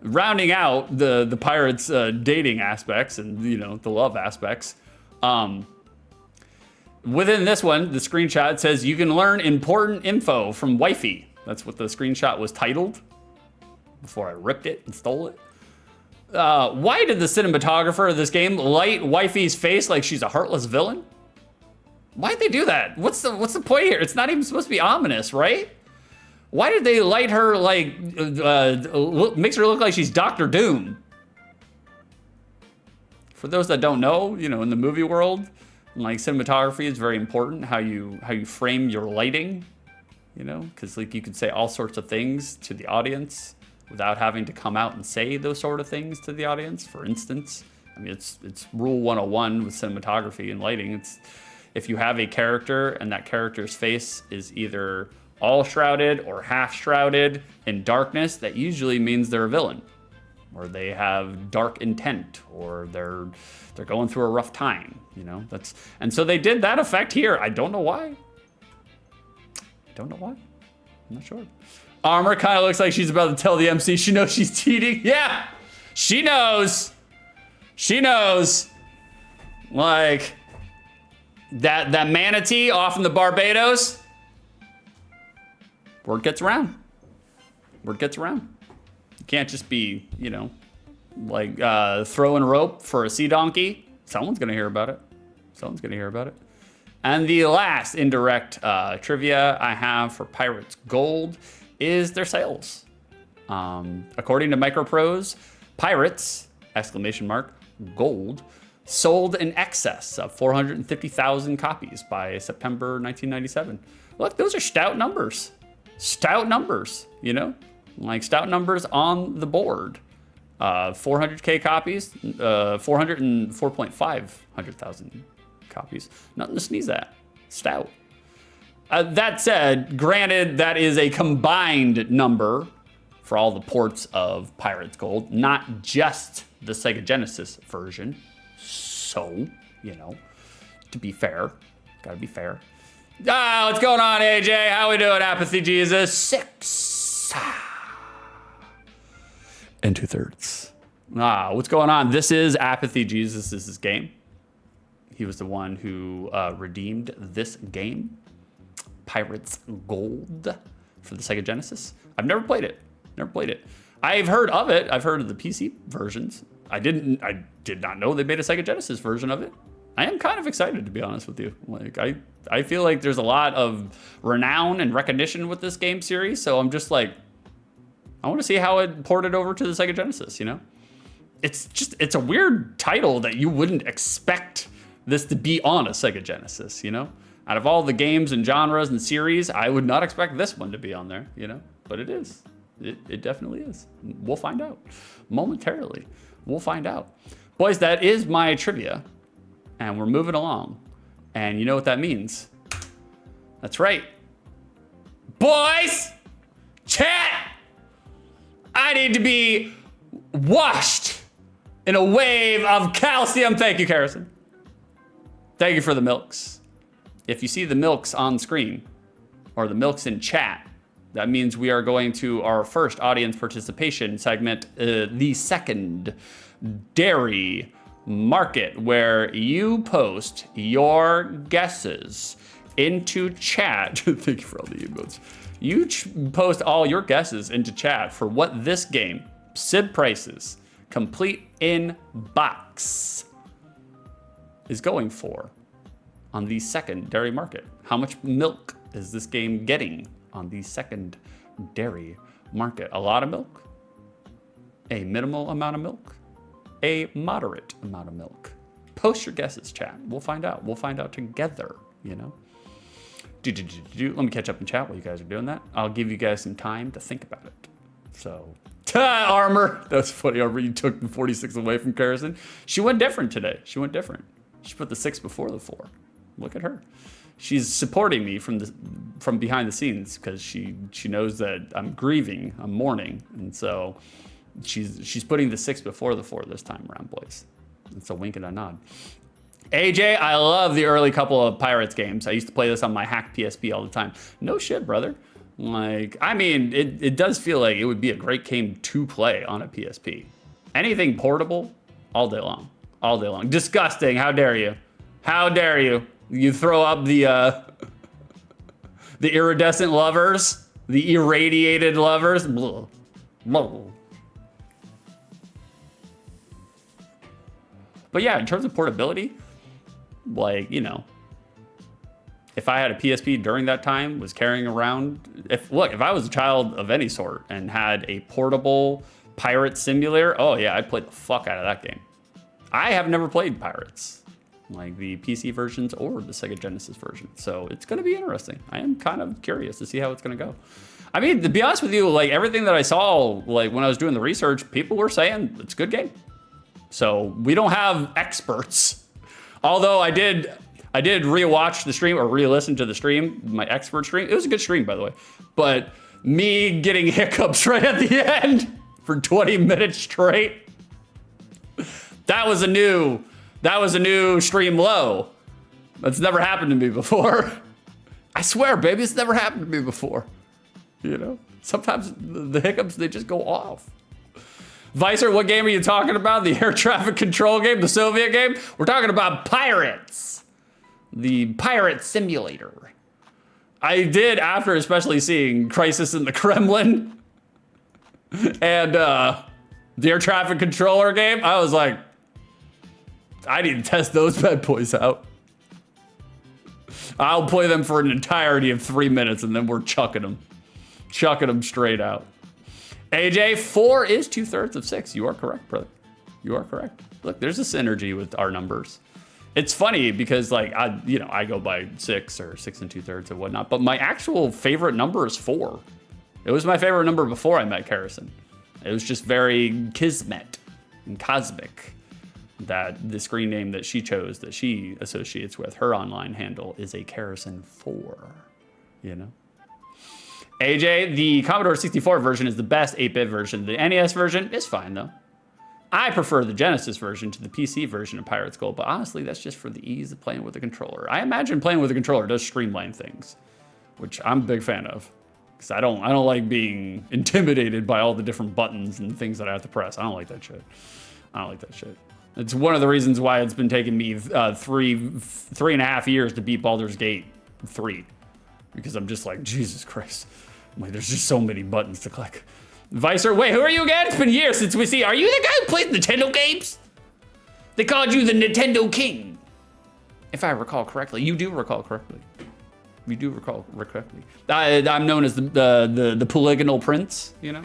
[SPEAKER 2] Rounding out the pirates' dating aspects and, you know, the love aspects. Within this one, the screenshot says you can learn important info from wifey. That's what the screenshot was titled before I ripped it and stole it. Why did the cinematographer of this game light wifey's face like she's a heartless villain? Why'd they do that? What's the point here? It's not even supposed to be ominous, right? Why did they light her like, makes her look like she's Doctor Doom? For those that don't know, you know, in the movie world, like cinematography is very important. How you frame your lighting, you know, because like you could say all sorts of things to the audience without having to come out and say those sort of things to the audience. For instance, I mean, it's rule 101 with cinematography and lighting. It's if you have a character and that character's face is either all shrouded or half shrouded in darkness, that usually means they're a villain, or they have dark intent, or they're going through a rough time. You know, and so they did that effect here. I don't know why. Don't know why. I'm not sure. Armor kind of looks like she's about to tell the MC she knows she's cheating. Yeah, she knows. She knows. Like that manatee off in the Barbados. Word gets around. Word gets around. You can't just be, you know, like throwing a rope for a sea donkey. Someone's gonna hear about it. Someone's gonna hear about it. And the last indirect trivia I have for Pirates Gold is their sales. According to Microprose, Pirates, Gold, sold in excess of 450,000 copies by September 1997. Look, those are stout numbers. Stout numbers, you know? Like stout numbers on the board. 400K copies, 404,500,000 copies. Nothing to sneeze at. Stout. That said, granted, that is a combined number for all the ports of Pirates Gold, not just the Sega Genesis version. So, you know, to be fair, gotta be fair. What's going on, AJ? How we doing, Apathy Jesus? 6 and 2/3. What's going on? This is Apathy Jesus' game. He was the one who redeemed this game, Pirates Gold, for the Sega Genesis. I've never played it. I've heard of it. I've heard of the PC versions. I did not know they made a Sega Genesis version of it. I am kind of excited, to be honest with you. Like, I feel like there's a lot of renown and recognition with this game series, so I'm just like, I want to see how it ported over to the Sega Genesis, you know? It's a weird title that you wouldn't expect this to be on a Sega Genesis, you know? Out of all the games and genres and series, I would not expect this one to be on there, you know? But it is. It definitely is. We'll find out momentarily. We'll find out. Boys, that is my trivia. And we're moving along. And you know what that means? That's right. Boys! Chat! I need to be washed in a wave of calcium. Thank you, Harrison. Thank you for the milks. If you see the milks on screen, or the milks in chat, that means we are going to our first audience participation segment, the second dairy market, where you post your guesses into chat. Thank you for all the emotes. You post all your guesses into chat for what this game, SID prices, complete in box, is going for on the second dairy market. How much milk is this game getting on the second dairy market? A lot of milk? A minimal amount of milk? A moderate amount of milk? Post your guesses, chat. We'll find out. We'll find out together, you know? Let me catch up in chat while you guys are doing that. I'll give you guys some time to think about it. So, Armor. That's funny, Armor. You took the 46 away from Carrison. She went different today. She went different. She put the 6 before the 4. Look at her. She's supporting me from behind the scenes because she knows that I'm grieving, I'm mourning, and so she's putting the 6 before the 4 this time around, boys. It's a wink and a nod. AJ, I love the early couple of Pirates games. I used to play this on my hack PSP all the time. No shit, brother. Like, I mean, it does feel like it would be a great game to play on a PSP. Anything portable, all day long. All day long. Disgusting. How dare you? How dare you? You throw up the iridescent lovers, the irradiated lovers. Blah. Blah. But yeah, in terms of portability, like, you know, if I had a PSP during that time, was carrying around, if I was a child of any sort and had a portable pirate simulator, oh yeah, I'd play the fuck out of that game. I have never played Pirates, like the PC versions or the Sega Genesis version. So it's going to be interesting. I am kind of curious to see how it's going to go. I mean, to be honest with you, like everything that I saw, like when I was doing the research, people were saying it's a good game. So we don't have experts. Although I did rewatch the stream or re-listen to the stream, my expert stream. It was a good stream, by the way. But me getting hiccups right at the end for 20 minutes straight, that was a new stream low. That's never happened to me before. I swear, baby, it's never happened to me before. You know, sometimes the hiccups, they just go off. Vicer, what game are you talking about? The air traffic control game, the Soviet game? We're talking about Pirates. The Pirate Simulator. I did, after especially seeing Crisis in the Kremlin and the air traffic controller game, I was like, I need to test those bad boys out. I'll play them for an entirety of 3 minutes and then we're chucking them. Chucking them straight out. AJ, 4 is 2/3 of 6. You are correct, brother. You are correct. Look, there's a synergy with our numbers. It's funny because like I go by 6 or 6 2/3 and whatnot, but my actual favorite number is 4. It was my favorite number before I met Harrison. It was just very kismet and cosmic that the screen name that she chose, that she associates with her online handle, is a Harrison 4. You know. AJ, the Commodore 64 version is the best 8-bit version. The NES version is fine though. I prefer the Genesis version to the PC version of Pirate's Gold, but honestly, that's just for the ease of playing with a controller. I imagine playing with a controller does streamline things, which I'm a big fan of. Because I don't like being intimidated by all the different buttons and things that I have to press. I don't like that shit. I don't like that shit. It's one of the reasons why it's been taking me 3.5 years to beat Baldur's Gate 3. Because I'm just like, Jesus Christ. I'm like, there's just so many buttons to click. Vicer, wait, who are you again? It's been years since we see. Are you the guy who plays Nintendo games? They called you the Nintendo King. If I recall correctly. You do recall correctly. You do recall correctly. I'm known as the polygonal prince, you know?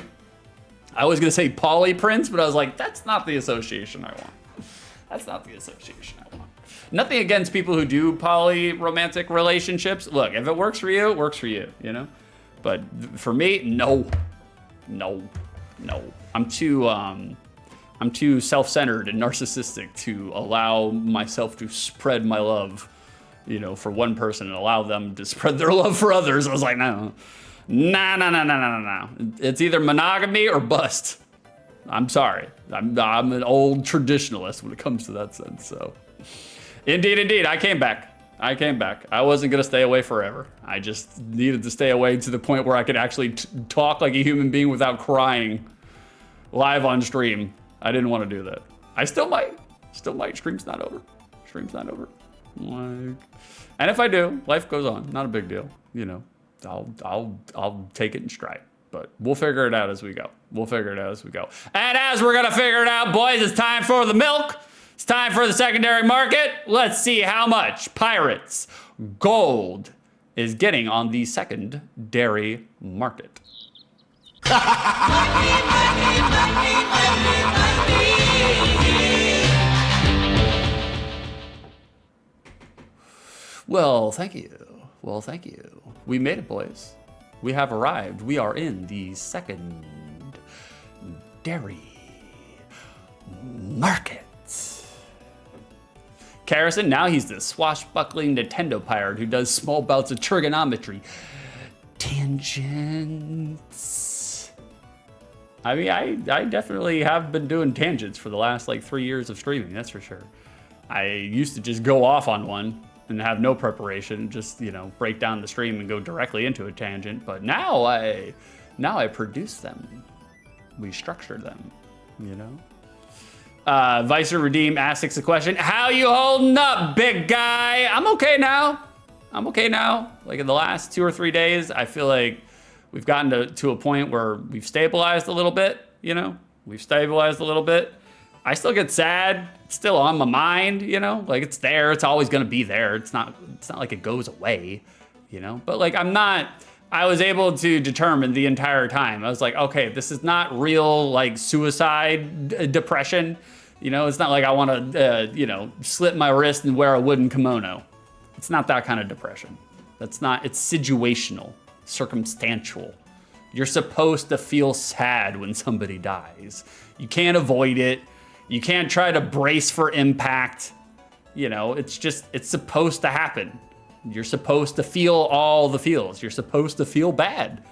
[SPEAKER 2] I was gonna say poly prince, but I was like, that's not the association I want. That's not the association I want. Nothing against people who do poly romantic relationships. Look, if it works for you, it works for you, you know? But for me, no. No. I'm too self-centered and narcissistic to allow myself to spread my love, you know, for one person and allow them to spread their love for others. I was like, no. It's either monogamy or bust. I'm sorry. I'm an old traditionalist when it comes to that sense, so. Indeed, I came back. I wasn't gonna stay away forever. I just needed to stay away to the point where I could actually talk like a human being without crying live on stream. I didn't want to do that. I still might. Stream's not over. Like, and if I do, life goes on. Not a big deal. You know, I'll take it in stride. But we'll figure it out as we go. And as we're gonna figure it out, boys, it's time for the milk. It's time for the secondary market. Let's see how much Pirates Gold is getting on the secondary market. Well, thank you. We made it, boys. We have arrived. We are in the secondary market. Carrison, now he's the swashbuckling Nintendo pirate who does small bouts of trigonometry. Tangents. I mean, I definitely have been doing tangents for the last like 3 years of streaming, that's for sure. I used to just go off on one and have no preparation, just, you know, break down the stream and go directly into a tangent. But now I produce them. We structure them, you know? Vicer Redeem asks a question. How you holding up, big guy? I'm okay now. Like in the last 2 or 3 days, I feel like we've gotten to a point where we've stabilized a little bit, you know? I still get sad. It's still on my mind, you know? Like it's there. It's always gonna be there. It's not like it goes away, you know? But like I was able to determine the entire time. I was like, okay, this is not real like suicide depression. You know, it's not like I want to, you know, slit my wrist and wear a wooden kimono. It's not that kind of depression. It's situational, circumstantial. You're supposed to feel sad when somebody dies. You can't avoid it. You can't try to brace for impact. You know, it's supposed to happen. You're supposed to feel all the feels. You're supposed to feel bad,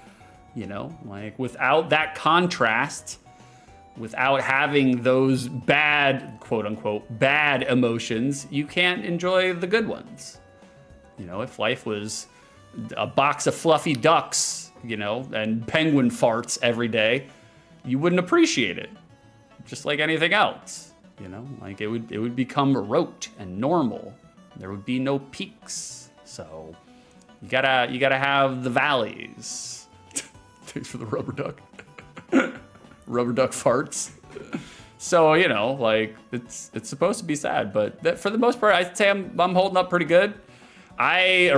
[SPEAKER 2] you know, like without that contrast, without having those bad, quote unquote, bad emotions, you can't enjoy the good ones. You know, if life was a box of fluffy ducks, you know, and penguin farts every day, you wouldn't appreciate it. Just like anything else, you know, like it would become rote and normal. There would be no peaks. So you gotta have the valleys. Thanks for the rubber duck. Rubber duck farts. So, you know, like it's supposed to be sad, but for the most part, I'd say I'm holding up pretty good. I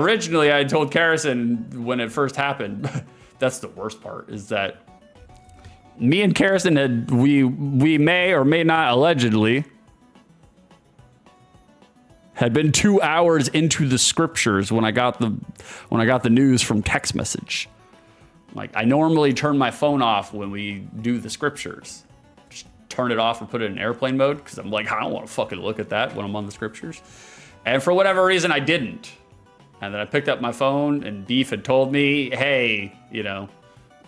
[SPEAKER 2] told Carrison when it first happened, that's the worst part, is that me and Carrison we may or may not allegedly had been 2 hours into the scriptures when I got the news from text message. Like I normally turn my phone off when we do the scriptures. Just turn it off or put it in airplane mode because I'm like, I don't want to fucking look at that when I'm on the scriptures. And for whatever reason, I didn't. And then I picked up my phone and Beef had told me, hey, you know,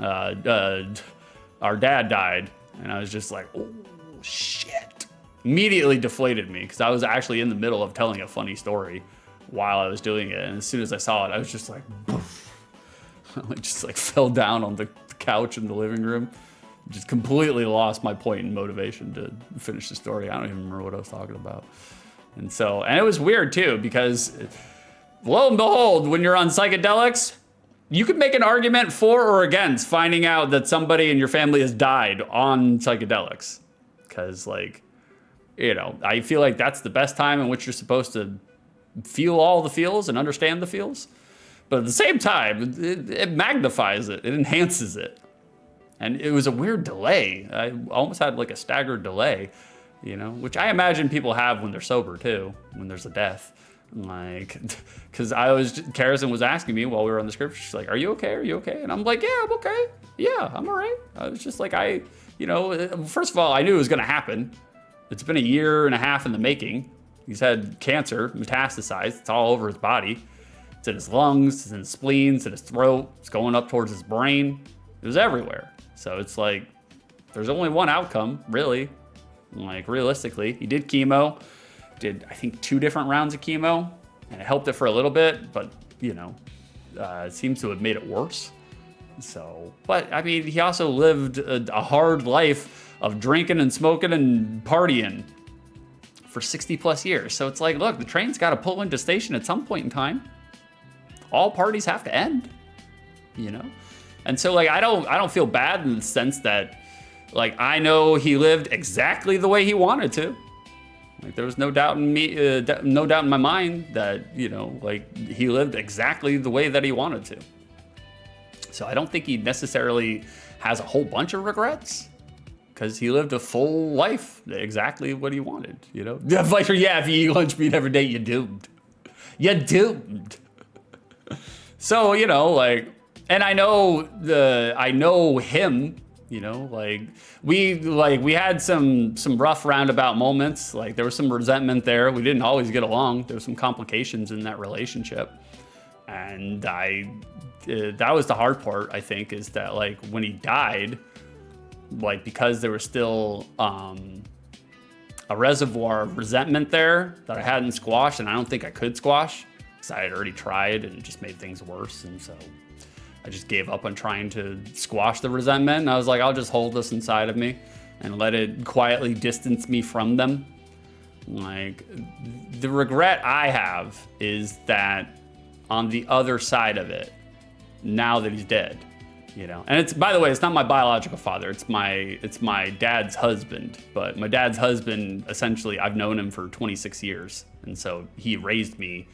[SPEAKER 2] our dad died. And I was just like, oh shit. Immediately deflated me because I was actually in the middle of telling a funny story while I was doing it. And as soon as I saw it, I was just like, poof. I just like fell down on the couch in the living room. Just completely lost my point and motivation to finish the story. I don't even remember what I was talking about. And it was weird too, because lo and behold, when you're on psychedelics, you could make an argument for or against finding out that somebody in your family has died on psychedelics. Because like, I feel like that's the best time in which you're supposed to feel all the feels and understand the feels. But at the same time, it magnifies it, it enhances it. And it was a weird delay. I almost had like a staggered delay, which I imagine people have when they're sober too, when there's a death. Like, because Karrison was asking me while we were on the script, she's like, are you okay? Are you okay? And I'm like, yeah, I'm okay. Yeah, I'm all right. I was just like, first of all, I knew it was going to happen. It's been 1.5 years in the making. He's had cancer, metastasized. It's all over his body. It's in his lungs, it's in his spleen, it's in his throat. It's going up towards his brain. It was everywhere. So it's like, there's only one outcome, really. Like, realistically, he did chemo, did, I think, 2 different rounds of chemo, and it helped it for a little bit, but, it seems to have made it worse. So, but, I mean, he also lived a hard life of drinking and smoking and partying for 60 plus years. So it's like, look, the train's got to pull into station at some point in time. All parties have to end, And so, like, I don't feel bad in the sense that, like, I know he lived exactly the way he wanted to. Like, there was no doubt in me, no doubt in my mind that, like, he lived exactly the way that he wanted to. So I don't think he necessarily has a whole bunch of regrets, because he lived a full life, exactly what he wanted, Like, if you eat lunch meat every day, you're doomed. You're doomed. So, like, and I know him, we had some rough roundabout moments. Like, there was some resentment there. We didn't always get along. There was some complications in that relationship. And that was the hard part, I think, is that, like, when he died, like, because there was still a reservoir of resentment there that I hadn't squashed, and I don't think I could squash, because I had already tried and it just made things worse. And so I just gave up on trying to squash the resentment. And I was like, I'll just hold this inside of me and let it quietly distance me from them. Like, the regret I have is that on the other side of it, now that he's dead, and it's, by the way, it's not my biological father. It's my dad's husband. But my dad's husband, essentially, I've known him for 26 years. And so he raised me,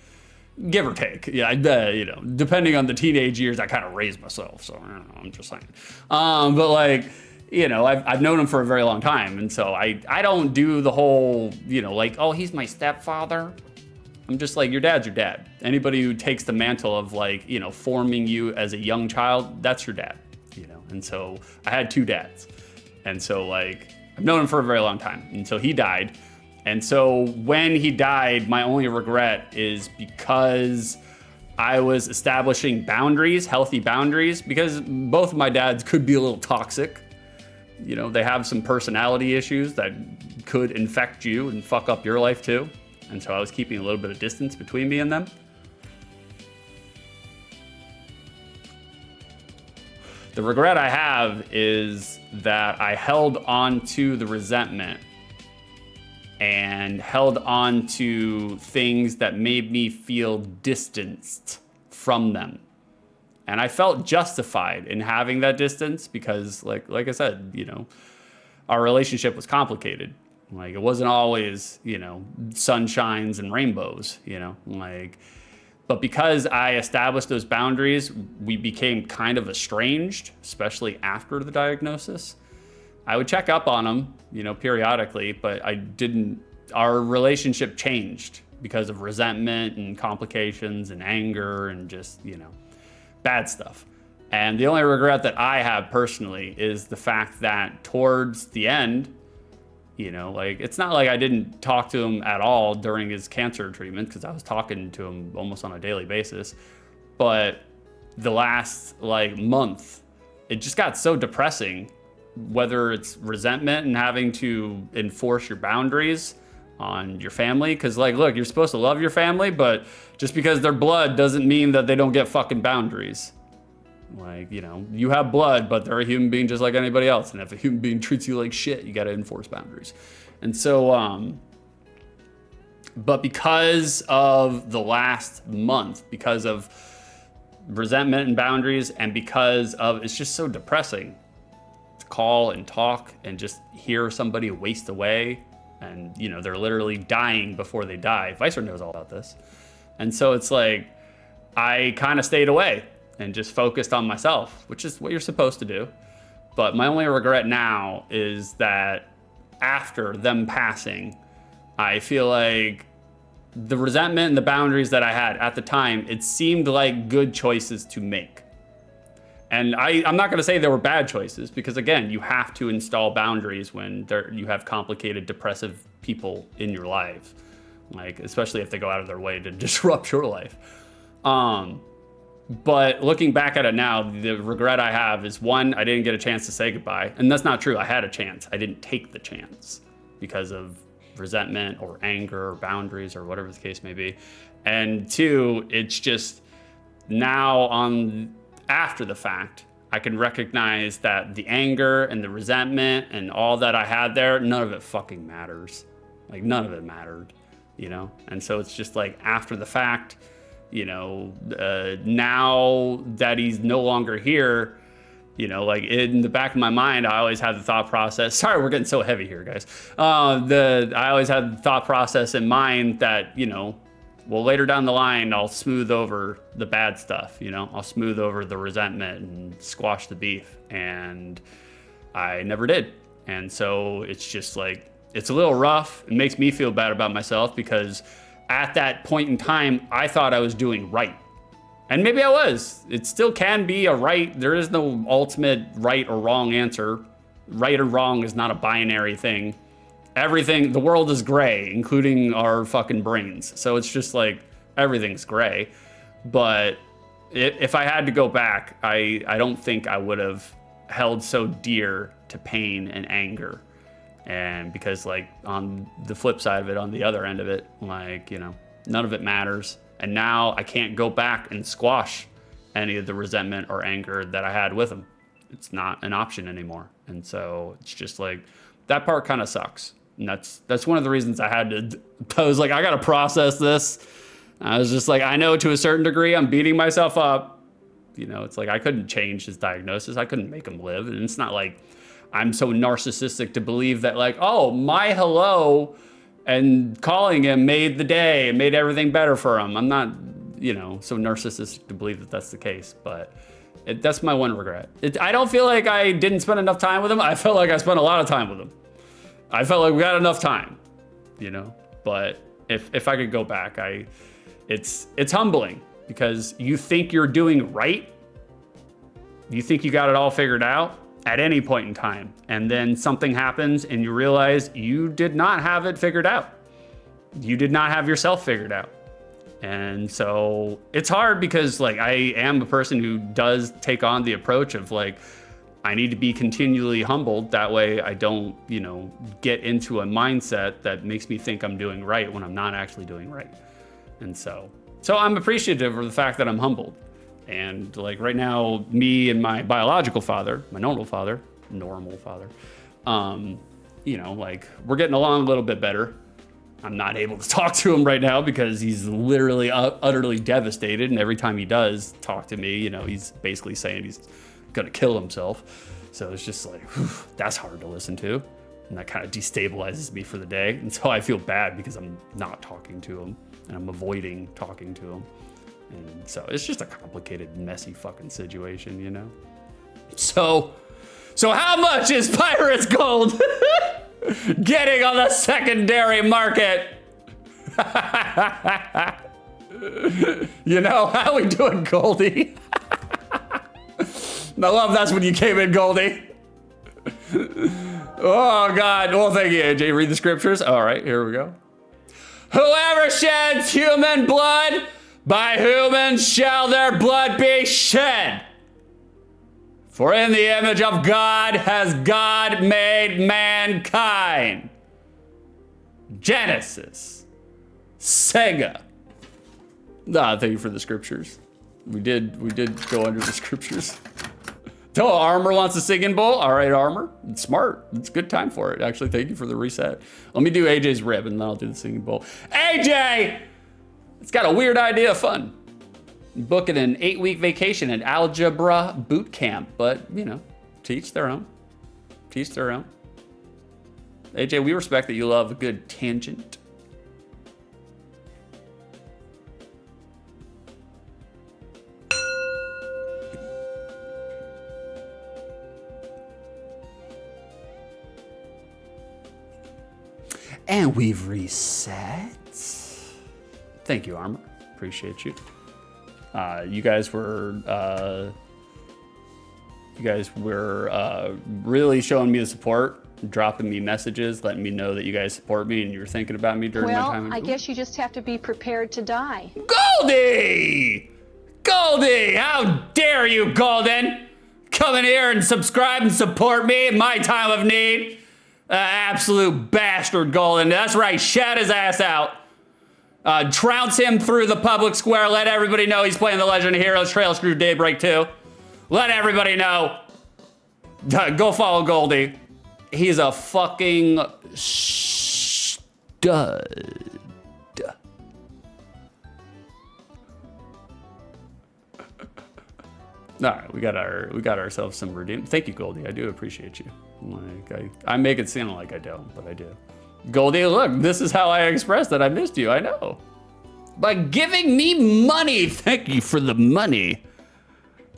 [SPEAKER 2] give or take. Yeah, depending on the teenage years, I kind of raised myself. So I don't know, I'm just saying. But like, I've known him for a very long time. And so I don't do the whole, like, oh, he's my stepfather. I'm just like, your dad's your dad. Anybody who takes the mantle of, like, forming you as a young child, that's your dad, And so I had 2 dads. And so, like, I've known him for a very long time. And so he died. And so when he died, my only regret is because I was establishing boundaries, healthy boundaries, because both of my dads could be a little toxic. They have some personality issues that could infect you and fuck up your life too. And so I was keeping a little bit of distance between me and them. The regret I have is that I held on to the resentment and held on to things that made me feel distanced from them. And I felt justified in having that distance because, like I said, our relationship was complicated. Like, it wasn't always, sunshines and rainbows, but because I established those boundaries, we became kind of estranged, especially after the diagnosis. I would check up on him, periodically, but our relationship changed because of resentment and complications and anger and just, bad stuff. And the only regret that I have personally is the fact that towards the end, it's not like I didn't talk to him at all during his cancer treatment, because I was talking to him almost on a daily basis. But the last, month, it just got so depressing whether it's resentment and having to enforce your boundaries on your family. Because, like, look, you're supposed to love your family, but just because they're blood doesn't mean that they don't get fucking boundaries. Like, you know, you have blood, but they're a human being just like anybody else. And if a human being treats you like shit, you got to enforce boundaries. And so, but because of the last month, because of resentment and boundaries, and because of, it's just so depressing to call and talk and just hear somebody waste away. And, you know, they're literally dying before they die. Vicer knows all about this. And so it's like, I kind of stayed away and just focused on myself, which is what you're supposed to do. But my only regret now is that after them passing, I feel like the resentment and the boundaries that I had at the time, it seemed like good choices to make. And I'm not gonna say they were bad choices, because again, you have to install boundaries when you have complicated, depressive people in your life. Like, especially if they go out of their way to disrupt your life. But looking back at it now, the regret I have is, one, I didn't get a chance to say goodbye. And that's not true. I had a chance. I didn't take the chance because of resentment or anger or boundaries or whatever the case may be. And two, it's just now after the fact, I can recognize that the anger and the resentment and all that I had there, none of it fucking matters. Like, none of it mattered, you know? And so it's just like, after the fact, you know, now that he's no longer here, you know, like, in the back of my mind, I always had the thought process, sorry, we're getting so heavy here, guys. I always had the thought process in mind that, you know, well, later down the line, I'll smooth over the bad stuff, you know, I'll smooth over the resentment and squash the beef. And I never did. And so it's just like, it's a little rough. It makes me feel bad about myself, because at that point in time, I thought I was doing right. And maybe I was. It still can be a right. There is no ultimate right or wrong answer. Right or wrong is not a binary thing. Everything, the world is gray, including our fucking brains. So it's just like, everything's gray. But if I had to go back, I don't think I would have held so dear to pain and anger. And because, like, on the flip side of it, on the other end of it, like, you know, none of it matters. And now I can't go back and squash any of the resentment or anger that I had with him. It's not an option anymore. And so it's just like, that part kind of sucks. And that's one of the reasons I was like, I got to process this. I was just like, I know to a certain degree I'm beating myself up. You know, it's like, I couldn't change his diagnosis. I couldn't make him live. And it's not like I'm so narcissistic to believe that, like, oh, my hello and calling him made the day, made everything better for him. I'm not, you know, so narcissistic to believe that that's the case, but that's my one regret. I don't feel like I didn't spend enough time with him. I felt like I spent a lot of time with him. I felt like we got enough time, you know, but if I could go back, it's humbling, because you think you're doing right. You think you got it all figured out at any point in time, and then something happens and you realize you did not have it figured out. You did not have yourself figured out. And so it's hard, because, like, I am a person who does take on the approach of, like, I need to be continually humbled. That way I don't, you know, get into a mindset that makes me think I'm doing right when I'm not actually doing right. And so I'm appreciative of the fact that I'm humbled. And, like, right now, me and my biological father, my normal father, you know, like, we're getting along a little bit better. I'm not able to talk to him right now because he's literally utterly devastated. And every time he does talk to me, you know, he's basically saying he's going to kill himself. So it's just like, whew, that's hard to listen to. And that kind of destabilizes me for the day. And so I feel bad because I'm not talking to him and I'm avoiding talking to him. And so it's just a complicated, messy fucking situation, you know? So how much is Pirates Gold getting on the secondary market? You know, how we doing, Goldie? I love that's when you came in, Goldie. Oh, God. Well, thank you, AJ. Read the scriptures. All right, here we go. Whoever sheds human blood, by humans shall their blood be shed. For in the image of God has God made mankind. Genesis. Sega. Thank you for the scriptures. We did go under the scriptures. Oh, Armor wants a singing bowl. All right, Armor. It's smart. It's a good time for it. Actually, thank you for the reset. Let me do AJ's rib and then I'll do the singing bowl. AJ! It's got a weird idea of fun. Booking an 8-week vacation at algebra boot camp, but you know, to each their own. To each their own. AJ, we respect that you love a good tangent. And we've reset. Thank you, Armor. Appreciate you. You guys were really showing me the support, dropping me messages, letting me know that you guys support me and you were thinking about me during my time.
[SPEAKER 3] Well, I guess you just have to be prepared to die.
[SPEAKER 2] Goldie! Goldie! How dare you, Golden! Come in here and subscribe and support me in my time of need. Absolute bastard, Golden. That's right, shout his ass out. Trounce him through the public square. Let everybody know he's playing the Legend of Heroes Trail Screw Daybreak 2. Let everybody know. Go follow Goldie. He's a fucking stud. All right, we got ourselves some redeem. Thank you, Goldie. I do appreciate you. Like I make it seem like I don't, but I do. Goldie, look, this is how I express that I missed you. I know. By giving me money. Thank you for the money.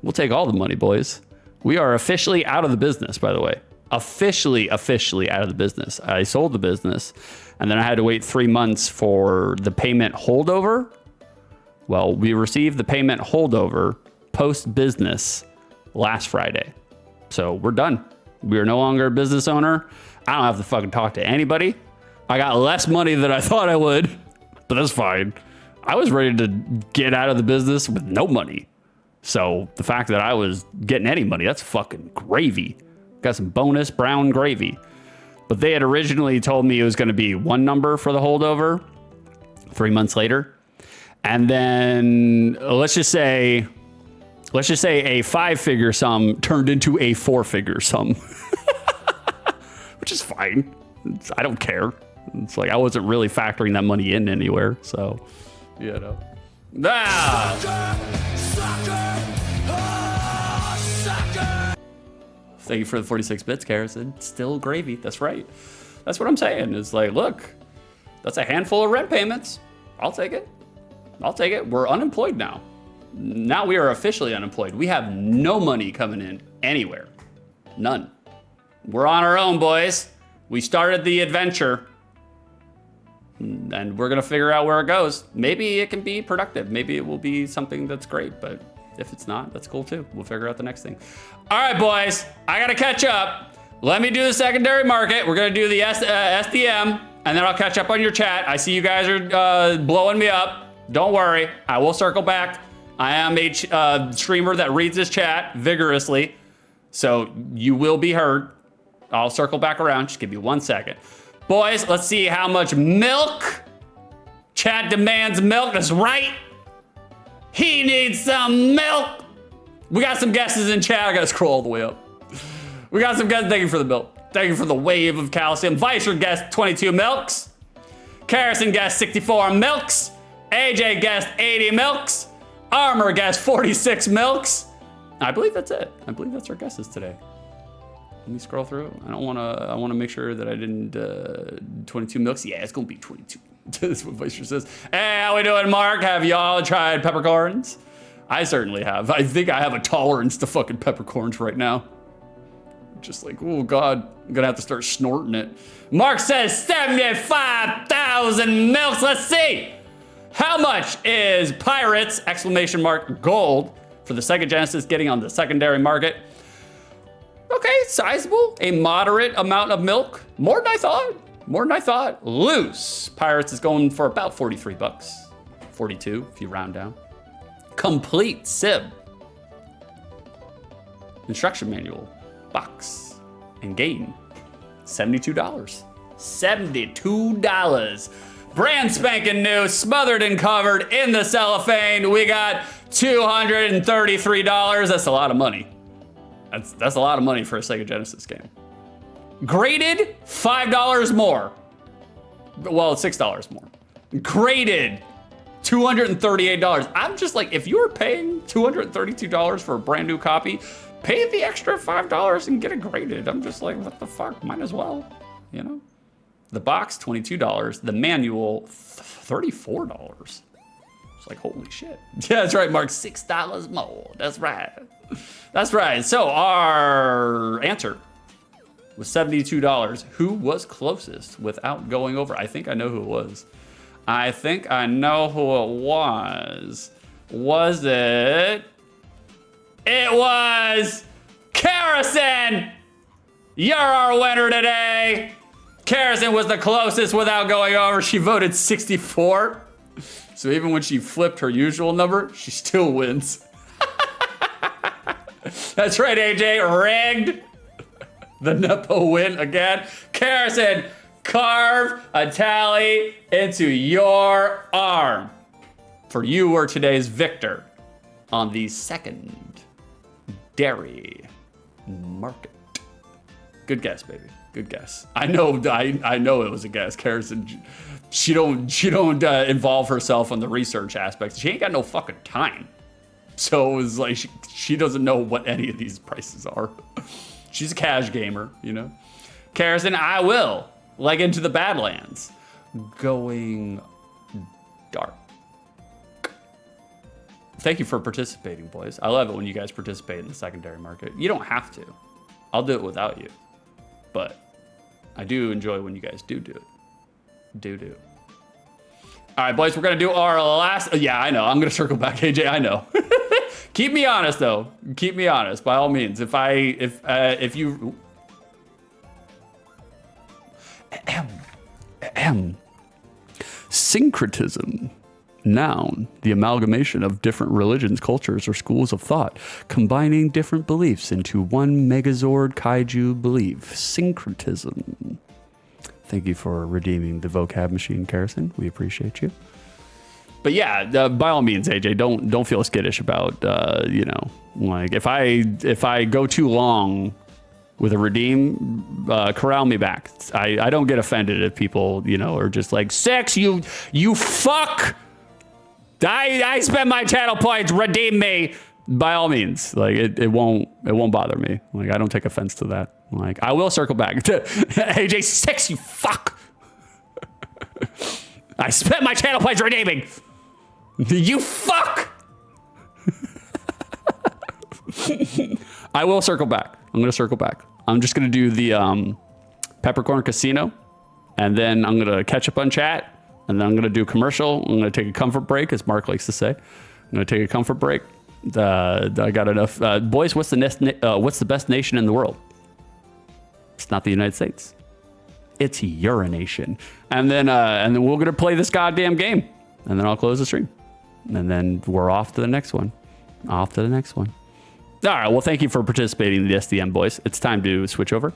[SPEAKER 2] We'll take all the money, boys. We are officially out of the business, by the way. Officially out of the business. I sold the business, and then I had to wait 3 months for the payment holdover. Well, we received the payment holdover post-business last Friday. So we're done. We are no longer a business owner. I don't have to fucking talk to anybody. I got less money than I thought I would, but that's fine. I was ready to get out of the business with no money. So the fact that I was getting any money, that's fucking gravy. Got some bonus brown gravy. But they had originally told me it was going to be one number for the holdover 3 months later. And then let's just say a 5-figure sum turned into a 4-figure sum, which is fine. I don't care. It's like I wasn't really factoring that money in anywhere. So, you know. Thank you for the 46 bits, Carrison. Still gravy. That's right. That's what I'm saying. It's like, look, that's a handful of rent payments. I'll take it. I'll take it. We're unemployed now. Now we are officially unemployed. We have no money coming in anywhere. None. We're on our own, boys. We started the adventure. And we're going to figure out where it goes. Maybe it can be productive. Maybe it will be something that's great. But if it's not, that's cool too. We'll figure out the next thing. All right, boys. I got to catch up. Let me do the secondary market. We're going to do the SDM. And then I'll catch up on your chat. I see you guys are blowing me up. Don't worry. I will circle back. I am a streamer that reads his chat vigorously. So you will be heard. I'll circle back around. Just give me 1 second. Boys, let's see how much milk. Chat demands milk. That's right. He needs some milk. We got some guesses in chat. I gotta scroll all the way up. We got some guesses. Thank you for the milk. Thank you for the wave of calcium. Vicer guessed 22 milks. Carrison guessed 64 milks. AJ guessed 80 milks. Armor guessed 46 milks. I believe that's it. I believe that's our guesses today. Let me scroll through. I want to make sure that I didn't 22 milks. Yeah, it's gonna be 22. That's what Vicer says. Hey, how we doing, Mark? Have y'all tried peppercorns? I certainly have. I think I have a tolerance to fucking peppercorns right now. Just like, oh God, I'm gonna have to start snorting it. Mark says 75,000 milks. Let's see. How much is Pirates, gold for the Sega Genesis getting on the secondary market? Okay, sizable, a moderate amount of milk. More than I thought. Loose. Pirates is going for about 43 bucks. 42 if you round down. Complete Sib instruction manual, box, and game. $72. $72. Brand spanking new, smothered and covered in the cellophane. We got $233. That's a lot of money. That's a lot of money for a Sega Genesis game. Graded, $5 more. Well, $6 more. Graded, $238. I'm just like, if you were paying $232 for a brand new copy, pay the extra $5 and get it graded. I'm just like, what the fuck? Might as well, you know? The box, $22. The manual, $34. It's like, holy shit. Yeah, that's right, Mark. $6 more. That's right. That's right. So our answer was $72. Who was closest without going over? I think I know who it was. I think I know who it was. Was it? It was Carrison! You're our winner today! Carrison was the closest without going over. She voted 64. So even when she flipped her usual number, she still wins. That's right, AJ. Rigged. The Nepo win again. Carrison, carve a tally into your arm. For you were today's victor on the secondary market. Good guess, baby. Good guess. I know it was a guess. Carrison, she don't involve herself in the research aspects. She ain't got no fucking time. So it was like she doesn't know what any of these prices are. She's a cash gamer, you know. Carrison, I will, like Into the Badlands, going dark. Thank you for participating, boys. I love it when you guys participate in the secondary market. You don't have to. I'll do it without you. But I do enjoy when you guys do it. Do. All right, boys, we're gonna do our last. Yeah, I know. I'm gonna circle back, AJ. I know. Keep me honest, though. Keep me honest, by all means. If you. Syncretism. Noun, the amalgamation of different religions, cultures, or schools of thought, combining different beliefs into one Megazord kaiju belief. Syncretism. Thank you for redeeming the vocab machine, Carrison. We appreciate you. But yeah, by all means, AJ, don't feel skittish about like if I go too long with a redeem, corral me back. I don't get offended if people are just like, "Six, you fuck." I spent my channel points. Redeem me. By all means, like it won't bother me. Like I don't take offense to that. Like I will circle back to AJ 6. You fuck. I spent my channel points redeeming. You fuck. I will circle back. I'm gonna circle back. I'm just gonna do the Peppercorn Casino, and then I'm gonna catch up on chat. And then I'm going to do commercial. I'm going to take a comfort break, as Mark likes to say. I'm going to take a comfort break. I got enough. Boys, what's the best nation in the world? It's not the United States. It's urination. And then we're going to play this goddamn game. And then I'll close the stream. And then we're off to the next one. All right. Well, thank you for participating in the SDM, boys. It's time to switch over.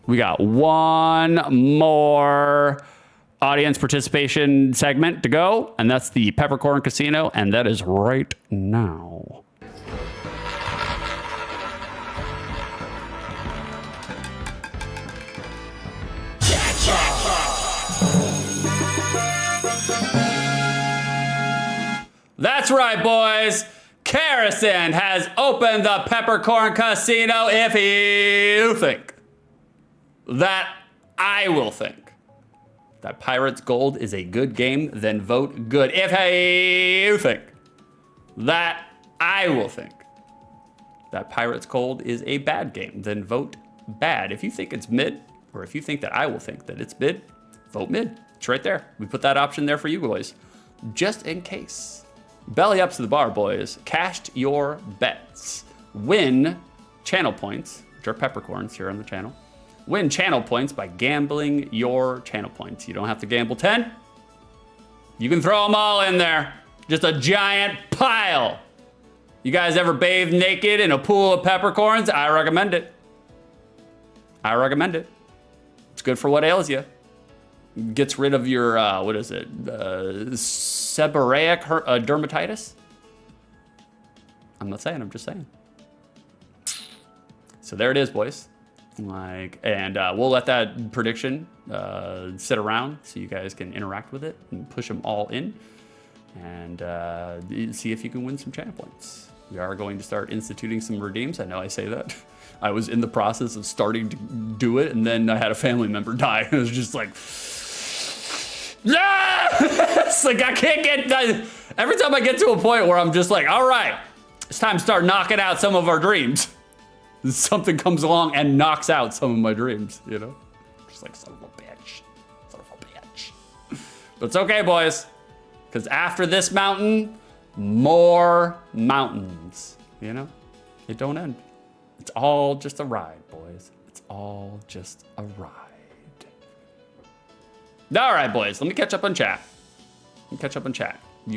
[SPEAKER 2] We got one more audience participation segment to go, and that's the Peppercorn Casino, and that is right now. That's right, boys. Carrison has opened the Peppercorn Casino. If you think that I will think that Pirates Gold is a good game, then vote good. If you think that I will think that Pirates Gold is a bad game, then vote bad. If you think it's mid, or if you think that I will think that it's mid, vote mid. It's right there. We put that option there for you boys, just in case. Belly up to the bar, boys. Cashed your bets. Win channel points, which are peppercorns here on the channel. Win channel points by gambling your channel points. You don't have to gamble 10. You can throw them all in there. Just a giant pile. You guys ever bathe naked in a pool of peppercorns? I recommend it. I recommend it. It's good for what ails you. Gets rid of your, what is it? Seborrheic dermatitis? I'm not saying, I'm just saying. So there it is, boys. We'll let that prediction sit around so you guys can interact with it and push them all in and see if you can win some channel points. We are going to start instituting some redeems. I know I say that. I was in the process of starting to do it, and then I had a family member die. It was just like, yeah! It's like I can't get done. Every time I get to a point where I'm just like, all right, it's time to start knocking out some of our dreams. Something comes along and knocks out some of my dreams, you know? Just like, son of a bitch. Son of a bitch. But it's okay, boys. Because after this mountain, more mountains, you know? It don't end. It's all just a ride, boys. It's all just a ride. All right, boys, let me catch up on chat. You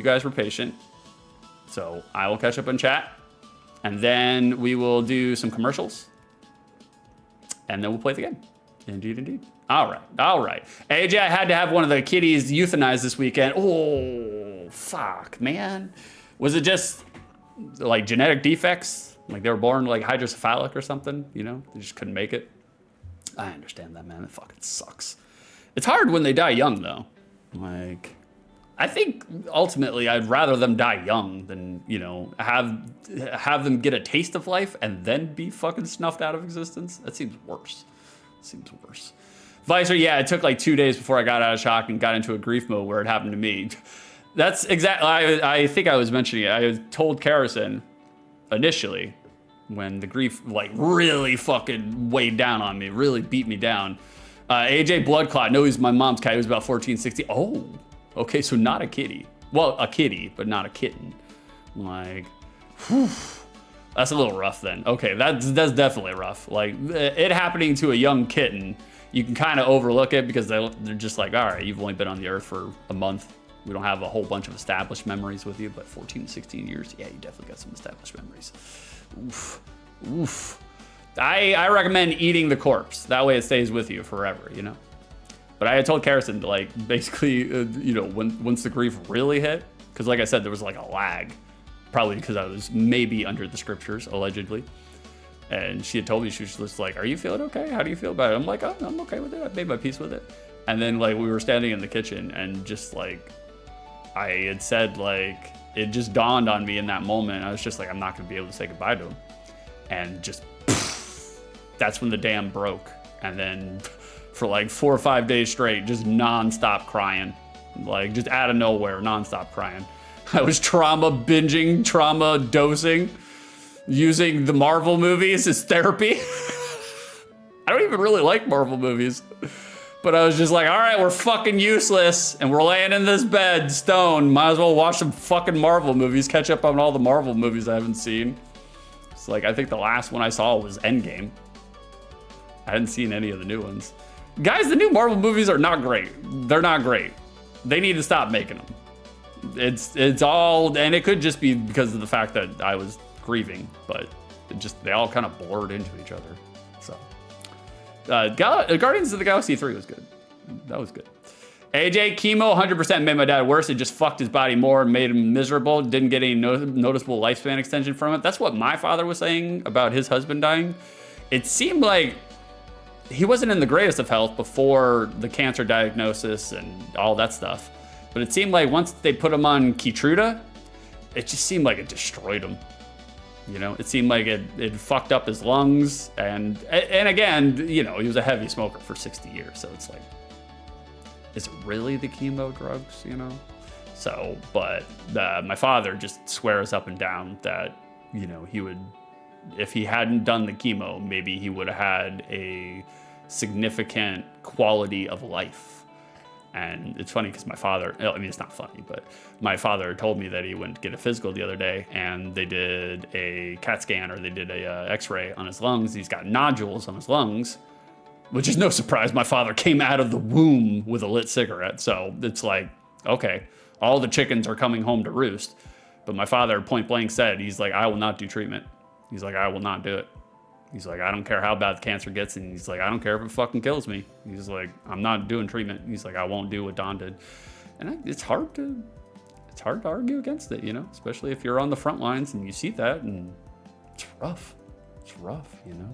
[SPEAKER 2] guys were patient, so I will catch up on chat. And then we will do some commercials. And then we'll play the game. Indeed, indeed. All right. AJ, I had to have one of the kitties euthanized this weekend. Oh, fuck, man. Was it just like genetic defects? Like they were born like hydrocephalic or something, you know? They just couldn't make it. I understand that, man. It fucking sucks. It's hard when they die young, though. Like, I think ultimately I'd rather them die young than, you know, have them get a taste of life and then be fucking snuffed out of existence. That seems worse. Vicer, yeah, it took like 2 days before I got out of shock and got into a grief mode where it happened to me. That's exactly, I think I was mentioning it. I told Karrison initially when the grief like really fucking weighed down on me, really beat me down. AJ Bloodclot, no, he's my mom's cat. He was about 14, 16. Oh, okay, so not a kitty. Well, a kitty, but not a kitten. Like, whew, that's a little rough then. Okay, that's definitely rough. Like, it happening to a young kitten, you can kind of overlook it because they're just like, all right, you've only been on the earth for a month. We don't have a whole bunch of established memories with you, but 14 to 16 years, yeah, you definitely got some established memories. Oof. I recommend eating the corpse. That way it stays with you forever, you know? But I had told Karrison to like, basically, you know, once the grief really hit, because like I said, there was like a lag, probably because I was maybe under the scriptures, allegedly. And she had told me, she was just like, are you feeling okay? How do you feel about it? I'm like, oh, I'm okay with it. I made my peace with it. And then like we were standing in the kitchen and just like, I had said like, it just dawned on me in that moment. I was just like, I'm not gonna be able to say goodbye to him. And just, that's when the dam broke. And then for like 4 or 5 days straight, just nonstop crying. Like just out of nowhere, nonstop crying. I was trauma binging, trauma dosing, using the Marvel movies as therapy. I don't even really like Marvel movies. But I was just like, all right, we're fucking useless. And we're laying in this bed, stone. Might as well watch some fucking Marvel movies, catch up on all the Marvel movies I haven't seen. It's like, I think the last one I saw was Endgame. I hadn't seen any of the new ones. Guys, the new Marvel movies are not great. They're not great. They need to stop making them. It's all, and it could just be because of the fact that I was grieving, but they all kind of blurred into each other. So, Guardians of the Galaxy 3 was good. That was good. AJ, chemo 100% made my dad worse. It just fucked his body more and made him miserable. Didn't get any noticeable lifespan extension from it. That's what my father was saying about his husband dying. It seemed like he wasn't in the greatest of health before the cancer diagnosis and all that stuff. But it seemed like once they put him on Keytruda, it just seemed like it destroyed him. You know, it seemed like it fucked up his lungs. And again, you know, he was a heavy smoker for 60 years. So it's like, is it really the chemo drugs, you know? So, but my father just swears up and down that, you know, he would, if he hadn't done the chemo, maybe he would have had a significant quality of life. And it's funny because my father, I mean, it's not funny, but my father told me that he went to get a physical the other day and they did a CAT scan or they did a x-ray on his lungs. He's got nodules on his lungs, which is no surprise. My father came out of the womb with a lit cigarette. So it's like, okay, all the chickens are coming home to roost. But my father point blank said, he's like, I will not do treatment. He's like, I will not do it. He's like, I don't care how bad the cancer gets. And he's like, I don't care if it fucking kills me. He's like, I'm not doing treatment. He's like, I won't do what Don did. And it's hard to argue against it, you know, especially if you're on the front lines and you see that, and it's rough. It's rough, you know.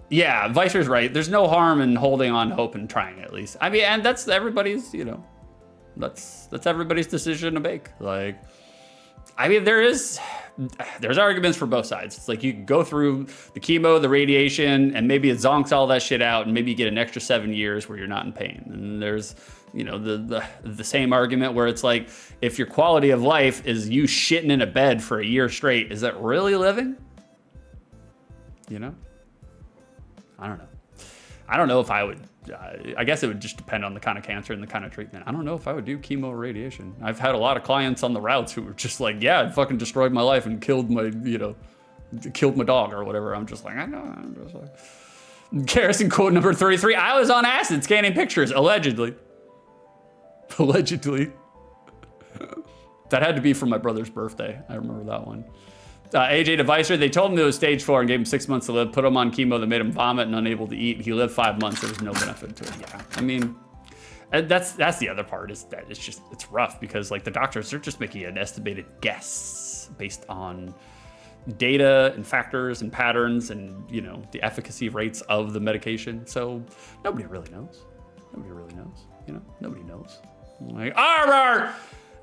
[SPEAKER 2] Yeah, Vicer's right. There's no harm in holding on hope and trying at least. I mean, and that's everybody's, you know, that's everybody's decision to make. Like, I mean, there's arguments for both sides. It's like you can go through the chemo, the radiation, and maybe it zonks all that shit out, and maybe you get an extra 7 years where you're not in pain. And there's, you know, the same argument where it's like, if your quality of life is you shitting in a bed for a year straight, is that really living? You know? I don't know. I don't know if I would. I guess it would just depend on the kind of cancer and the kind of treatment. I don't know if I would do chemo or radiation. I've had a lot of clients on the routes who were just like, yeah, it fucking destroyed my life and killed my, you know, killed my dog or whatever. I'm just like, I know. I'm just like. Garrison quote number 33. I was on acid scanning pictures, allegedly. Allegedly. That had to be for my brother's birthday. I remember that one. AJ Devicer, they told him it was stage 4 and gave him 6 months to live, put him on chemo that made him vomit and unable to eat. He lived 5 months. There was no benefit to it. Yeah, I mean, that's the other part, is that it's rough because like the doctors, they're just making an estimated guess based on data and factors and patterns and, you know, the efficacy rates of the medication. So nobody really knows. Nobody really knows. You know, nobody knows. Like,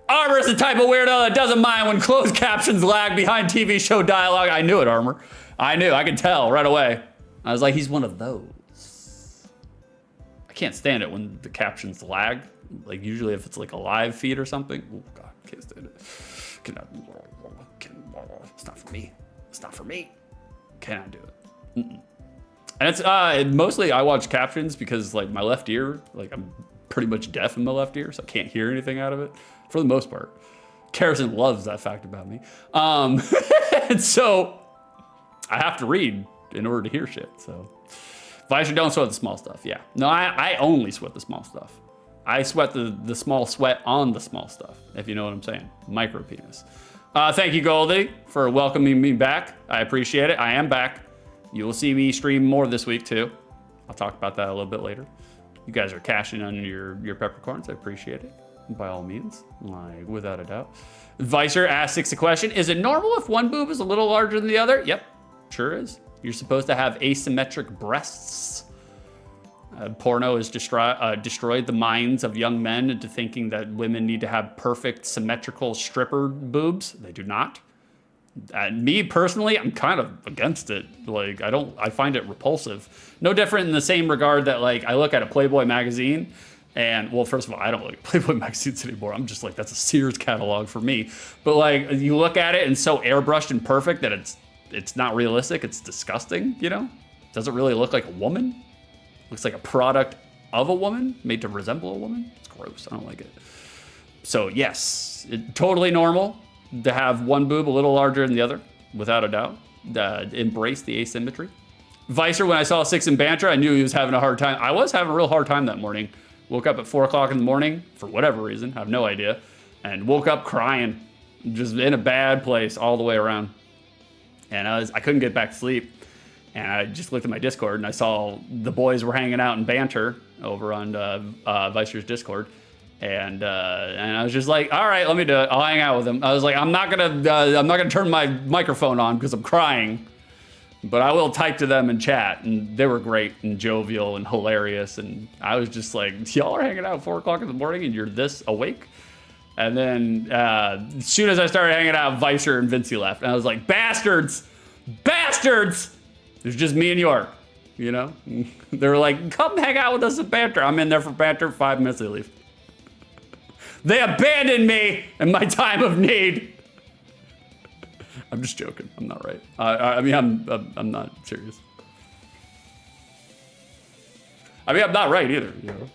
[SPEAKER 2] Armor's the type of weirdo that doesn't mind when closed captions lag behind TV show dialogue. I knew it, Armor. I could tell right away. I was like, he's one of those. I can't stand it when the captions lag. Like usually if it's like a live feed or something. Oh God, can't stand it. It's not for me. It's not for me. Cannot do it. Mm-mm. And it's mostly I watch captions because like my left ear, like I'm pretty much deaf in my left ear, so I can't hear anything out of it. For the most part. Harrison loves that fact about me. And so I have to read in order to hear shit. So Vicer, don't sweat the small stuff. Yeah. No, I only sweat the small stuff. I sweat the small sweat on the small stuff, if you know what I'm saying. Micro penis. Thank you, Goldie, for welcoming me back. I appreciate it. I am back. You will see me stream more this week too. I'll talk about that a little bit later. You guys are cashing on your peppercorns. I appreciate it. By all means, like without a doubt. Vicer asks a question. Is it normal if one boob is a little larger than the other? Yep, sure is. You're supposed to have asymmetric breasts. Porno has destroyed the minds of young men into thinking that women need to have perfect symmetrical stripper boobs. They do not. Me personally, I'm kind of against it. Like I find it repulsive. No different in the same regard that like I look at a Playboy magazine. And well, first of all, I don't like Playboy magazines anymore. I'm just like, that's a Sears catalog for me. But like, you look at it and so airbrushed and perfect that it's not realistic. It's disgusting, you know? Doesn't really look like a woman. Looks like a product of a woman made to resemble a woman. It's gross. I don't like it. So yes, totally normal to have one boob a little larger than the other, without a doubt. Embrace the asymmetry. Vicer, when I saw Six in Banter, I knew he was having a hard time. I was having a real hard time that morning. Woke up at 4 o'clock in the morning, for whatever reason, I have no idea, and woke up crying, just in a bad place all the way around. And I couldn't get back to sleep, and I just looked at my Discord, and I saw the boys were hanging out in Banter over on Vicer's Discord, and I was just like, all right, let me do it. I'll hang out with them. I was like, I'm not gonna turn my microphone on because I'm crying. But I will type to them and chat, and they were great and jovial and hilarious. And I was just like, y'all are hanging out at 4 o'clock in the morning and you're this awake? And then as soon as I started hanging out, Vicer and Vinci left. And I was like, bastards! Bastards! There's just me and York, you know? They were like, come hang out with us at Banter. I'm in there for Banter, 5 minutes, they leave. They abandoned me in my time of need. I'm just joking. I'm not right. I mean, I'm not serious. I mean, I'm not right either, you know,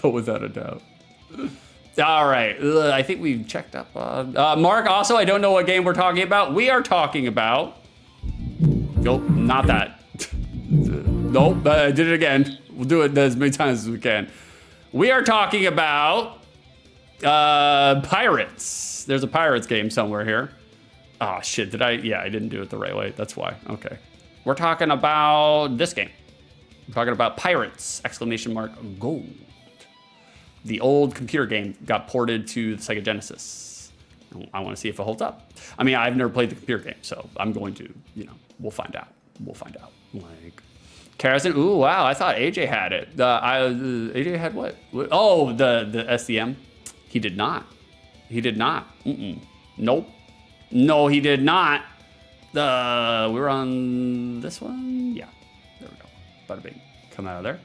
[SPEAKER 2] but without a doubt. All right, I think we've checked up. Mark, also, I don't know what game we're talking about. We are talking about. Nope, not that. Nope, I did it again. We'll do it as many times as we can. We are talking about Pirates. There's a Pirates game somewhere here. Oh, shit. Did I? Yeah, I didn't do it the right way. That's why. Okay. We're talking about this game. We're talking about Pirates! Gold. The old computer game got ported to the Sega Genesis. I want to see if it holds up. I mean, I've never played the computer game, so I'm going to, we'll find out. We'll find out. Like, Carrison, ooh, wow, I thought AJ had it. AJ had what? Oh, the SCM. He did not. He did not. Nope. No, he did not. We were on this one? Yeah. There we go. Bada bing. Come out of there.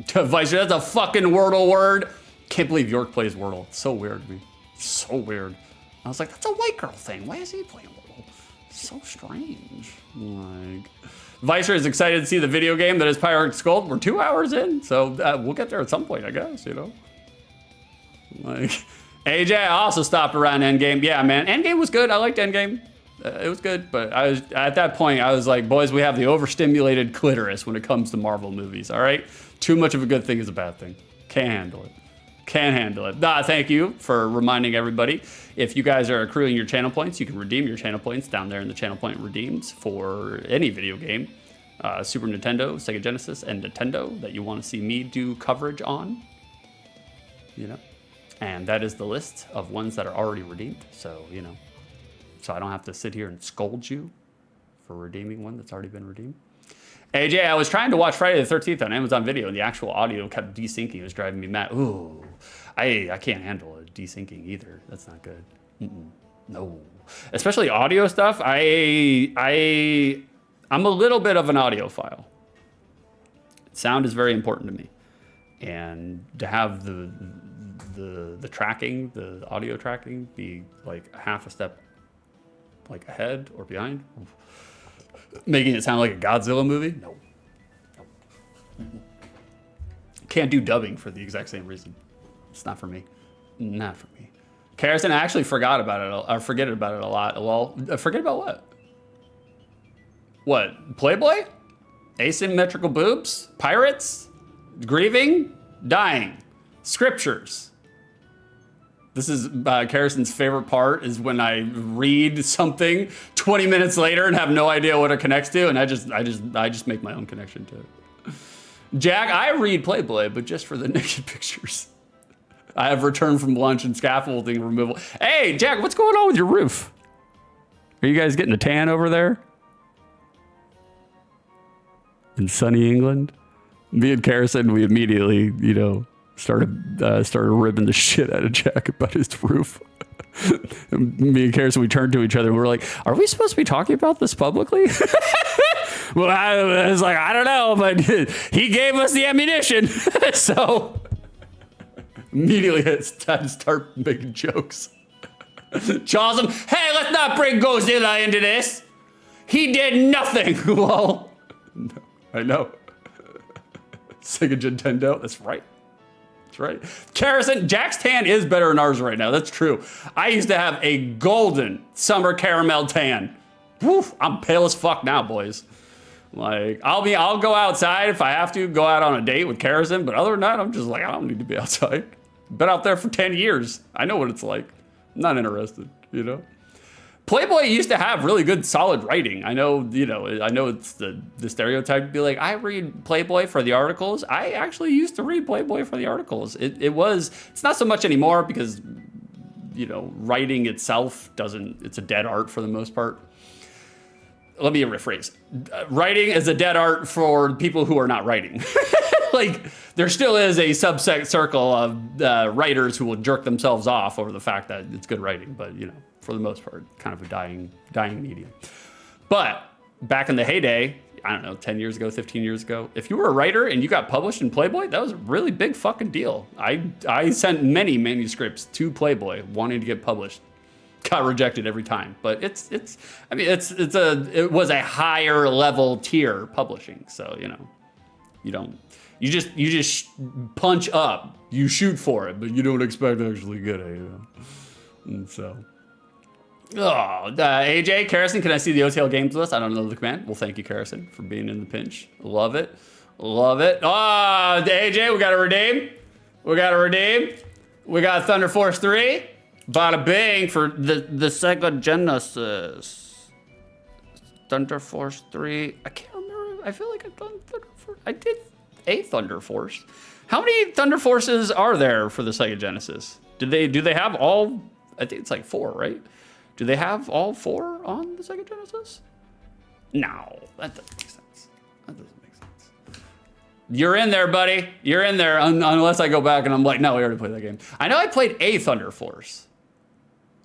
[SPEAKER 2] Vicer, that's a fucking Wordle word. Can't believe York plays Wordle. It's so weird to me. So weird. I was like, that's a white girl thing. Why is he playing Wordle? So strange. Like, Vicer is excited to see the video game that is Pirates Gold. We're 2 hours in, so we'll get there at some point, I guess, Like, AJ, I also stopped around Endgame. Yeah, man, Endgame was good. I liked Endgame. It was good, but I was at that point, I was like, boys, we have the overstimulated clitoris when it comes to Marvel movies, all right? Too much of a good thing is a bad thing. Can't handle it. Can't handle it. Thank you for reminding everybody. If you guys are accruing your channel points, you can redeem your channel points down there in the channel point redeems for any video game, Super Nintendo, Sega Genesis, and Nintendo that you want to see me do coverage on. And that is the list of ones that are already redeemed. So, so I don't have to sit here and scold you for redeeming one that's already been redeemed. AJ, I was trying to watch Friday the 13th on Amazon Video, and the actual audio kept desyncing. It was driving me mad. Ooh, I can't handle it desyncing either. That's not good. No, especially audio stuff. I'm a little bit of an audiophile. Sound is very important to me, and to have the tracking, the audio tracking, be like half a step like ahead or behind. Making it sound like a Godzilla movie? No. Can't do dubbing for the exact same reason. It's not for me. Not for me. Carrison, I actually forgot about it. I forget about it a lot. Well, forget about what? What? Playboy? Asymmetrical boobs? Pirates? Grieving? Dying? Scriptures? This is Carrison's favorite part is when I read something 20 minutes later and have no idea what it connects to, and I just make my own connection to it. Jack, I read Playboy, but just for the naked pictures. I have returned from lunch and scaffolding removal. Hey, Jack, what's going on with your roof? Are you guys getting a tan over there? In sunny England? Me and Carrison, we immediately, started ribbing the shit out of Jack about his roof. Me and Carrison, we turned to each other and we were like, are we supposed to be talking about this publicly? Well, I was like, I don't know, but he gave us the ammunition. So immediately it's time to start making jokes. Charles, hey, let's not bring Godzilla into this. He did nothing. Well, no, I know. Sega Nintendo, that's right. Right? Carrison, Jack's tan is better than ours right now. That's true. I used to have a golden summer caramel tan. Woof, I'm pale as fuck now, boys. Like, I'll go outside if I have to, go out on a date with Carrison, but other than that, I'm just like, I don't need to be outside. Been out there for 10 years. I know what it's like. I'm not interested, Playboy used to have really good, solid writing. I know it's the stereotype to be like, I read Playboy for the articles. I actually used to read Playboy for the articles. It's not so much anymore because, writing itself it's a dead art for the most part. Let me rephrase. Writing is a dead art for people who are not writing. Like, there still is a subset circle of writers who will jerk themselves off over the fact that it's good writing, but, for the most part, kind of a dying medium. But back in the heyday, I don't know, 10 years ago, 15 years ago, if you were a writer and you got published in Playboy, that was a really big fucking deal. I sent many manuscripts to Playboy wanting to get published. Got rejected every time. But it was a higher level tier publishing. So, you just punch up. You shoot for it, but you don't expect to actually get it, And so, AJ, Carrison, can I see the OTL games list? I don't know the command. Well, thank you, Carrison, for being in the pinch. Love it. Love it. AJ, we got to redeem. We got a redeem. We got Thunder Force 3. Bada bing for the Sega Genesis. Thunder Force 3. I can't remember. I feel like I've done Thunder Force. I did a Thunder Force. How many Thunder Forces are there for the Sega Genesis? Do they have all? I think it's like 4, right? Do they have all 4 on the Sega Genesis? No, that doesn't make sense. That doesn't make sense. You're in there, buddy. You're in there, unless I go back and I'm like, no, we already played that game. I know I played a Thunder Force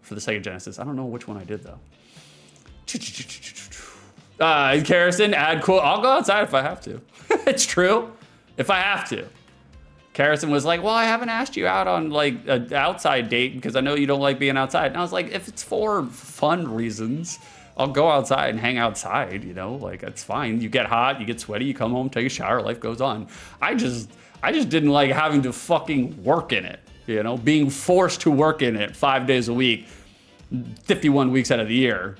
[SPEAKER 2] for the Sega Genesis. I don't know which one I did, though. Carrison, add quote. I'll go outside if I have to. It's true. If I have to. Carrison was like, well, I haven't asked you out on like an outside date because I know you don't like being outside. And I was like, if it's for fun reasons, I'll go outside and hang outside, you know, like it's fine. You get hot, you get sweaty, you come home, take a shower, life goes on. I just didn't like having to fucking work in it, you know, being forced to work in it 5 days a week, 51 weeks out of the year,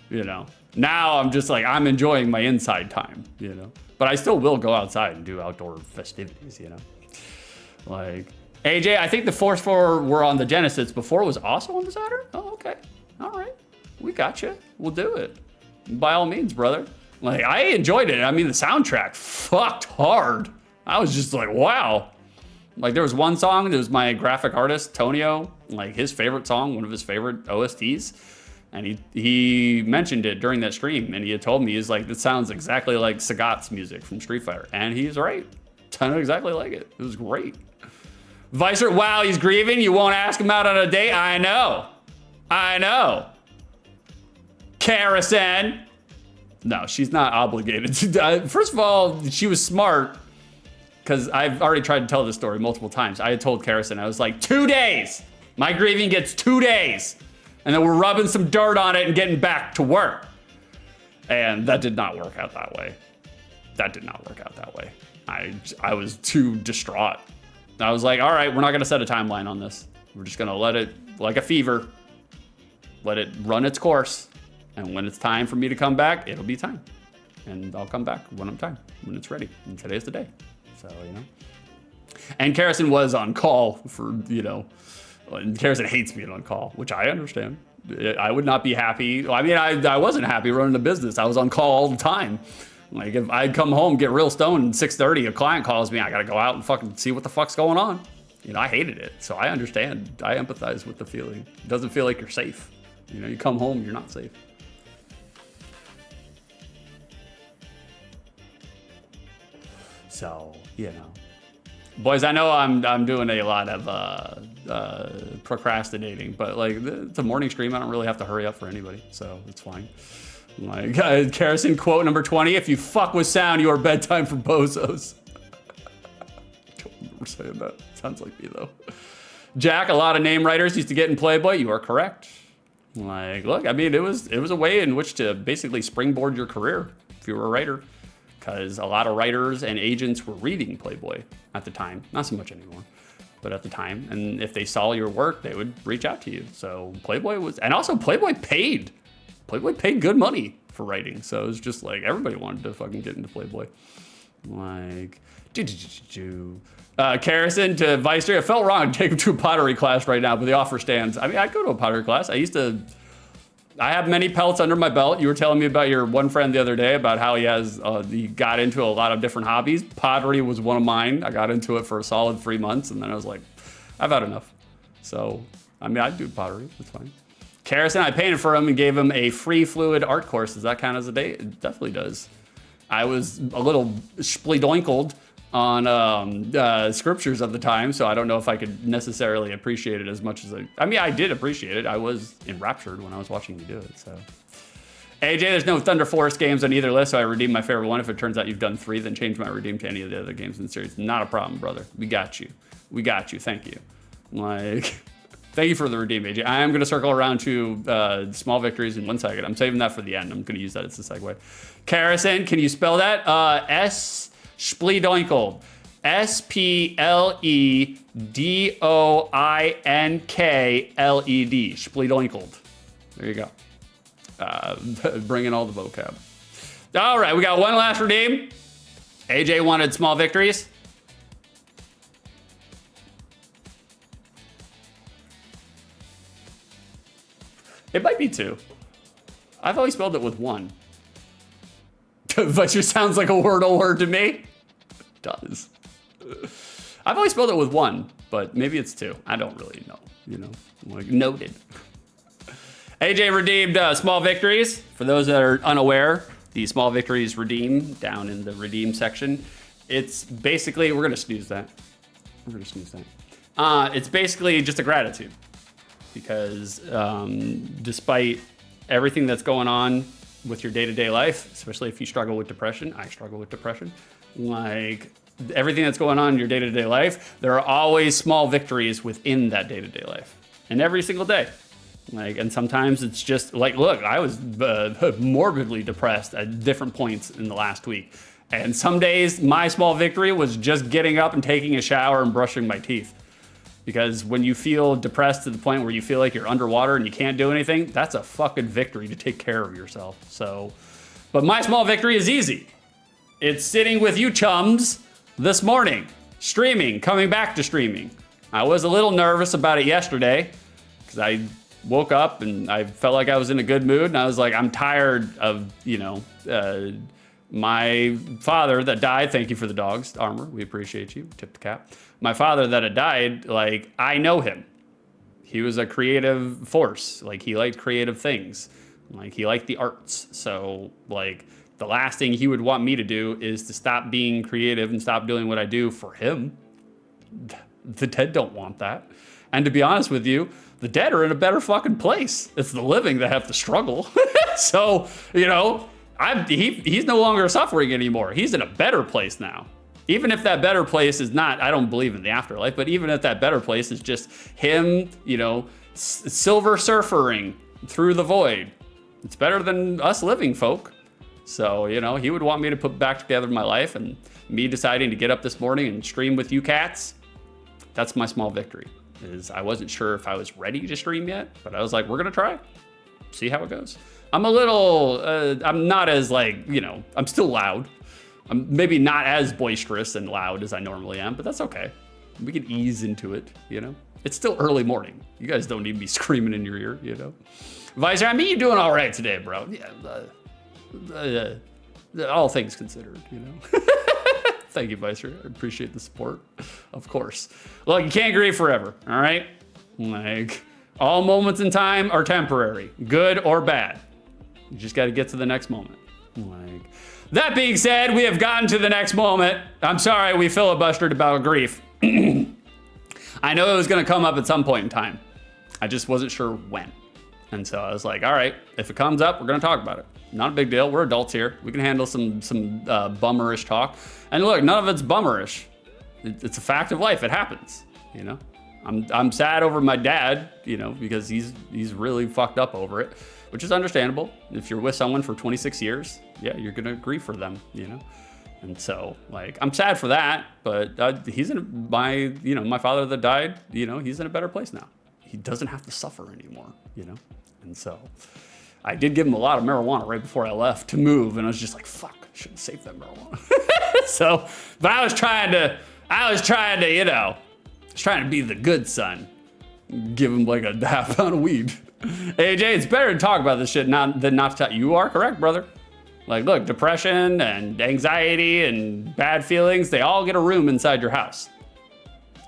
[SPEAKER 2] you know. Now I'm just like, I'm enjoying my inside time, you know, but I still will go outside and do outdoor festivities, you know. Like, AJ, I think the Force 4 were on the Genesis before it was also on the Saturn? Oh, okay. All right. We got you. We'll do it. By all means, brother. Like, I enjoyed it. I mean, the soundtrack fucked hard. I was just like, wow. Like, there was one song, there was my graphic artist, Tonio, like his favorite song, one of his favorite OSTs. And he mentioned it during that stream. And he had told me, he's like, this sounds exactly like Sagat's music from Street Fighter. And he's right. Sounded exactly like it. It was great. Vicer, wow, he's grieving. You won't ask him out on a date? I know. Carrison. No, she's not obligated to. First of all, she was smart because I've already tried to tell this story multiple times. I had told Carrison, I was like, 2 days. My grieving gets 2 days. And then we're rubbing some dirt on it and getting back to work. And that did not work out that way. I was too distraught. I was like, all right, we're not gonna set a timeline on this. We're just gonna let it, like a fever, let it run its course. And when it's time for me to come back, it'll be time. And I'll come back when when it's ready. And today's the day. So, you know. And Carrison was on call for, you know, and Carrison hates being on call, which I understand. I would not be happy. I mean, I wasn't happy running a business. I was on call all the time. Like, if I'd come home, get real stoned, and 6:30, a client calls me, I gotta go out and fucking see what the fuck's going on. You know, I hated it, so I understand. I empathize with the feeling. It doesn't feel like you're safe. You know, you come home, you're not safe. So, you know. Boys, I know I'm doing a lot of procrastinating, but like, it's a morning stream. I don't really have to hurry up for anybody, so it's fine. Like, Carrison, quote number 20, if you fuck with sound, you are bedtime for bozos. Don't remember saying that. Sounds like me, though. Jack, a lot of name writers used to get in Playboy. You are correct. Like, look, I mean, it was a way in which to basically springboard your career if you were a writer. Because a lot of writers and agents were reading Playboy at the time. Not so much anymore, but at the time. And if they saw your work, they would reach out to you. So Playboy was, and also Playboy paid good money for writing. So it was just like, everybody wanted to fucking get into Playboy. Like, Carrison to Vicer, it felt wrong to take him to a pottery class right now, but the offer stands. I mean, I'd go to a pottery class. I have many pelts under my belt. You were telling me about your one friend the other day about how he got into a lot of different hobbies. Pottery was one of mine. I got into it for a solid 3 months, and then I was like, I've had enough. So, I mean, I'd do pottery. It's fine. Carrison, I painted for him and gave him a free fluid art course. Does that count as a date? It definitely does. I was a little splidoinkled on scriptures at the time, so I don't know if I could necessarily appreciate it as much as I mean, I did appreciate it. I was enraptured when I was watching you do it, so. AJ, there's no Thunder Force games on either list, so I redeemed my favorite one. If it turns out you've done 3, then change my redeem to any of the other games in the series. Not a problem, brother. We got you. Thank you. Like, thank you for the redeem, AJ. I am going to circle around to small victories in 1 second. I'm saving that for the end. I'm going to use that as a segue. Carrison, can you spell that? Spledoinkle. Spledoinkled. Spledoinkled. There you go. Bring in all the vocab. All right, we got one last redeem. AJ wanted small victories. It might be 2. I've always spelled it with 1. But it sounds like a Wordle word to me. It does. I've always spelled it with 1, but maybe it's 2. I don't really know, like noted. AJ redeemed small victories. For those that are unaware, the small victories redeem down in the redeem section. It's basically, we're gonna snooze that. It's basically just a gratitude because despite everything that's going on with your day-to-day life, especially if you struggle with depression, I struggle with depression, like everything that's going on in your day-to-day life, there are always small victories within that day-to-day life and every single day. Like, and sometimes it's just like, look, I was morbidly depressed at different points in the last week. And some days my small victory was just getting up and taking a shower and brushing my teeth. Because when you feel depressed to the point where you feel like you're underwater and you can't do anything, that's a fucking victory to take care of yourself. So, but my small victory is easy. It's sitting with you chums this morning, streaming, coming back to streaming. I was a little nervous about it yesterday because I woke up and I felt like I was in a good mood and I was like, I'm tired of, my father that died. Thank you for the dogs, Armor. We appreciate you. Tip the cap. My father that had died, like, I know him. He was a creative force. Like, he liked creative things. Like, he liked the arts. So, like, the last thing he would want me to do is to stop being creative and stop doing what I do for him. The dead don't want that. And to be honest with you, the dead are in a better fucking place. It's the living that have to struggle. So, he's no longer suffering anymore. He's in a better place now. Even if that better place is not, I don't believe in the afterlife, but even if that better place is just him, silver surfering through the void, it's better than us living folk. So, he would want me to put back together my life, and me deciding to get up this morning and stream with you cats, that's my small victory. Is I wasn't sure if I was ready to stream yet, but I was like, we're gonna try, see how it goes. I'm a little, I'm not as I'm still loud. I'm maybe not as boisterous and loud as I normally am, but that's okay. We can ease into it, It's still early morning. You guys don't need me screaming in your ear, Visor, I mean, you're doing all right today, bro. Yeah, all things considered, Thank you, Visor. I appreciate the support, of course. Look, you can't grieve forever, all right? Like, all moments in time are temporary, good or bad. You just got to get to the next moment. Like, that being said, we have gotten to the next moment. I'm sorry we filibustered about grief. I know it was going to come up at some point in time. I just wasn't sure when. And so I was like, all right, if it comes up, we're going to talk about it. Not a big deal. We're adults here. We can handle some bummerish talk. And look, none of it's bummerish. It's a fact of life. It happens, I'm sad over my dad, because he's really fucked up over it, which is understandable. If you're with someone for 26 years, yeah, you're going to grieve for them, And so, like, I'm sad for that, but he's in my father that died, he's in a better place now. He doesn't have to suffer anymore, And so I did give him a lot of marijuana right before I left to move, and I was just like, fuck, I shouldn't save that marijuana. So, but I was trying to, trying to be the good son. Give him like a half pound of weed. AJ, it's better to talk about this shit than not to talk. You are correct, brother. Like, look, depression and anxiety and bad feelings, they all get a room inside your house.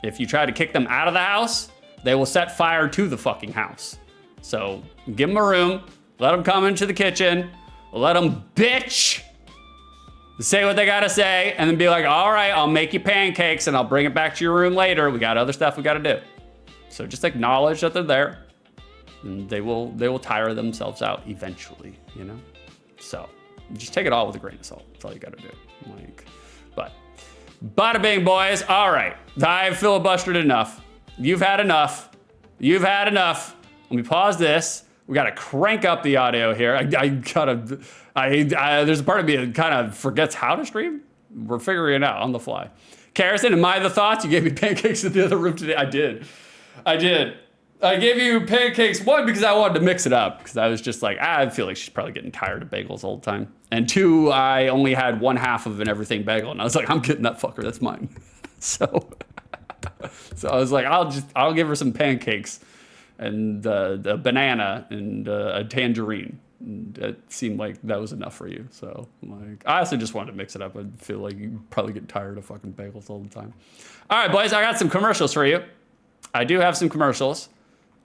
[SPEAKER 2] If you try to kick them out of the house, they will set fire to the fucking house. So give them a room, let them come into the kitchen, let them bitch, say what they gotta say, and then be like, all right, I'll make you pancakes and I'll bring it back to your room later. We got other stuff we gotta do. So just acknowledge that they're there, and they will tire themselves out eventually, So just take it all with a grain of salt. That's all you gotta do. But bada bing, boys. All right, I've filibustered enough. You've had enough. Let me pause this. We gotta crank up the audio here. There's a part of me that kind of forgets how to stream. We're figuring it out on the fly. Carrison, am I the thoughts? You gave me pancakes in the other room today. I did. I gave you pancakes, one, because I wanted to mix it up, because I was just like, I feel like she's probably getting tired of bagels all the time. And two, I only had one half of an everything bagel, and I was like, I'm getting that fucker, that's mine. So I was like, I'll give her some pancakes. and a banana and a tangerine. And it seemed like that was enough for you. So like, I also just wanted to mix it up. I feel like you probably get tired of fucking bagels all the time. All right, boys, I got some commercials for you. I do have some commercials.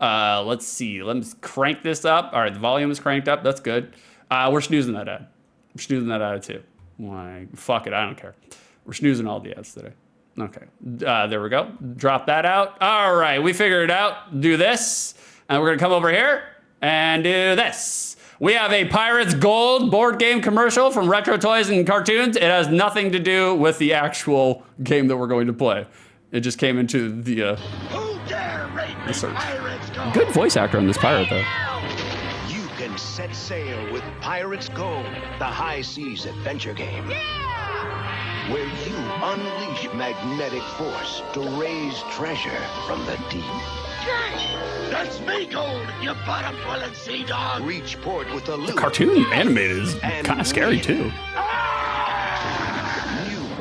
[SPEAKER 2] Let's see. Let's crank this up. All right, the volume is cranked up. That's good. We're snoozing that ad. We're snoozing that ad too. Like, fuck it. I don't care. We're snoozing all the ads today. Okay. There we go. Drop that out. All right. We figured it out. Do this. And we're going to come over here and do this. We have a Pirates Gold board game commercial from Retro Toys and Cartoons. It has nothing to do with the actual game that we're going to play. It just came into the search. Good voice actor on this pirate, though.
[SPEAKER 4] You can set sail with Pirates Gold, the high seas adventure game. Where you unleash magnetic force to raise treasure from the deep.
[SPEAKER 5] That's me, Gold, you bottom-dwelling sea dog.
[SPEAKER 4] Reach port with a loop.
[SPEAKER 2] The cartoon animated is kind of scary, too.
[SPEAKER 4] New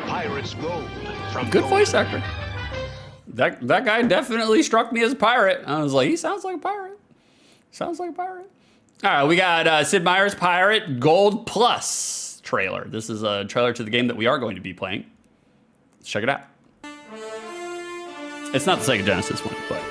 [SPEAKER 4] Pirates Gold from
[SPEAKER 2] Good
[SPEAKER 4] Gold.
[SPEAKER 2] voice actor. That guy definitely struck me as a pirate. I was like, he sounds like a pirate. Sounds like a pirate. All right, we got Sid Meier's Pirate Gold Plus trailer. This is a trailer to the game that we are going to be playing. Let's check it out. It's not the Sega Genesis one, but...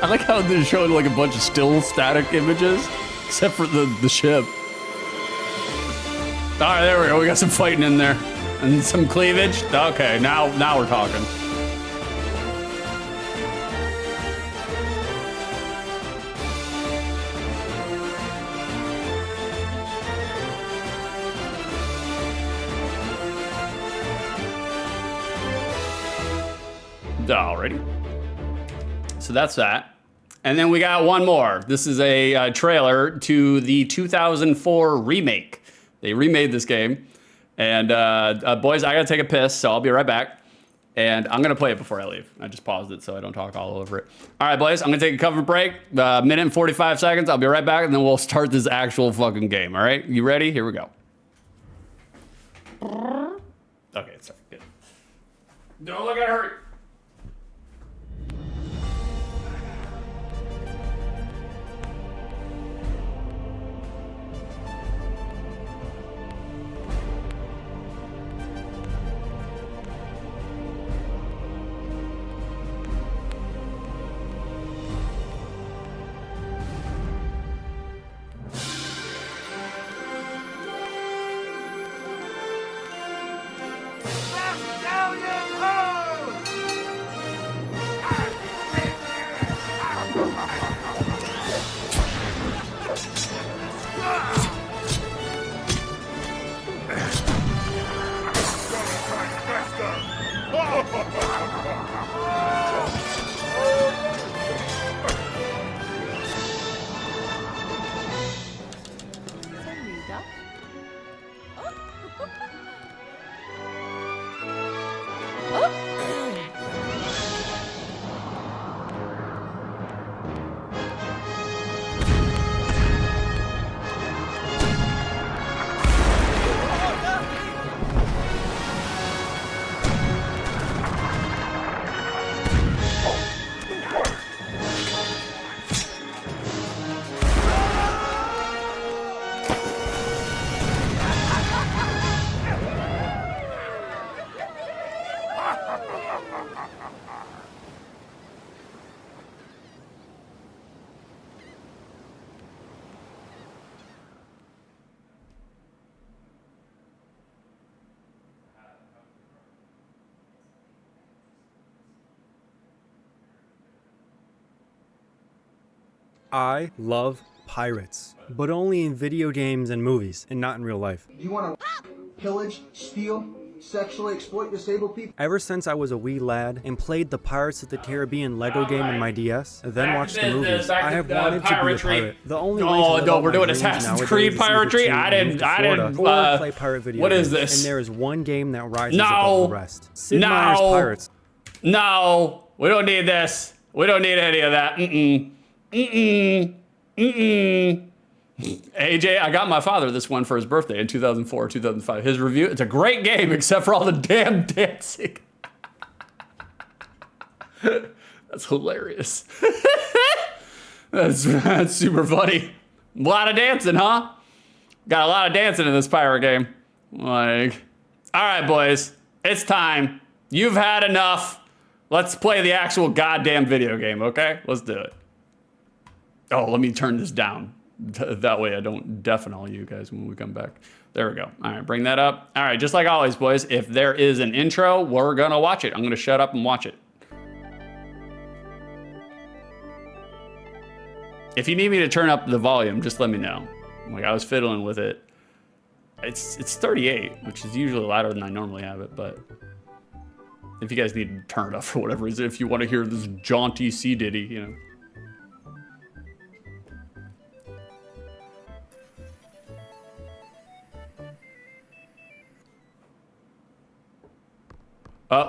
[SPEAKER 2] I like how they're showing like a bunch of still static images, except for the ship. All right, there we go. We got some fighting in there and some cleavage. Okay, now we're talking. Alrighty. So that's that. And then we got one more. This is a trailer to the 2004 remake. They remade this game. And boys, I gotta take a piss, so I'll be right back. And I'm gonna play it before I leave. I just paused it so I don't talk all over it. All right, boys, I'm gonna take a cover break. Minute and 45 seconds. I'll be right back, and then we'll start this actual fucking game. All right, you ready? Here we go. Okay, sorry. Good. Don't look at her.
[SPEAKER 6] I love pirates, but only in video games and movies, and not in real life.
[SPEAKER 7] You want to pillage, steal, sexually exploit disabled people.
[SPEAKER 6] Ever since I was a wee lad and played the Pirates of the Caribbean Lego game on my DS, then watched the movies, I have wanted to be a pirate. The only way to live out
[SPEAKER 2] we're
[SPEAKER 6] my
[SPEAKER 2] doing
[SPEAKER 6] dreams
[SPEAKER 2] Assassin's
[SPEAKER 6] nowadays
[SPEAKER 2] Creed
[SPEAKER 6] is either
[SPEAKER 2] piratry.
[SPEAKER 6] to
[SPEAKER 2] I
[SPEAKER 6] move
[SPEAKER 2] didn't,
[SPEAKER 6] to Florida or play pirate video
[SPEAKER 2] what is
[SPEAKER 6] games.
[SPEAKER 2] this?
[SPEAKER 6] And there is one game that rises above the rest. Sid Meier's
[SPEAKER 2] No,
[SPEAKER 6] Pirates.
[SPEAKER 2] no, we don't need this. We don't need any of that. AJ, I got my father this one for his birthday in 2004, 2005. His review, it's a great game except for all the damn dancing. That's hilarious. That's super funny. A lot of dancing, huh? Got a lot of dancing in this pirate game. Like, all right, boys, it's time. You've had enough. Let's play the actual goddamn video game, okay? Let's do it. Oh, let me turn this down. That way I don't deafen all you guys when we come back. There we go. All right, bring that up. All right, just like always, boys, if there is an intro, we're gonna watch it. I'm gonna shut up and watch it. If you need me to turn up the volume, just let me know. Like, I was fiddling with it. It's 38, which is usually louder than I normally have it, but if you guys need to turn it up for whatever reason, if you want to hear this jaunty sea ditty, you know.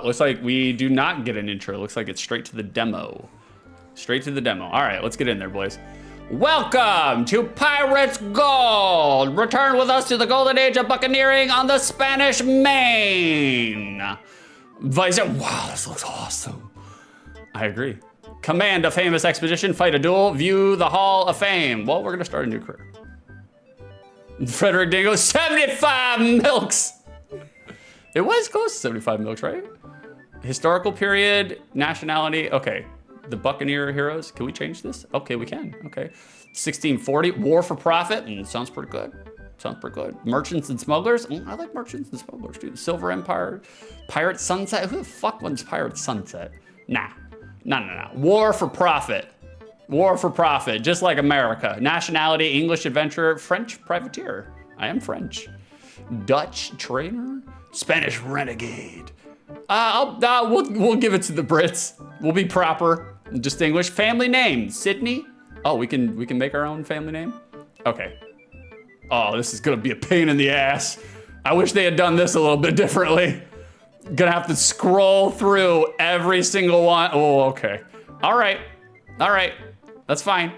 [SPEAKER 2] Looks like we do not get an intro. Looks like it's straight to the demo. Straight to the demo. All right, let's get in there, boys. Welcome to Pirates Gold. Return with us to the golden age of buccaneering on the Spanish Main. Vice. Wow, this looks awesome. I agree. Command a famous expedition, fight a duel, view the Hall of Fame. Well, we're gonna start a new career. Frederick Dingo, 75 milks. It was close to 75 milks, right? Historical period, nationality. Okay, the Buccaneer heroes. Can we change this? Okay, we can. Okay, 1640, war for profit. Sounds pretty good. Sounds pretty good. Merchants and smugglers. I like merchants and smugglers too. Silver Empire, Pirate Sunset. Who the fuck wants Pirate Sunset? Nah, no. War for profit. War for profit, just like America. Nationality, English adventurer, French privateer. I am French. Dutch trainer, Spanish renegade. We'll give it to the Brits. We'll be proper and distinguished. Family name, Sydney. Oh, we can make our own family name? Okay. Oh, this is gonna be a pain in the ass. I wish they had done this a little bit differently. Gonna have to scroll through every single one. Oh, okay. All right. That's fine.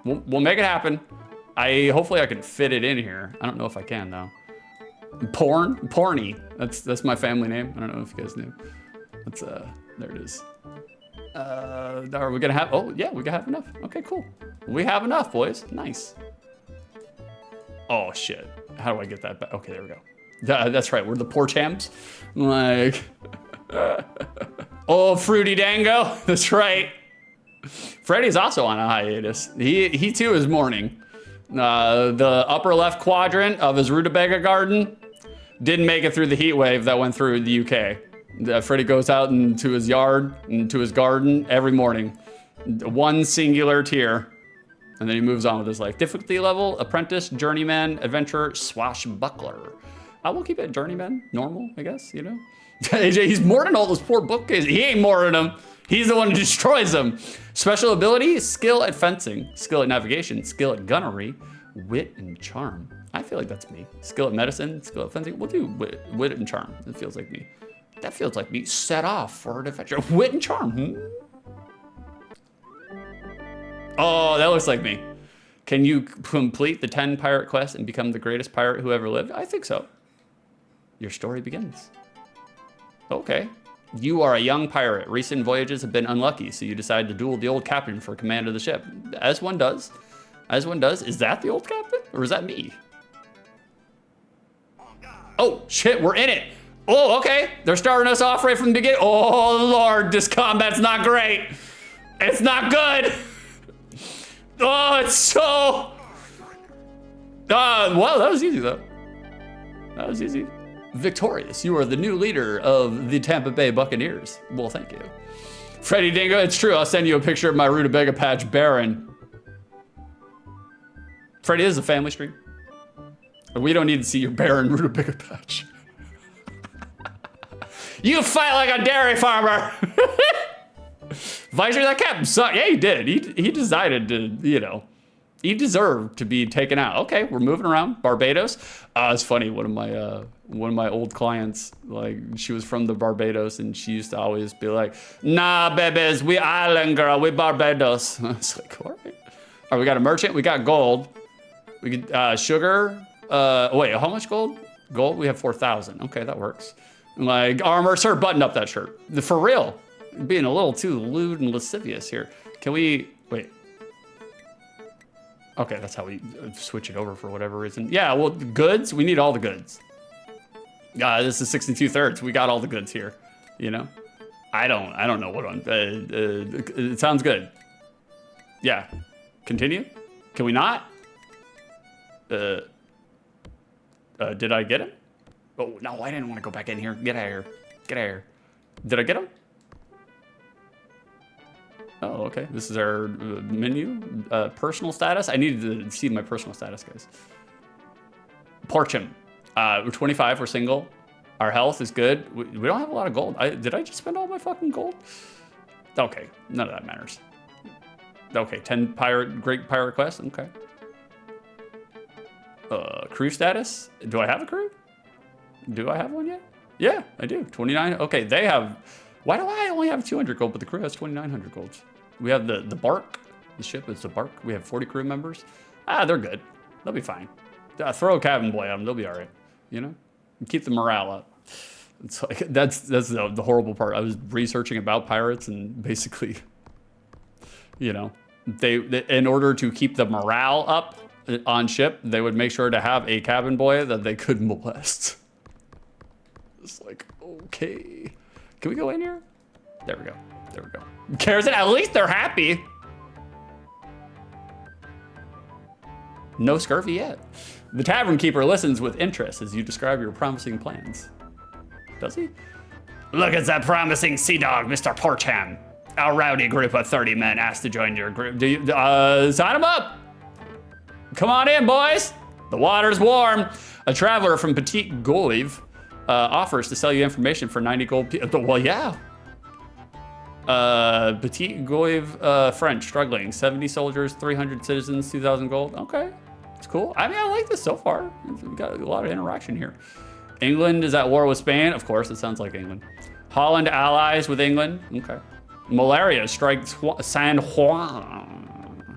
[SPEAKER 2] We'll make it happen. Hopefully I can fit it in here. I don't know if I can though. Porny. That's my family name. I don't know if you guys knew. That's there it is. Are we gonna have? Oh yeah, we gotta have enough. Okay, cool. We have enough, boys. Nice. Oh shit. How do I get that back? Okay, there we go. That's right. We're the poor champs. Like, oh, Fruity Dango. That's right. Freddy's also on a hiatus. He too is mourning. The upper left quadrant of his rutabaga garden didn't make it through the heat wave that went through the UK. Freddy goes out into his yard, into his garden every morning. One singular tear. And then he moves on with his life. Difficulty level, apprentice, journeyman, adventurer, swashbuckler. I will keep it journeyman, normal, I guess, you know? AJ, he's mourning all those poor bookcases. He ain't mourning them. He's the one who destroys them. Special ability, skill at fencing, skill at navigation, skill at gunnery, wit and charm. I feel like that's me. Skill at medicine, skill at fencing. We'll do wit and charm. That feels like me. That feels like me. Set off for an adventure. Wit and charm. Oh, that looks like me. Can you complete the 10 pirate quests and become the greatest pirate who ever lived? I think so. Your story begins. Okay. You are a young pirate. Recent voyages have been unlucky, so you decide to duel the old captain for command of the ship. As one does. As one does. Is that the old captain? Or is that me? Oh, shit, we're in it. Oh, okay. They're starting us off right from the beginning. Oh, Lord, this combat's not great. It's not good. Oh, it's so... well, that was easy, though. That was easy. Victorious, you are the new leader of the Tampa Bay Buccaneers. Well, thank you. Freddy Dingo, it's true. I'll send you a picture of my rutabaga patch Baron. Freddy, this is a family stream. We don't need to see your Baron rutabaga patch. You fight like a dairy farmer. Vicer, that captain sucked. Yeah, he did. He decided to, you know, he deserved to be taken out. Okay, we're moving around. Barbados. It's funny. One of my old clients, like, she was from the Barbados, and she used to always be like, "Nah, babies, we island girl, we Barbados." I was like, all right. All right, we got a merchant. We got gold. We could sugar. Wait, how much gold? Gold. We have 4,000. Okay, that works. Like armor, sir, button up that shirt. For real, being a little too lewd and lascivious here. Can we wait? Okay, that's how we switch it over for whatever reason. Yeah, well, goods. We need all the goods. This is 62 thirds. We got all the goods here. You know, I don't know what on. It sounds good. Yeah, continue. Can we not? Did I get him? Oh, no, I didn't want to go back in here. Get out of here. Get out of here. Did I get him? Oh, okay. This is our menu. Personal status. I needed to see my personal status, guys. Porcham. We're 25. We're single. Our health is good. We don't have a lot of gold. Did I just spend all my fucking gold? Okay. None of that matters. Okay. 10 great pirate quests. Okay. Crew status. Do I have a crew? Do I have one yet? Yeah, I do. 29. Okay, they have. Why do I only have 200 gold, but the crew has 2,900 gold? We have the bark. The ship is the bark. We have 40 crew members. They're good. They'll be fine. Throw a cabin boy on them. They'll be all right. You know, and keep the morale up. It's like that's the horrible part. I was researching about pirates, and basically, you know, they in order to keep the morale up on ship, they would make sure to have a cabin boy that they could molest. It's like, okay. Can we go in here? There we go. There we go. Cares it? At least they're happy. No scurvy yet. The tavern keeper listens with interest as you describe your promising plans. Does he? Look at that promising sea dog, Mr. Porcham. Our rowdy group of 30 men asked to join your group. Do you, sign them up. Come on in, boys. The water's warm. A traveler from Petit Golive offers to sell you information for 90 gold. Well, yeah. Petit Golive, French, struggling. 70 soldiers, 300 citizens, 2,000 gold. Okay, it's cool. I mean, I like this so far. We've got a lot of interaction here. England is at war with Spain. Of course, it sounds like England. Holland allies with England. Okay. Malaria strikes San Juan.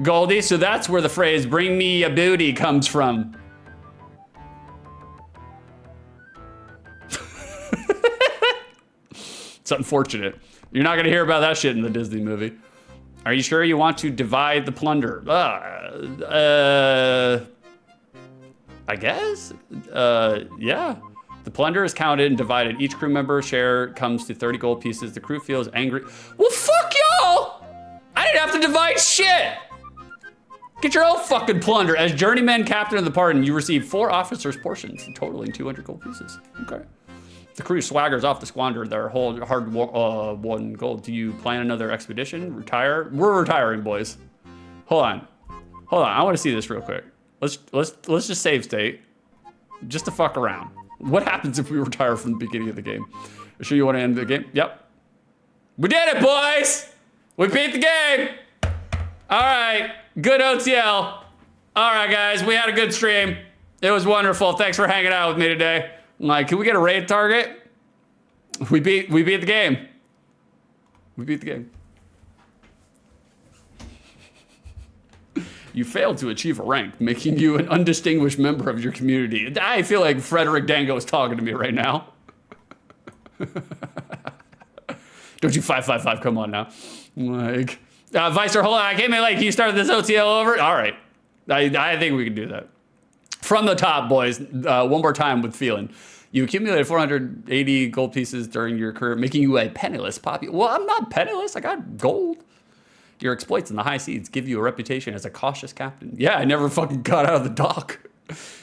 [SPEAKER 2] Goldie, so that's where the phrase "bring me a booty" comes from. It's unfortunate. You're not gonna hear about that shit in the Disney movie. Are you sure you want to divide the plunder? I guess. Yeah. The plunder is counted and divided. Each crew member's share comes to 30 gold pieces. The crew feels angry. Well, fuck y'all! I didn't have to divide shit! Get your own fucking plunder. As journeyman captain of the party, you receive 4 officers' portions, totaling 200 gold pieces. Okay. The crew swaggers off to squander their whole hard-won gold. Do you plan another expedition? Retire? We're retiring, boys. Hold on. Hold on. I want to see this real quick. Let's just save state, just to fuck around. What happens if we retire from the beginning of the game? You sure you want to end the game? Yep. We did it, boys! We beat the game! All right. Good OTL. All right, guys. We had a good stream. It was wonderful. Thanks for hanging out with me today. Like, can we get a raid target? We beat the game. We beat the game. You failed to achieve a rank, making you an undistinguished member of your community. I feel like Frederick Dango is talking to me right now. Don't you 555 come on now. Like, Vicer, hold on, I came in late. Can you start this OTL over? All right. I think we can do that. From the top, boys, one more time with feeling. You accumulated 480 gold pieces during your career, making you a penniless poppy. Well, I'm not penniless. I got gold. Your exploits in the high seas give you a reputation as a cautious captain. Yeah, I never fucking got out of the dock.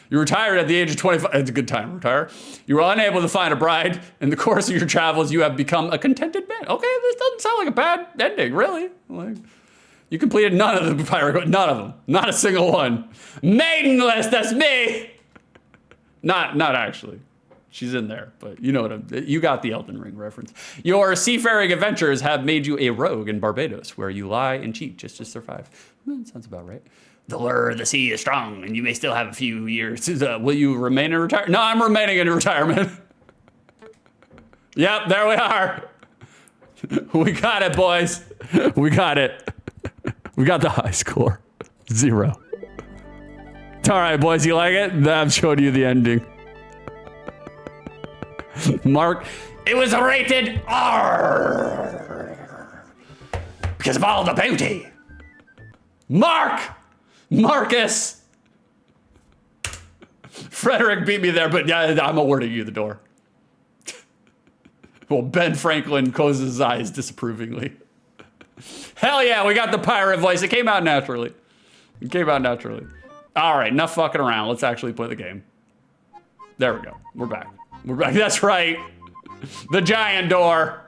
[SPEAKER 2] You retired at the age of 25. It's a good time to retire. You were unable to find a bride. In the course of your travels, you have become a contented man. Okay, this doesn't sound like a bad ending, really. Like, you completed none of the pirate, none of them. Not a single one. Maidenless, that's me. Not actually. She's in there, but you know what you got the Elden Ring reference. Your seafaring adventures have made you a rogue in Barbados, where you lie and cheat just to survive. Sounds about right. The lure of the sea is strong, and you may still have a few years. Will you remain in retirement? No, I'm remaining in retirement. Yep, there we are. We got it, boys. We got it. We got the high score. 0. All right, boys, you like it? I'm showing you the ending. Mark, it was rated R because of all the bounty. Marcus. Frederick beat me there, but yeah, I'm awarding you the door. Well, Ben Franklin closes his eyes disapprovingly. Hell yeah, we got the pirate voice. It came out naturally. All right, enough fucking around. Let's actually play the game. There we go. We're back. That's right. The giant door.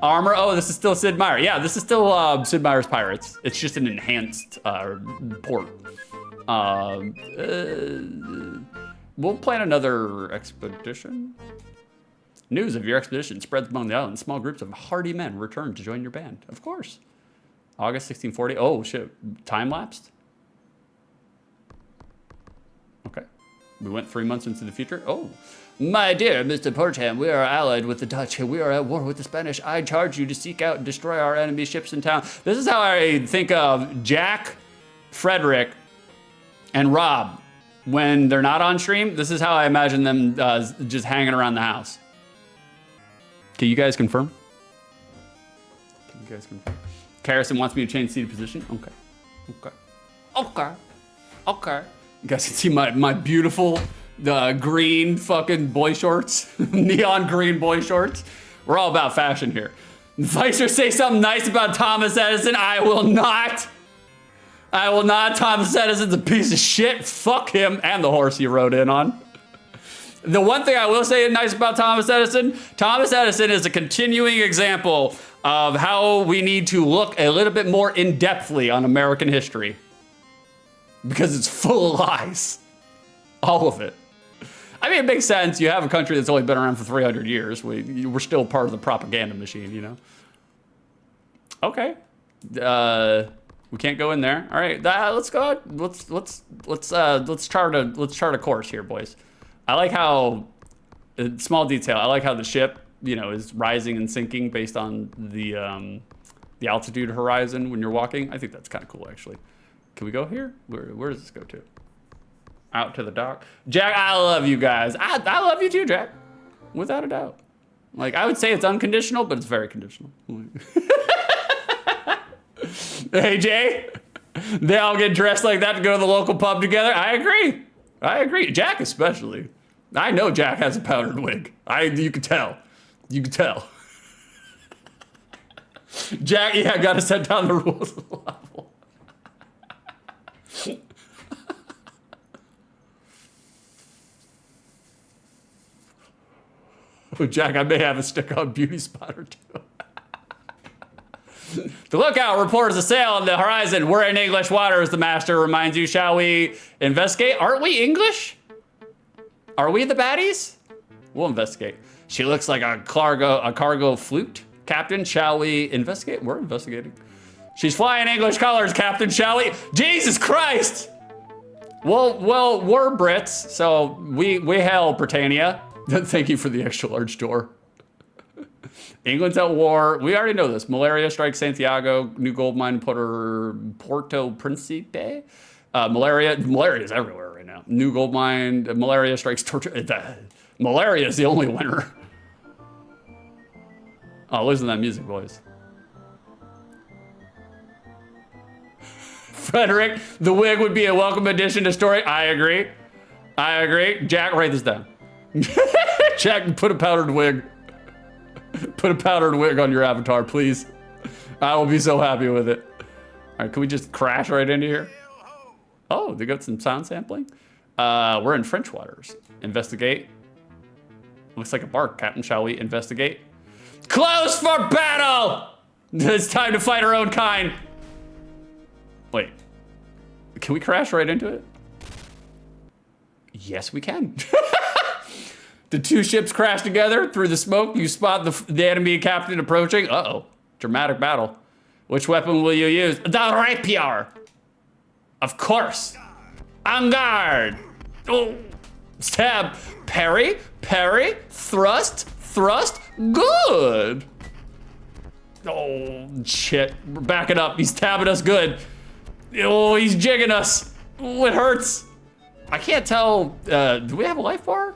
[SPEAKER 2] Armor. Oh, this is still Sid Meier. Yeah, this is still Sid Meier's Pirates. It's just an enhanced port. We'll plan another expedition. News of your expedition spreads among the island. Small groups of hardy men return to join your band. Of course. August 1640. Oh, shit. Time lapsed? Okay. We went 3 months into the future. Oh. My dear Mr. Portham, we are allied with the Dutch. We are at war with the Spanish. I charge you to seek out and destroy our enemy ships in town. This is how I think of Jack, Frederick, and Rob when they're not on stream. This is how I imagine them just hanging around the house. Can you guys confirm? Harrison wants me to change seated position. Okay. You guys can see my beautiful green fucking boy shorts. Neon green boy shorts. We're all about fashion here. Vicer say something nice about Thomas Edison. I will not. Thomas Edison's a piece of shit. Fuck him and the horse he rode in on. The one thing I will say nice about Thomas Edison is a continuing example of how we need to look a little bit more in-depthly on American history. Because it's full of lies. All of it. I mean, it makes sense. You have a country that's only been around for 300 years. We're still part of the propaganda machine, you know? Okay. We can't go in there. All right, let's go. Let's chart a course here, boys. I like how, small detail, I like how the ship, you know, is rising and sinking based on the altitude horizon when you're walking. I think that's kind of cool, actually. Can we go here? Where does this go to? Out to the dock. Jack, I love you guys. I love you too, Jack. Without a doubt. Like, I would say it's unconditional, but it's very conditional. Hey, Jay. They all get dressed like that to go to the local pub together. I agree. Jack especially. I know Jack has a powdered wig. You could tell. Jack, yeah, gotta set down the rules of the level. Oh, Jack, I may have a stick-on beauty spot or two. The lookout reports a sail on the horizon. We're in English waters, the master reminds you. Shall we investigate? Aren't we English? Are we the baddies? We'll investigate. She looks like a cargo flute. Captain, shall we investigate? We're investigating. She's flying English colors, Captain, shall we? Jesus Christ! Well, we're Brits, so we hail Britannia. Thank you for the extra large door. England's at war. We already know this. Malaria strikes Santiago. New gold mine Porto Principe. Malaria is everywhere right now. New gold mine. Malaria strikes malaria is the only winner. Oh, listen to that music, boys. Frederick, the wig would be a welcome addition to story. I agree. Jack, write this down. Jack, put a powdered wig. Put a powdered wig on your avatar, please. I will be so happy with it. All right, can we just crash right into here? Oh, they got some sound sampling. We're in French waters. Investigate. Looks like a bark, Captain. Shall we investigate? Close for battle! It's time to fight our own kind. Wait, can we crash right into it? Yes, we can. The two ships crash together. Through the smoke, you spot the enemy captain approaching. Uh-oh. Dramatic battle. Which weapon will you use? The rapier. Of course. En garde. Oh. Stab. Parry. Parry. Thrust. Thrust. Good. Oh, shit. We're backing up. He's tabbing us good. Oh, he's jigging us. Oh, it hurts. I can't tell. Do we have a life bar?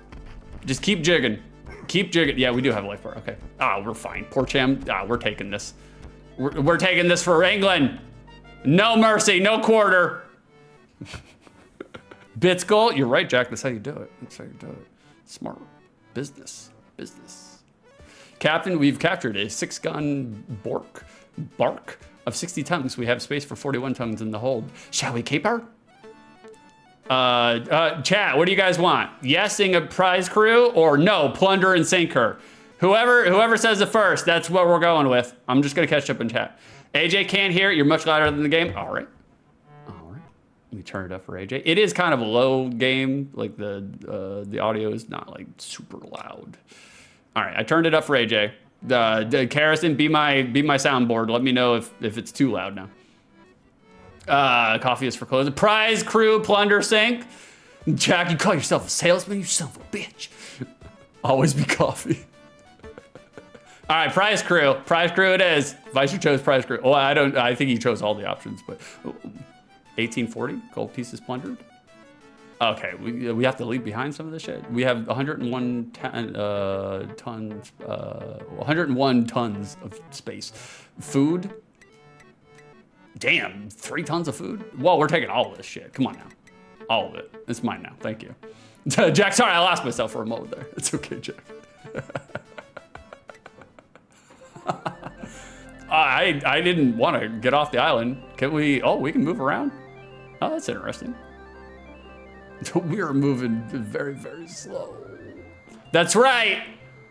[SPEAKER 2] Just keep jigging. Keep jigging. Yeah, we do have a life bar. Okay. Ah, we're fine. Poor Cham. Ah, we're taking this. We're taking this for England. No mercy. No quarter. Bits goal. You're right, Jack. That's how you do it. That's how you do it. Smart. Business. Business. Captain, we've captured a 6-gun bark of 60 tons. We have space for 41 tons in the hold. Shall we caper? Chat, what do you guys want? Yesing a prize crew or no, plunder and sink her? Whoever says it first, that's what we're going with. I'm just gonna catch up in chat. AJ can't hear, you're much louder than the game. All right. Let me turn it up for AJ. It is kind of a low game, like the audio is not like super loud. All right, I turned it up for AJ. Karrison, be my soundboard. Let me know if it's too loud now. Coffee is for closing. Prize crew, plunder, sink. Jack, you call yourself a salesman? You son of a bitch. Always be coffee. All right, prize crew. Prize crew it is. Vicer chose prize crew. Well, I think he chose all the options, but 1840 gold pieces plundered. Okay, we have to leave behind some of this shit. We have 101 tons of space. Food. Damn, 3 tons of food? Well, we're taking all of this shit. Come on now. All of it. It's mine now. Thank you. Jack, sorry, I lost myself for a moment there. It's okay, Jack. I didn't want to get off the island. Can we? Oh, we can move around? Oh, that's interesting. We are moving very, very slow. That's right.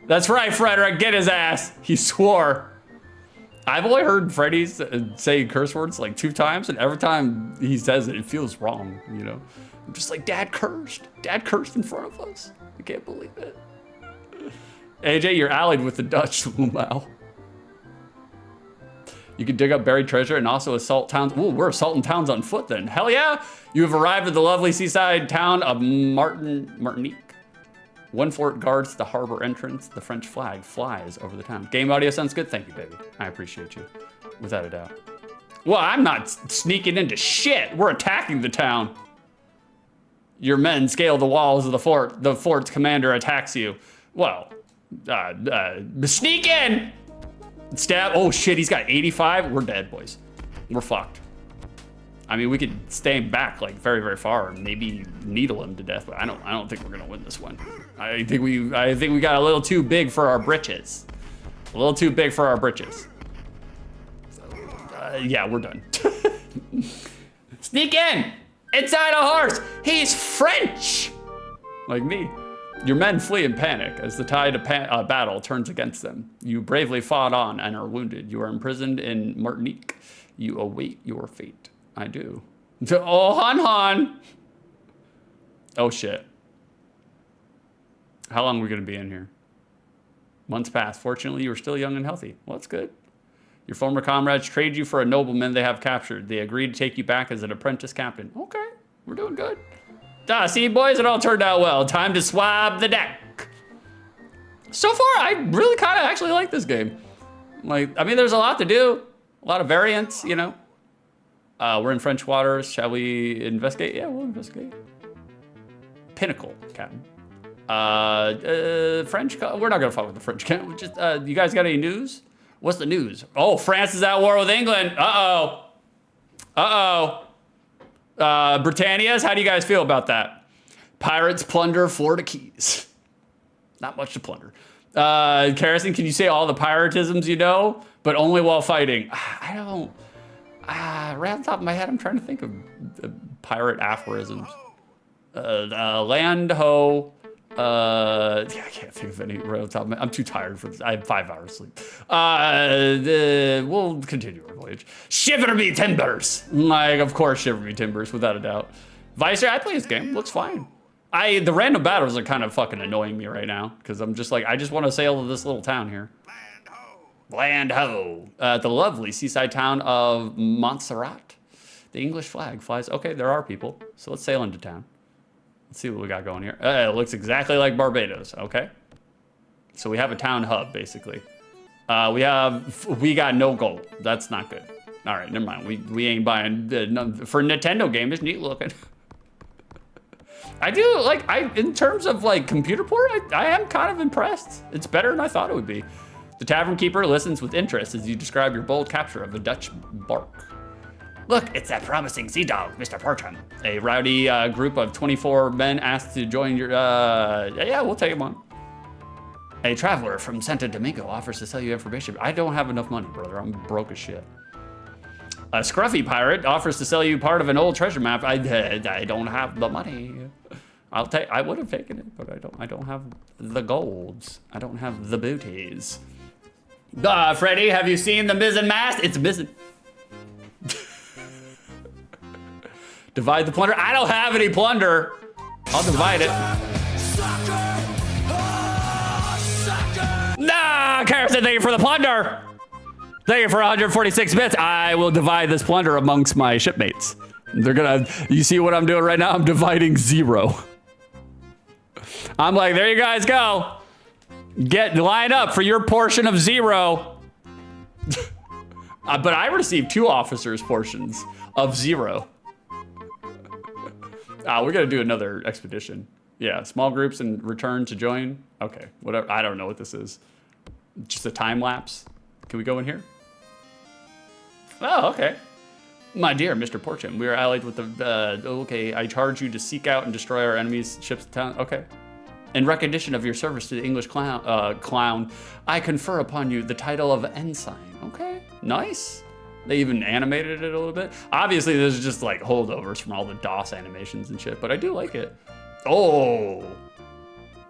[SPEAKER 2] That's right, Frederick. Get his ass. He swore. I've only heard Freddy say curse words like 2 times, and every time he says it, it feels wrong, you know? I'm just like, Dad cursed. Dad cursed in front of us. I can't believe it. AJ, you're allied with the Dutch. Wow. You can dig up buried treasure and also assault towns. Ooh, we're assaulting towns on foot then. Hell yeah. You have arrived at the lovely seaside town of Martinique. One fort guards the harbor entrance. The French flag flies over the town. Game audio sounds good. Thank you, baby. I appreciate you, without a doubt. Well, I'm not sneaking into shit. We're attacking the town. Your men scale the walls of the fort. The fort's commander attacks you. Well, sneak in. Stab. Oh shit, he's got 85. We're dead, boys. We're fucked. I mean, we could stay back like very, very far and maybe needle him to death, but I don't think we're gonna win this one. I think we got a little too big for our britches. A little too big for our britches. So, yeah, we're done. Sneak in! Inside a horse! He's French! Like me. Your men flee in panic as the tide of battle turns against them. You bravely fought on and are wounded. You are imprisoned in Martinique. You await your fate. I do. Oh, Han. Oh, shit. How long are we going to be in here? Months passed. Fortunately, you are still young and healthy. Well, that's good. Your former comrades trade you for a nobleman they have captured. They agreed to take you back as an apprentice captain. Okay, we're doing good. See, boys, it all turned out well. Time to swab the deck. So far, I really kind of actually like this game. Like, I mean, there's a lot to do. A lot of variants, you know. We're in French waters. Shall we investigate? Yeah, we'll investigate. Pinnacle, Captain. French, we're not gonna fuck with the French. Just, you guys got any news? What's the news? Oh, France is at war with England. Uh-oh. Uh-oh. Britannia's, how do you guys feel about that? Pirates plunder Florida Keys. Not much to plunder. Karrison, can you say all the piratisms you know, but only while fighting? I don't, right off the top of my head, I'm trying to think of pirate aphorisms. Land ho. Yeah, I can't think of any right off the top of my head. I'm too tired for this. I have 5 hours sleep. We'll continue our voyage. Shiver me timbers. Like, of course, shiver me timbers, without a doubt. Vicer, I play this game. Looks fine. The random battles are kind of fucking annoying me right now because I'm just like, I just want to sail to this little town here. Land ho. The lovely seaside town of Montserrat. The English flag flies. Okay, there are people. So let's sail into town. Let's see what we got going here. It looks exactly like Barbados. Okay. So we have a town hub, basically. We got no gold. That's not good. All right, never mind. We ain't buying for a Nintendo game. It's neat looking. I do like in terms of like computer port. I am kind of impressed. It's better than I thought it would be. The tavern keeper listens with interest as you describe your bold capture of a Dutch bark. Look, it's that promising sea dog, Mr. Portram. A rowdy group of 24 men asked to join your. Yeah, we'll take him on. A traveler from Santo Domingo offers to sell you information. I don't have enough money, brother. I'm broke as shit. A scruffy pirate offers to sell you part of an old treasure map. I don't have the money. I would have taken it, but I don't have the golds. I don't have the booties. Freddy, have you seen the mizzen mast? It's mizzen. Divide the plunder. I don't have any plunder. I'll divide it. Nah, Carson, thank you for the plunder. Thank you for 146 bits. I will divide this plunder amongst my shipmates. They're gonna, you see what I'm doing right now? I'm dividing 0. I'm like, there you guys go. Line up for your portion of 0. But I received 2 officers' portions of 0. We're gonna do another expedition. Yeah, small groups and return to join. Okay, whatever. I don't know what this is. Just a time lapse. Can we go in here? Oh, okay. My dear Mr. Portram, we are allied with the, okay, I charge you to seek out and destroy our enemies' ships in town. Okay. In recognition of your service to the English clown, I confer upon you the title of ensign. Okay, nice. They even animated it a little bit. Obviously, this is just like holdovers from all the DOS animations and shit, but I do like it. Oh,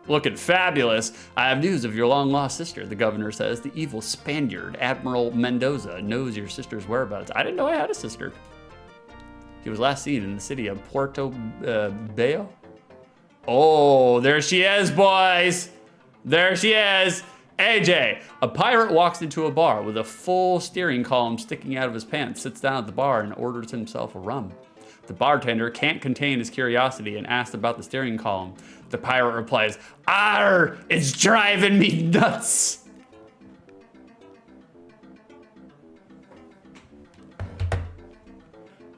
[SPEAKER 2] looking fabulous. I have news of your long-lost sister, the governor says. The evil Spaniard, Admiral Mendoza, knows your sister's whereabouts. I didn't know I had a sister. He was last seen in the city of Puerto Bello. Oh, there she is, boys. There she is. AJ, a pirate walks into a bar with a full steering column sticking out of his pants, sits down at the bar and orders himself a rum. The bartender can't contain his curiosity and asks about the steering column. The pirate replies, "Arr, it's driving me nuts."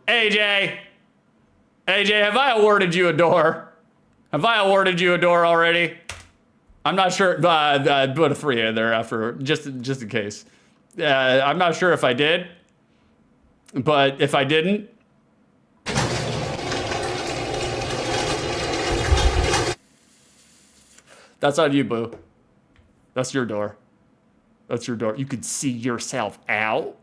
[SPEAKER 2] AJ, have I awarded you a door? Have I awarded you a door already? I'm not sure. Put a 3 in there after, just in case. I'm not sure if I did, but if I didn't, that's on you, boo. That's your door. That's your door. You could see yourself out.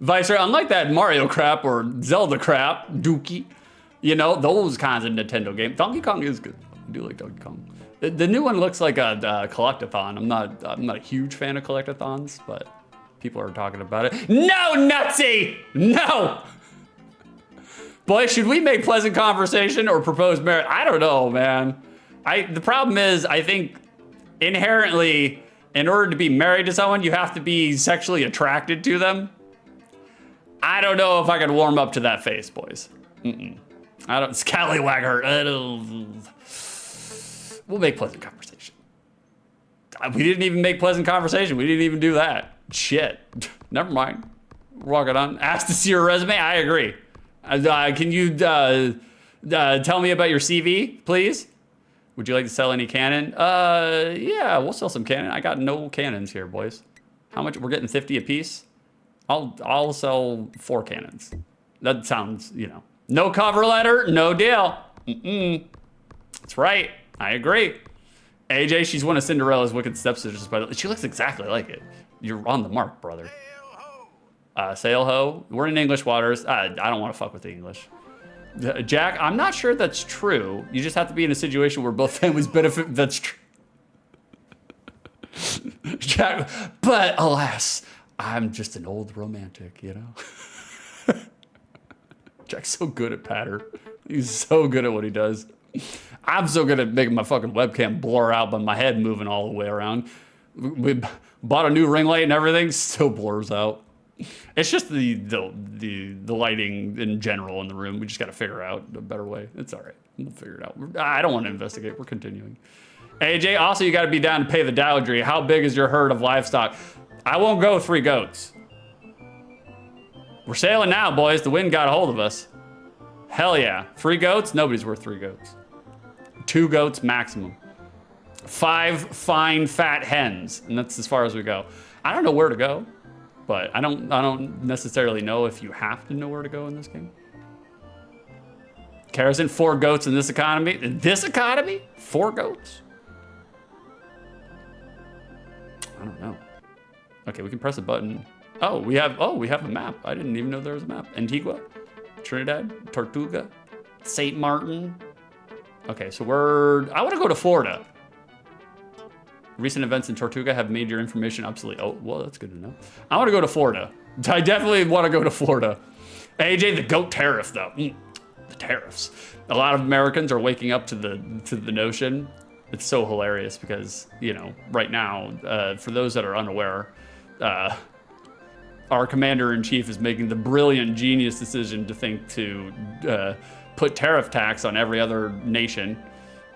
[SPEAKER 2] Vicer, unlike that Mario crap or Zelda crap, Dookie, you know, those kinds of Nintendo games. Donkey Kong is good. I do like Donkey Kong. The new one looks like a collectathon. I'm not a huge fan of collectathons, but people are talking about it. No, Nutsy! No! Boy, should we make pleasant conversation or propose marriage? I don't know, man. The problem is, I think inherently, in order to be married to someone, you have to be sexually attracted to them. I don't know if I can warm up to that face, boys. I don't, scallywagger. We'll make pleasant conversation. We didn't even make pleasant conversation. We didn't even do that. Shit. Never mind. We're walking on. Asked to see your resume? I agree. Can you tell me about your CV, please? Would you like to sell any cannon? Yeah, we'll sell some cannon. I got no cannons here, boys. How much? We're getting 50 a piece. I'll sell 4 cannons. That sounds, you know. No cover letter, no deal. That's right. I agree. AJ, she's one of Cinderella's wicked stepsisters. By the way, she looks exactly like it. You're on the mark, brother. Sail ho. We're in English waters. I don't want to fuck with the English. Jack, I'm not sure that's true. You just have to be in a situation where both families benefit. That's true. Jack, but alas, I'm just an old romantic, you know? Jack's so good at patter. He's so good at what he does. I'm so good at making my fucking webcam blur out by my head moving all the way around. We bought a new ring light and everything, still blurs out. It's just the lighting in general in the room. We just got to figure out a better way. It's all right. We'll figure it out. I don't want to investigate. We're continuing. AJ, also you got to be down to pay the dowry. How big is your herd of livestock? I won't go 3 goats. We're sailing now, boys. The wind got a hold of us. Hell yeah. 3 goats? Nobody's worth 3 goats. 2 goats maximum. 5 fine fat hens, and that's as far as we go. I don't know where to go, but I don't necessarily know if you have to know where to go in this game. Kerosene, 4 goats in this economy? In this economy? 4 goats? I don't know. Okay, we can press a button. Oh, we have a map. I didn't even know there was a map. Antigua, Trinidad, Tortuga, St. Martin. Okay, so I want to go to Florida. Recent events in Tortuga have made your information obsolete. Oh, well, that's good to know. I want to go to Florida. I definitely want to go to Florida. AJ, the goat tariff, though. The tariffs. A lot of Americans are waking up to the notion. It's so hilarious because, you know, right now, for those that are unaware, our commander-in-chief is making the brilliant, genius decision to think to put tariff tax on every other nation,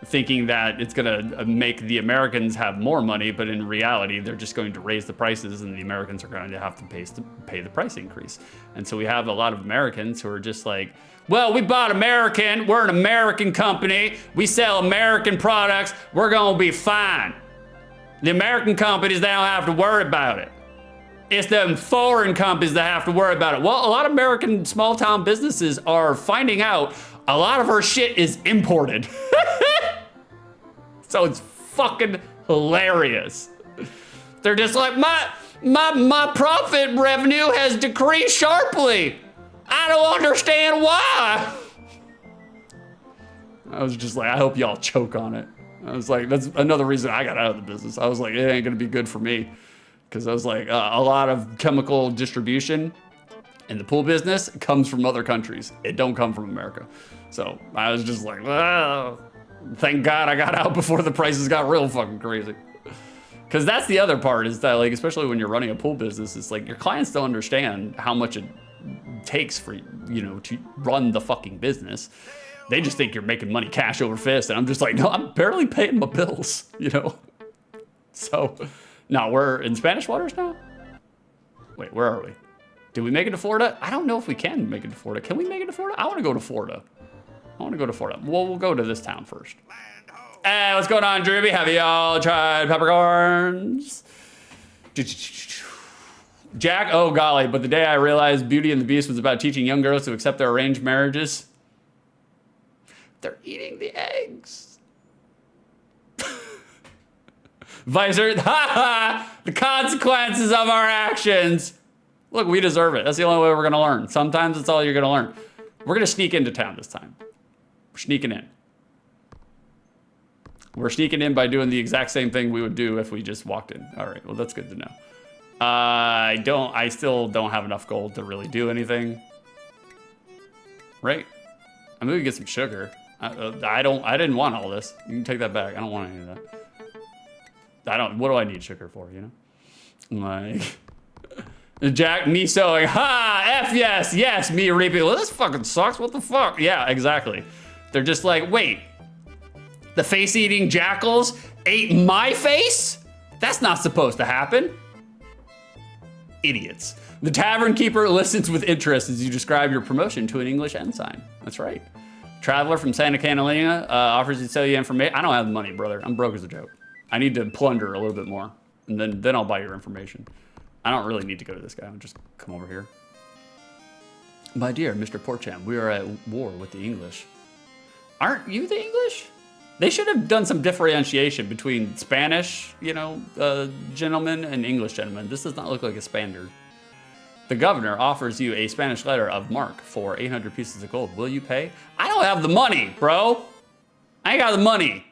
[SPEAKER 2] thinking that it's gonna make the Americans have more money, but in reality, they're just going to raise the prices and the Americans are going to have to pay the price increase. And so we have a lot of Americans who are just like, well, we bought American, we're an American company, we sell American products, we're gonna be fine. The American companies, they don't have to worry about it. It's the foreign companies that have to worry about it. Well, a lot of American small town businesses are finding out a lot of our shit is imported. So it's fucking hilarious. They're just like, my profit revenue has decreased sharply. I don't understand why. I was just like, I hope y'all choke on it. I was like, that's another reason I got out of the business. I was like, it ain't gonna be good for me. Because I was like, a lot of chemical distribution in the pool business comes from other countries. It don't come from America. So I was just like, oh, thank God I got out before the prices got real fucking crazy. Because that's the other part is that, like, especially when you're running a pool business, it's like your clients don't understand how much it takes for, you know, to run the fucking business. They just think you're making money cash over fist. And I'm just like, no, I'm barely paying my bills, you know? So... No, we're in Spanish waters now? Wait, where are we? Did we make it to Florida? I don't know if we can make it to Florida. Can we make it to Florida? I want to go to Florida. Well, we'll go to this town first. Hey, what's going on, Drewby? Have y'all tried peppercorns? Jack, oh golly, but the day I realized Beauty and the Beast was about teaching young girls to accept their arranged marriages, they're eating the eggs. Visor, the consequences of our actions. Look, we deserve it. That's the only way we're gonna learn. Sometimes it's all you're gonna learn. We're gonna sneak into town this time. We're sneaking in. We're sneaking in by doing the exact same thing we would do if we just walked in. All right, well, that's good to know. I still don't have enough gold to really do anything. Right? I'm gonna get some sugar. I didn't want all this. You can take that back. I don't want any of that. What do I need sugar for, you know? Like, Jack, me sewing, ha, F yes, me reaping. Well, this fucking sucks, what the fuck? Yeah, exactly. They're just like, wait, the face-eating jackals ate my face? That's not supposed to happen. Idiots. The tavern keeper listens with interest as you describe your promotion to an English ensign. That's right. Traveler from Santa Catalina offers to sell you information. I don't have the money, brother. I'm broke as a joke. I need to plunder a little bit more, and then I'll buy your information. I don't really need to go to this guy. I'll just come over here. My dear Mr. Porcham, we are at war with the English. Aren't you the English? They should have done some differentiation between Spanish, you know, gentlemen and English gentlemen. This does not look like a Spaniard. The governor offers you a Spanish letter of marque for 800 pieces of gold. Will you pay? I don't have the money, bro. I ain't got the money.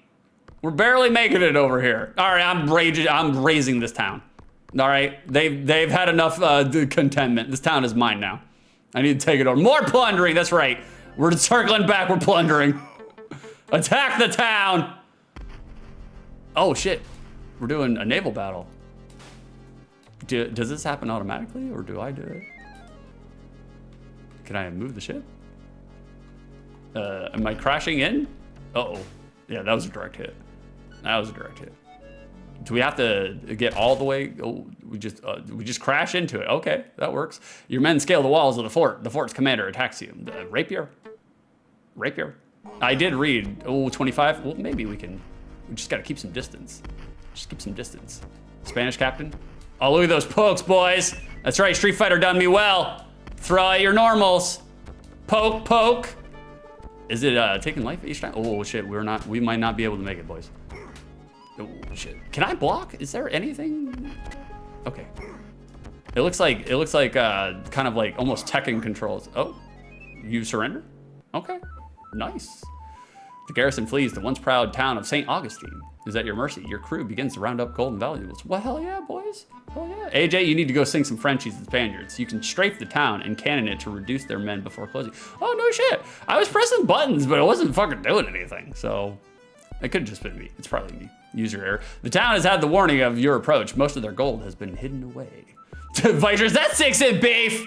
[SPEAKER 2] We're barely making it over here. All right, I'm raising this town. All right, they've had enough contentment. This town is mine now. I need to take it over. More plundering, that's right. We're circling back, we're plundering. Attack the town! Oh shit, we're doing a naval battle. Does this happen automatically, or do I do it? Can I move the ship? Am I crashing in? Uh-oh. Yeah, that was a direct hit. That was a direct hit. Do we have to get all the way? Oh, we just crash into it. Okay, that works. Your men scale the walls of the fort. The fort's commander attacks you. Rapier? Rapier? I did read, 25. Well, maybe we just gotta keep some distance. Just keep some distance. Spanish captain? Oh, look at those pokes, boys. That's right, Street Fighter done me well. Throw out your normals. Poke, poke. Is it taking life each time? Oh shit, we might not be able to make it, boys. Oh shit. Can I block? Is there anything? Okay. It looks like kind of like almost Tekken controls. Oh, you surrender? Okay, nice. The garrison flees the once proud town of St. Augustine is at your mercy. Your crew begins to round up gold and valuables. Well, hell yeah, boys. Hell yeah. AJ, you need to go sing some Frenchies and Spaniards. You can strafe the town and cannon it to reduce their men before closing. Oh, no shit. I was pressing buttons, but it wasn't fucking doing anything. So it could have just been me. It's probably me. User error. The town has had the warning of your approach. Most of their gold has been hidden away. Viters, that's 6-inch beef.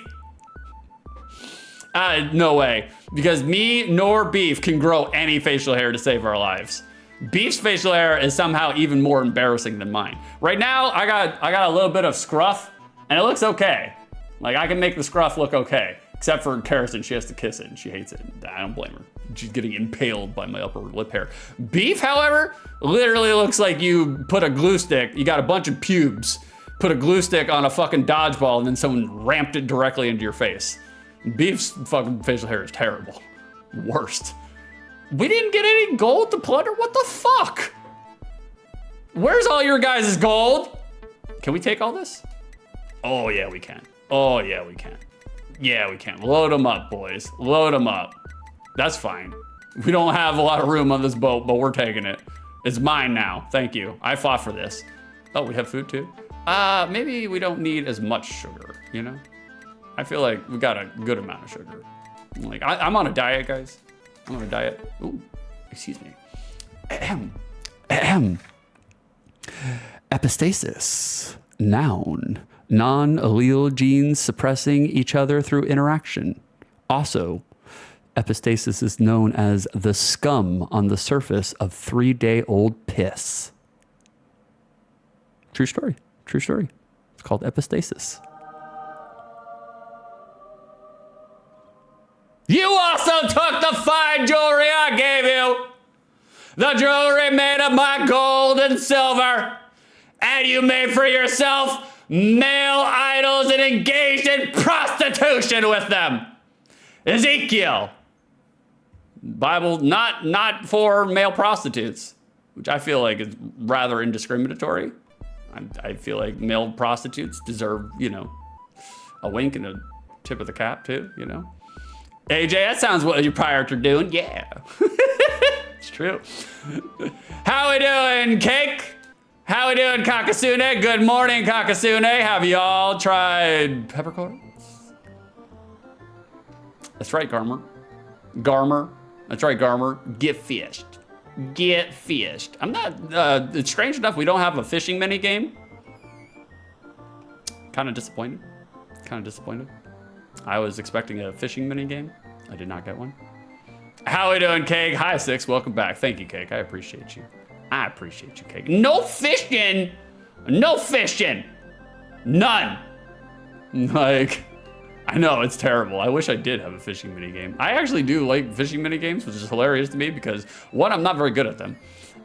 [SPEAKER 2] No way. Because me nor Beef can grow any facial hair to save our lives. Beef's facial hair is somehow even more embarrassing than mine. Right now, I got a little bit of scruff, and it looks okay. Like, I can make the scruff look okay. Except for Harrison, she has to kiss it, and she hates it. I don't blame her. She's getting impaled by my upper lip hair. Beef, however, literally looks like you put a glue stick, you got a bunch of pubes, put a glue stick on a fucking dodgeball, and then someone ramped it directly into your face. Beef's fucking facial hair is terrible. Worst. We didn't get any gold to plunder? What the fuck? Where's all your guys' gold? Can we take all this? Oh yeah, we can. Oh yeah, we can. Yeah, we can. Load them up, boys. Load them up. That's fine. We don't have a lot of room on this boat, but we're taking it. It's mine now. Thank you. I fought for this. Oh, we have food too? Maybe we don't need as much sugar, you know? I feel like we got a good amount of sugar. Like, I'm on a diet, guys. I'm on a diet. Ooh, excuse me. Ahem. Ahem. Epistasis. Noun. Non-allele genes suppressing each other through interaction. Also, epistasis is known as the scum on the surface of 3-day-old piss. True story. True story. It's called epistasis. You also took the fine jewelry I gave you. The jewelry made of my gold and silver. And you made for yourself male idols and engaged in prostitution with them. Ezekiel. Bible, not for male prostitutes, which I feel like is rather indiscriminatory. I feel like male prostitutes deserve, you know, a wink and a tip of the cap too, you know. AJ, that sounds what your pirates are doing. Yeah, it's true. How we doing, Cake? How we doing, Kakasune? Good morning, Kakasune. Have you all tried peppercorns? That's right, Garmer. Garmer. That's right, Garmer. Get fished. Get fished. I'm not, it's strange enough we don't have a fishing mini game. Kind of disappointed. Kind of disappointed. I was expecting a fishing mini game. I did not get one. How we doing, Cake? Hi, Six. Welcome back. Thank you, Cake. I appreciate you. I appreciate you, Cake. No fishing. No fishing. None. Like, I know, it's terrible. I wish I did have a fishing mini game. I actually do like fishing mini games, which is hilarious to me because one, I'm not very good at them.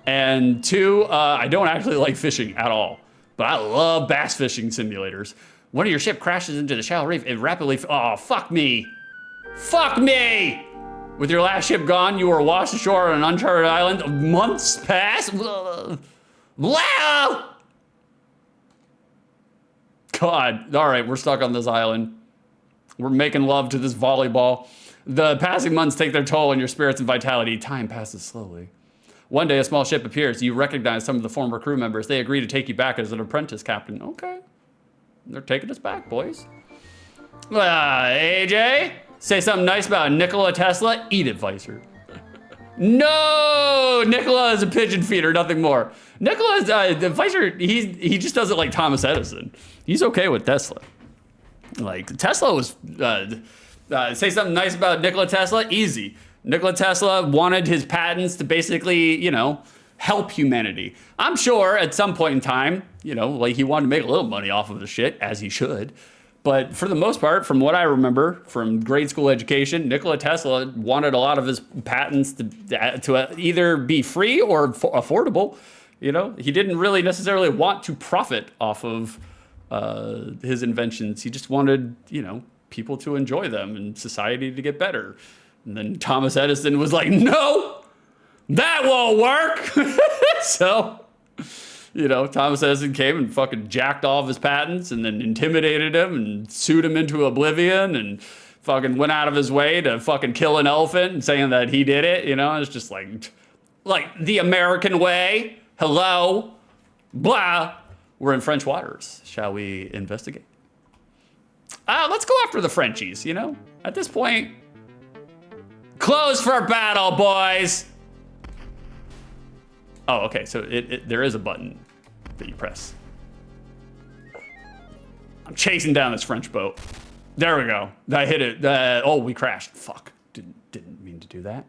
[SPEAKER 2] And two, I don't actually like fishing at all. But I love bass fishing simulators. When your ship crashes into the shallow reef, it rapidly, oh, fuck me. Fuck me! With your last ship gone, you were washed ashore on an uncharted island. Months pass. Blah. God, all right, we're stuck on this island. We're making love to this volleyball. The passing months take their toll on your spirits and vitality. Time passes slowly. One day, a small ship appears. You recognize some of the former crew members. They agree to take you back as an apprentice captain. Okay. They're taking us back, boys. AJ, say something nice about Nikola Tesla. Eat it, Vicer. No, Nikola is a pigeon feeder, nothing more. Nikola is the Vicer. He just doesn't like Thomas Edison. He's okay with Tesla. Like Tesla was. Say something nice about Nikola Tesla. Easy. Nikola Tesla wanted his patents to basically, you know, help humanity. I'm sure at some point in time, you know, like he wanted to make a little money off of the shit, as he should. But for the most part, from what I remember from grade school education, Nikola Tesla wanted a lot of his patents to either be free or affordable. You know, he didn't really necessarily want to profit off of his inventions. He just wanted, you know, people to enjoy them and society to get better. And then Thomas Edison was like, no, that won't work. So, you know, Thomas Edison came and fucking jacked all of his patents and then intimidated him and sued him into oblivion and fucking went out of his way to fucking kill an elephant and saying that he did it. You know, it's just like the American way. Hello, blah. We're in French waters. Shall we investigate? Let's go after the Frenchies, you know? At this point, close for battle, boys. Oh, okay, so there is a button that you press. I'm chasing down this French boat. There we go. I hit it. Oh, we crashed. Fuck. Didn't mean to do that.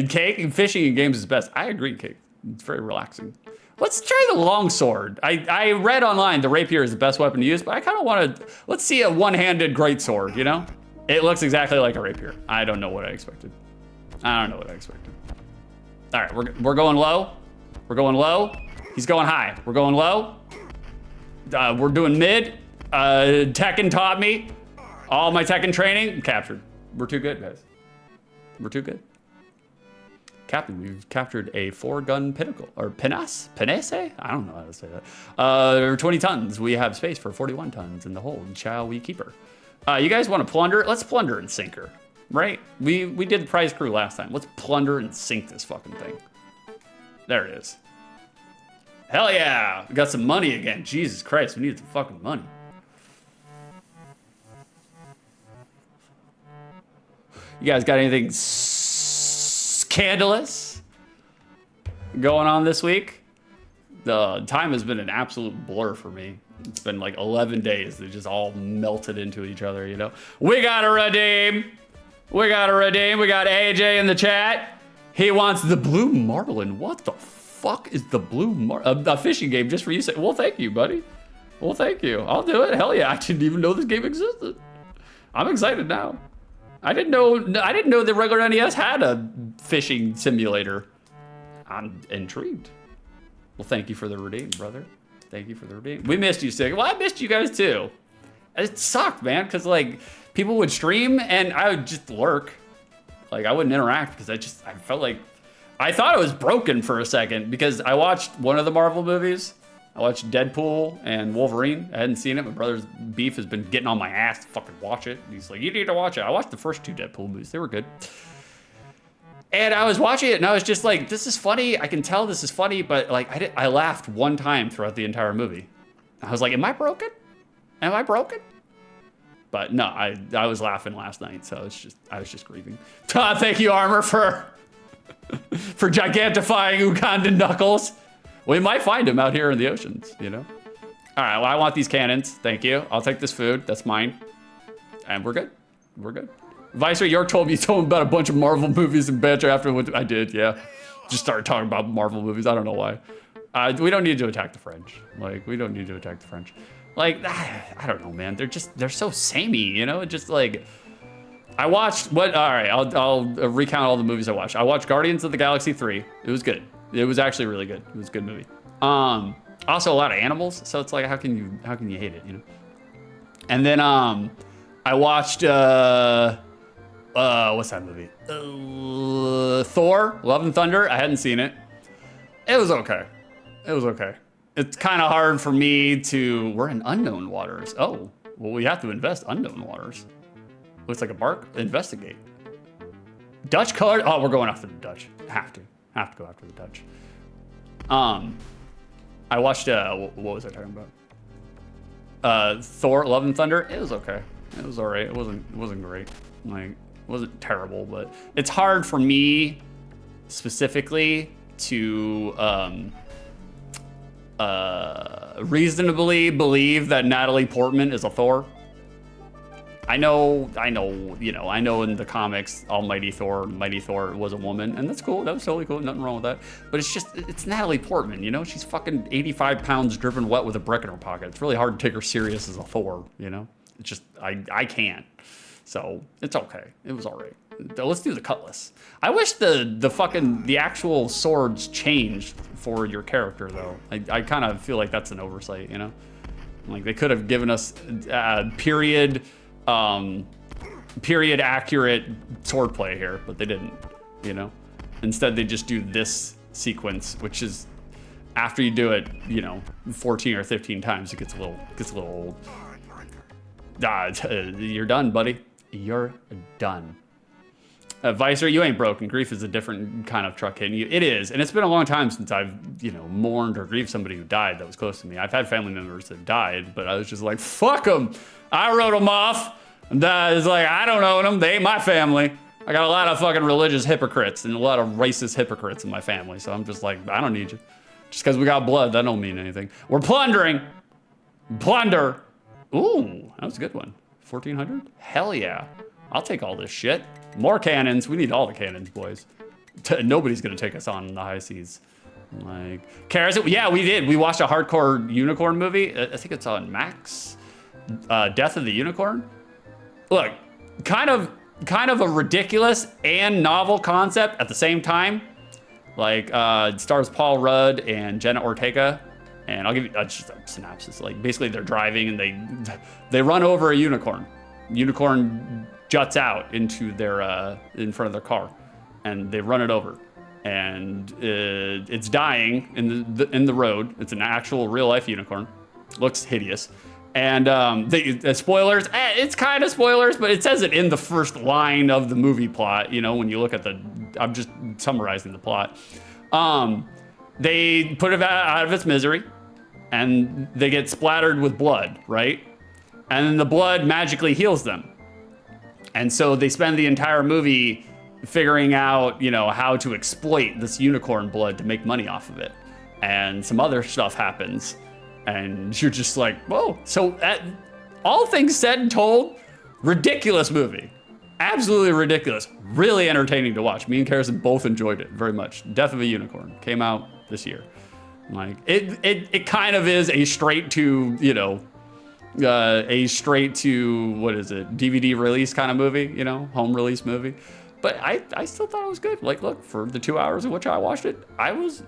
[SPEAKER 2] Cake, fishing in games is best. I agree, Cake. It's very relaxing. Let's try the longsword. I read online the rapier is the best weapon to use, but I kind of want to, let's see a one-handed greatsword, you know? It looks exactly like a rapier. I don't know what I expected. All right, we're going low. We're going low. He's going high. We're going low. We're doing mid. Tekken taught me. All my Tekken training, captured. We're too good, guys. We're too good. Captain, we've captured a 4-gun pinnacle, or pinnace? Pinnace? I don't know how to say that. 20 tons. We have space for 41 tons in the hold. Shall we keep her? You guys want to plunder? Let's plunder and sink her, right? We did the prize crew last time. Let's plunder and sink this fucking thing. There it is. Hell yeah! We got some money again. Jesus Christ, we need some fucking money. You guys got anything scandalous going on this week? The time has been an absolute blur for me. It's been like 11 days. They just all melted into each other, you know? We gotta redeem. We got AJ in the chat. He wants the blue marlin. What the fuck is the blue marlin? A fishing game just for you. Well, thank you, buddy. Well, thank you. I'll do it. Hell yeah. I didn't even know this game existed. I'm excited now. I didn't know the regular NES had a fishing simulator. I'm intrigued. Well, thank you for the redeem, brother. Thank you for the redeem. We missed you, Sega. Well, I missed you guys too. It sucked, man, because like people would stream and I would just lurk. Like I wouldn't interact because I felt like I thought it was broken for a second because I watched one of the Marvel movies. I watched Deadpool and Wolverine. I hadn't seen it. My brother's beef has been getting on my ass to fucking watch it. He's like, you need to watch it. I watched the first 2 Deadpool movies. They were good. And I was watching it and I was just like, this is funny. I can tell this is funny, but like I laughed one time throughout the entire movie. I was like, am I broken? Am I broken? But no, I was laughing last night, so I was just grieving. Thank you, Armor, for gigantifying Ugandan Knuckles. We might find him out here in the oceans, you know? All right, well, I want these cannons. Thank you. I'll take this food. That's mine. And we're good. We're good. Vicer York told me about a bunch of Marvel movies and banter after I did, yeah. Just started talking about Marvel movies. I don't know why. We don't need to attack the French. Like, we don't need to attack the French. Like, I don't know, man. They're so samey, you know? Just like, I watched all right, I'll recount all the movies I watched. I watched Guardians of the Galaxy 3. It was good. It was actually really good. It was a good movie. Also a lot of animals, so it's like, how can you hate it, you know? And then I watched what's that movie? Thor, Love and Thunder. I hadn't seen it. It was okay. It was okay. It's kind of hard for me to, we're in unknown waters. Oh, well, we have to invest unknown waters. Looks like a bark. Investigate. Dutch colored. Oh, we're going after the Dutch. Have to go after the Dutch. I watched, what was I talking about? Thor: Love and Thunder. It was okay. It was all right. It wasn't great. Like, it wasn't terrible, but it's hard for me specifically to reasonably believe that Natalie Portman is a Thor. I know, in the comics, Mighty Thor was a woman, and that's cool. That was totally cool. Nothing wrong with that. But it's Natalie Portman, you know? She's fucking 85 pounds dripping wet with a brick in her pocket. It's really hard to take her serious as a Thor, you know? It's just, I can't. So, it's okay. It was all right. Let's do the cutlass. I wish the actual swords changed for your character, though. I kind of feel like that's an oversight, you know? Like, they could have given us period accurate swordplay here, but they didn't, you know? Instead, they just do this sequence, which is, after you do it, 14 or 15 times, it gets a little old. You're done, buddy. You're done. Vicer, you ain't broken. Grief is a different kind of truck hitting you. It is, and it's been a long time since I've, mourned or grieved somebody who died that was close to me. I've had family members that died, but I was just like, fuck them. I wrote them off. And it's like, I don't own them. They ain't my family. I got a lot of fucking religious hypocrites and a lot of racist hypocrites in my family, so I'm just like, I don't need you. Just because we got blood, that don't mean anything. We're plundering. Plunder. Ooh, that was a good one. 1400? Hell yeah. I'll take all this shit. More cannons. We need all the cannons, boys. Nobody's gonna take us on in the high seas. Like, Karis, yeah, we did. We watched a hardcore unicorn movie. I think it's on Max. Death of the Unicorn. Look, kind of a ridiculous and novel concept at the same time. Like, it stars Paul Rudd and Jenna Ortega. And I'll give you just a synopsis. Like, basically they're driving and they run over a unicorn. Unicorn juts out into their in front of their car, and they run it over, and it's dying in the road. It's an actual real life unicorn. Looks hideous. And spoilers. It's kind of spoilers, but it says it in the first line of the movie plot. When you look at I'm just summarizing the plot. They put it out of its misery, and they get splattered with blood, right? And then the blood magically heals them. And so they spend the entire movie figuring out, how to exploit this unicorn blood to make money off of it. And some other stuff happens, and you're just like, whoa. So all things said and told, ridiculous movie. Absolutely ridiculous. Really entertaining to watch. Me and Karrison both enjoyed it very much. Death of a Unicorn came out this year. Like, it kind of is a straight to, what is it, DVD release kind of movie, home release movie. But I still thought it was good. Like, look, for the 2 hours in which I watched it, I was,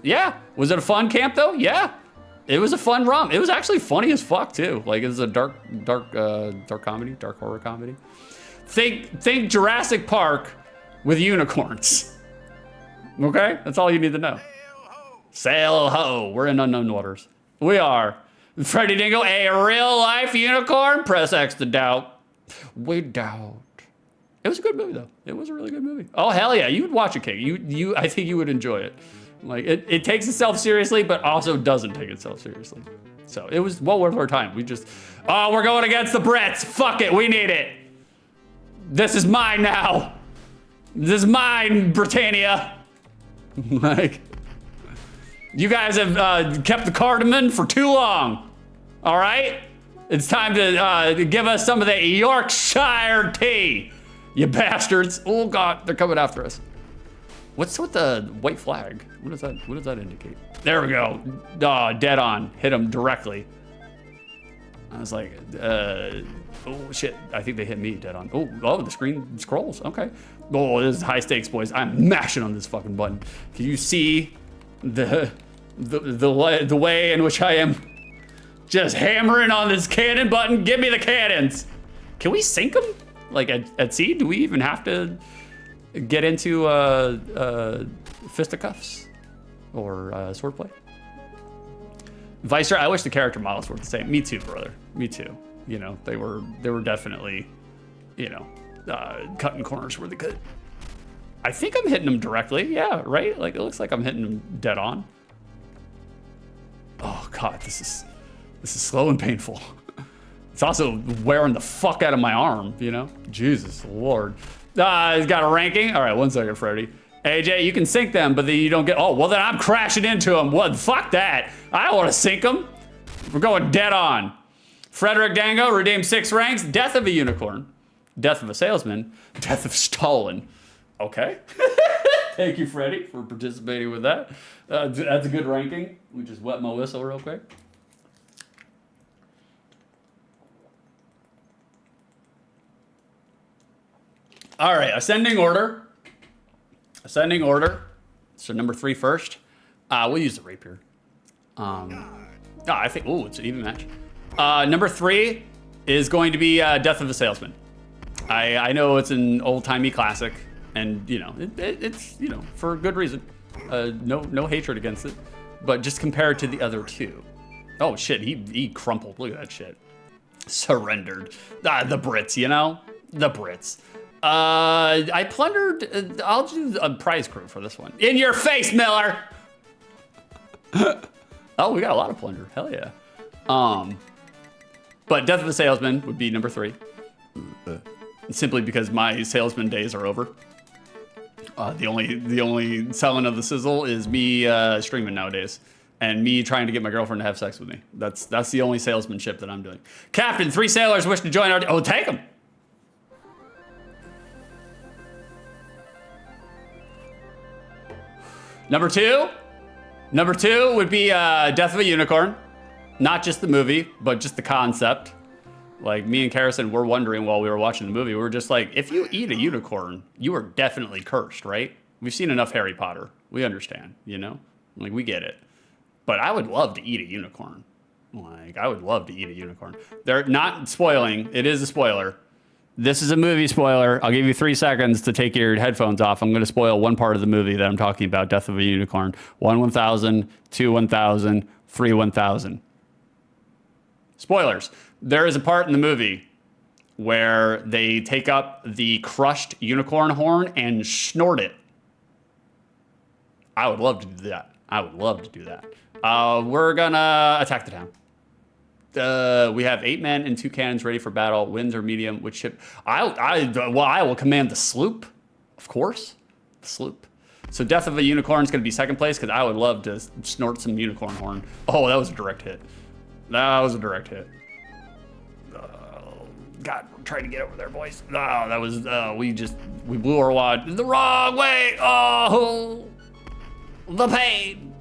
[SPEAKER 2] yeah. Was it a fun camp though? Yeah. It was a fun romp. It was actually funny as fuck too. Like, it was a dark comedy, dark horror comedy. Think Jurassic Park with unicorns. Okay? That's all you need to know. Sail ho. We're in unknown waters. We are. Freddy Dingo, a real life unicorn? Press X to doubt. We doubt. It was a good movie though. It was a really good movie. Oh hell yeah, you would watch it, King. I think you would enjoy it. Like, it takes itself seriously, but also doesn't take itself seriously. So it was well worth our time. We're going against the Brits. Fuck it, we need it. This is mine now. This is mine, Britannia. Like, you guys have kept the cardamom for too long. All right? It's time to give us some of the Yorkshire tea, you bastards. Oh God, they're coming after us. What's with the white flag? What does that indicate? There we go. Dead on. Hit them directly. I was like, oh shit. I think they hit me dead on. Oh, the screen scrolls. Okay. Oh, this is high stakes, boys. I'm mashing on this fucking button. Can you see the way in which I am just hammering on this cannon button? Give me the cannons. Can we sink them? Like at sea? Do we even have to get into fisticuffs or swordplay? Vicer, I wish the character models were the same. Me too, brother. Me too. They were definitely, cutting corners where they could. I think I'm hitting them directly. Yeah, right? Like, it looks like I'm hitting them dead on. Oh God, this This is slow and painful. It's also wearing the fuck out of my arm, you know? Jesus Lord. He's got a ranking. All right, 1 second, Freddy. AJ, you can sink them, but then you don't get, oh, well then I'm crashing into them. What, fuck that. I don't want to sink them. We're going dead on. Frederick Dango redeemed 6 ranks. Death of a unicorn. Death of a salesman. Death of Stalin. Okay. Thank you, Freddy, for participating with that. That's a good ranking. Let me just wet my whistle real quick. All right, ascending order. Ascending order. So number 3 first. We'll use the rapier. I think, oh, it's an even match. Number 3 is going to be Death of a Salesman. I know it's an old-timey classic, and you know it's, you know, for good reason. No hatred against it, but just compare it to the other 2. Oh shit, he crumpled. Look at that shit. Surrendered. The Brits, you know, the Brits. I plundered. I'll do a prize crew for this one. In your face, Miller. Oh, we got a lot of plunder. Hell yeah. But Death of a Salesman would be number 3. Simply because my salesman days are over. The only selling of the sizzle is me streaming nowadays, and me trying to get my girlfriend to have sex with me. That's the only salesmanship that I'm doing. Captain, 3 sailors wish to join our. Oh, take them. Number 2 would be Death of a Unicorn. Not just the movie, but just the concept. Like, me and Karrison were wondering while we were watching the movie, we were just like, if you eat a unicorn, you are definitely cursed, right? We've seen enough Harry Potter. We understand, you know? Like, we get it. But I would love to eat a unicorn. Like, I would love to eat a unicorn. They're not spoiling. It is a spoiler. This is a movie spoiler. I'll give you 3 seconds to take your headphones off. I'm going to spoil one part of the movie that I'm talking about, Death of a Unicorn. 1,000, 2,000, 3, 1,000. Spoilers. There is a part in the movie where they take up the crushed unicorn horn and snort it. I would love to do that. I would love to do that. We're gonna attack the town. We have 8 men and 2 cannons ready for battle. Winds are medium. Which ship? I will command the sloop, of course. The sloop. So Death of a Unicorn is gonna be 2nd place because I would love to snort some unicorn horn. Oh, that was a direct hit. That was a direct hit. God, we're trying to get over there, boys. No, that was, we blew our wad the wrong way. Oh, the pain.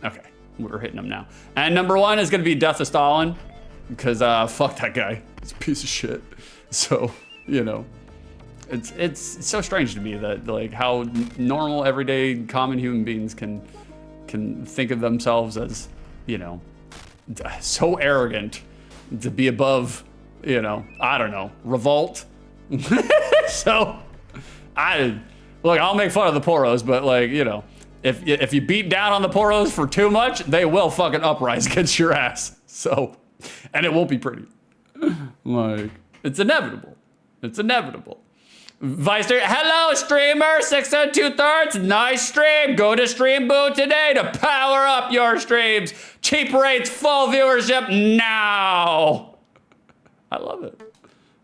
[SPEAKER 2] Okay, we're hitting them now. And number 1 is gonna be Death of Stalin, because fuck that guy. He's a piece of shit. So, you know, it's so strange to me that, like, how normal, everyday, common human beings can think of themselves as, you know, so arrogant to be above, you know, I don't know, revolt. So, I'll make fun of the Poros, but, like, you know, if you beat down on the Poros for too much, they will fucking uprise against your ass. So, and it won't be pretty. Like, it's inevitable. It's inevitable. Vicer, hello, streamer, 6 2/3. Nice stream. Go to Stream Boo today to power up your streams. Cheap rates, full viewership now. I love it.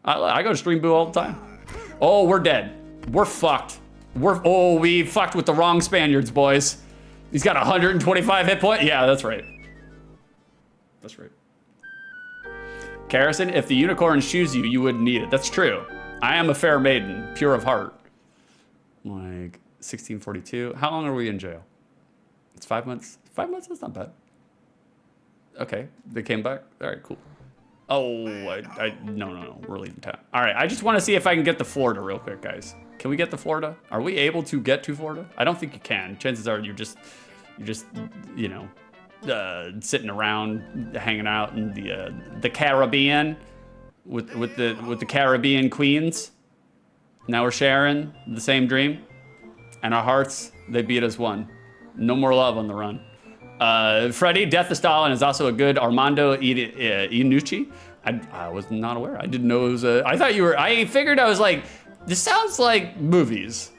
[SPEAKER 2] I go to Stream Boo all the time. Oh, we're dead. We're fucked. We fucked with the wrong Spaniards, boys. He's got 125 hit points. Yeah, that's right. That's right. Karrison, if the unicorns choose you, you wouldn't need it. That's true. I am a fair maiden, pure of heart. Like, 1642. How long are we in jail? It's 5 months. 5 months? That's not bad. Okay, they came back. All right, cool. Oh, no. We're leaving town. All right, I just want to see if I can get to Florida real quick, guys. Can we get to Florida? Are we able to get to Florida? I don't think you can. Chances are you're just, you know, sitting around, hanging out in the Caribbean with the Caribbean queens. Now we're sharing the same dream, and our hearts, they beat us one. No more love on the run. Freddy, Death of Stalin is also a good Armando Iannucci. I was not aware. I didn't know it was a. I figured I was like, this sounds like movies.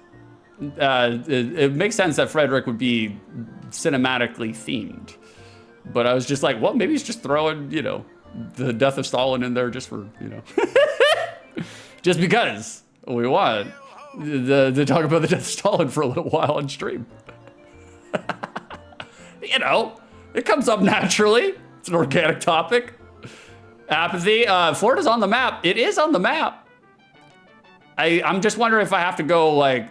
[SPEAKER 2] It makes sense that Frederick would be cinematically themed. But I was just like, well, maybe he's just throwing, you know, the death of Stalin in there just for, you know, just because we want to talk about the death of Stalin for a little while on stream. You know, it comes up naturally. It's an organic topic. Apathy. Florida's on the map. It is on the map. I'm just wondering if I have to go like,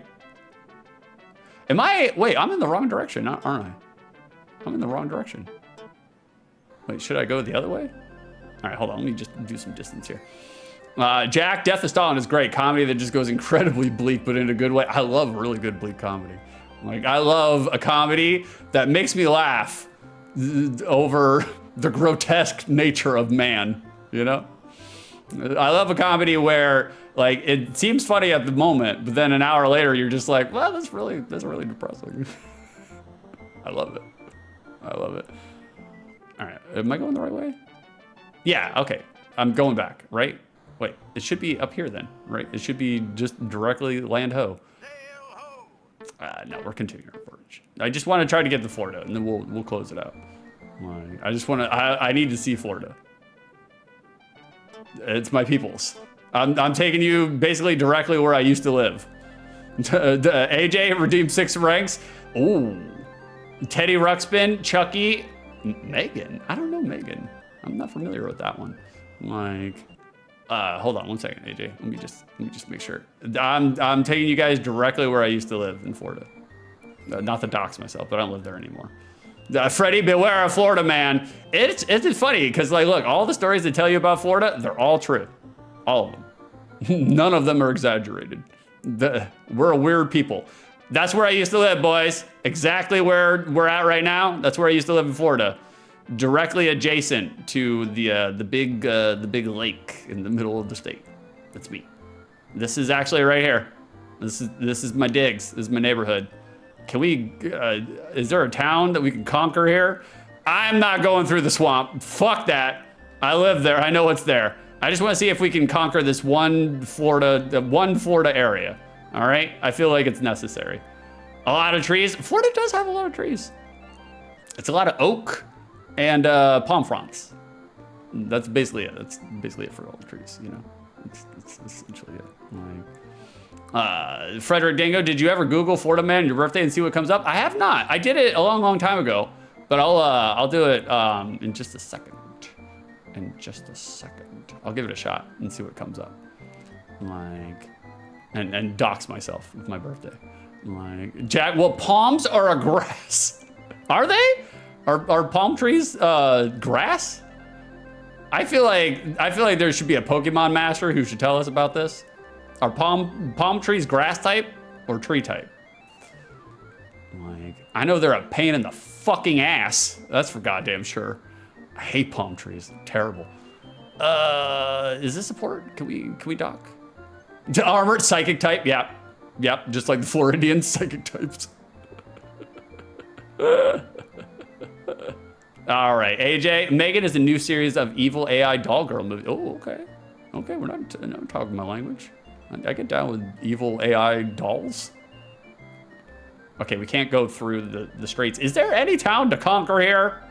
[SPEAKER 2] wait, I'm in the wrong direction, aren't I? I'm in the wrong direction. Wait, should I go the other way? All right, hold on, let me just do some distance here. Jack, Death of Stalin is great. Comedy that just goes incredibly bleak, but in a good way. I love really good bleak comedy. Like, I love a comedy that makes me laugh over the grotesque nature of man, you know? I love a comedy where, like, it seems funny at the moment, but then an hour later, you're just like, well, that's really depressing. I love it. I love it. All right, am I going the right way? Yeah, okay. I'm going back, right? Wait, it should be up here then, right? It should be just directly land ho. No, we're continuing our approach. I just want to try to get to Florida, and then we'll close it out. I need to see Florida. It's my people's. I'm taking you basically directly where I used to live. AJ redeemed 6 ranks. Ooh. Teddy Ruxpin, Chucky, Megan. I don't know Megan. I'm not familiar with that one. Like, hold on one second, AJ. Let me just make sure. I'm taking you guys directly where I used to live in Florida. Not to dox myself, but I don't live there anymore. Freddie, beware of Florida, man. It's funny because, like, look, all the stories they tell you about Florida, they're all true. All of them. None of them are exaggerated. We're a weird people. That's where I used to live, boys. Exactly where we're at right now. That's where I used to live in Florida. Directly adjacent to the big lake in the middle of the state. That's me. This is actually right here. This is my digs. This is my neighborhood. Can we? Is there a town that we can conquer here? I'm not going through the swamp. Fuck that. I live there. I know what's there. I just want to see if we can conquer this one Florida area. All right. I feel like it's necessary. A lot of trees. Florida does have a lot of trees. It's a lot of oak and palm fronds. That's basically it. That's basically it for all the trees. You know, it's essentially it. Like, Frederick Dingo, did you ever Google Florida man your birthday and see what comes up? I have not. I did it a long time ago, but I'll do it in just a second. In just a second, I'll give it a shot and see what comes up. Like, and dox myself with my birthday. Like, Jack, well, palms are a grass. Are they? Are palm trees grass? I feel like there should be a Pokemon master who should tell us about this. Are palm trees grass type or tree type? Like, I know they're a pain in the fucking ass. That's for goddamn sure. I hate palm trees. They're terrible. Is this a port? Can we dock? Armored psychic type. Yep. Just like the Floridian psychic types. All right, AJ. Megan is a new series of evil AI doll girl movie. Oh, okay. Okay, we're not talking my language. I get down with evil AI dolls. Okay, we can't go through the streets. Is there any town to conquer here?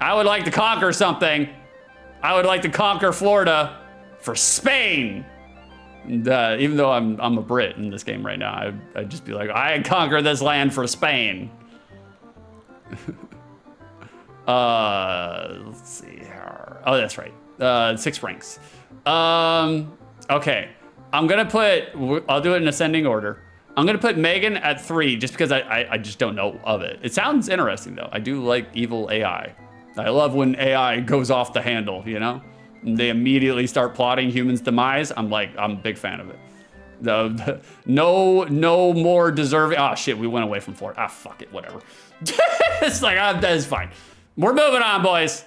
[SPEAKER 2] I would like to conquer something. I would like to conquer Florida for Spain. And, even though I'm a Brit in this game right now, I'd just be like, I conquer this land for Spain. Let's see here. Oh, that's right. 6 ranks. Okay. I'll do it in ascending order. I'm gonna put Megan at 3 just because I just don't know of it. It sounds interesting though. I do like evil AI. I love when AI goes off the handle, you know? And they immediately start plotting humans' demise. I'm a big fan of it. No more deserving. Oh shit, we went away from Florida. Ah, fuck it, whatever. It's like, that's fine. We're moving on, boys.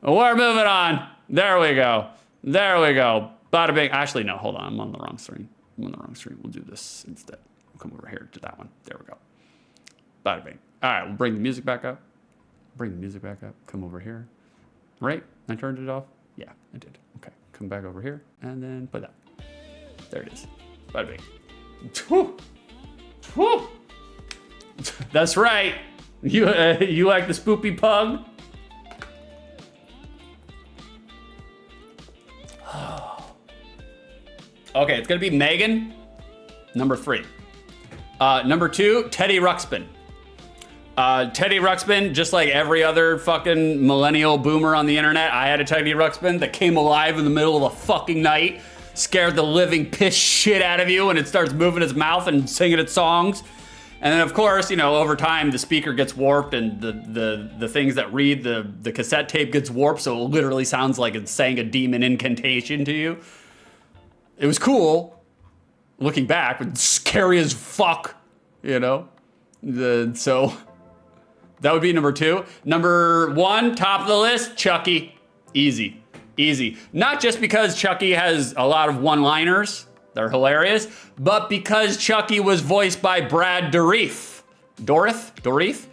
[SPEAKER 2] We're moving on. There we go. Bada bing. Actually, no, hold on. I'm on the wrong screen. We'll do this instead. We'll come over here to that one. There we go. Bada bing. All right, we'll bring the music back up. Come over here. Right? I turned it off? Yeah, I did. Okay, come back over here and then play that. There it is. Bada bing. That's right. You like the spoopy pug? Okay, it's gonna be Megan, number 3. Number 2, Teddy Ruxpin. Teddy Ruxpin, just like every other fucking millennial boomer on the internet, I had a Teddy Ruxpin that came alive in the middle of the fucking night, scared the living piss shit out of you, and it starts moving its mouth and singing its songs. And then of course, you know, over time the speaker gets warped and the things that read the cassette tape gets warped, so it literally sounds like it's saying a demon incantation to you. It was cool, looking back, but scary as fuck, you know? So that would be number 2. Number 1, top of the list, Chucky. Easy, easy. Not just because Chucky has a lot of one-liners, they're hilarious, but because Chucky was voiced by Brad Dourif. Dourif?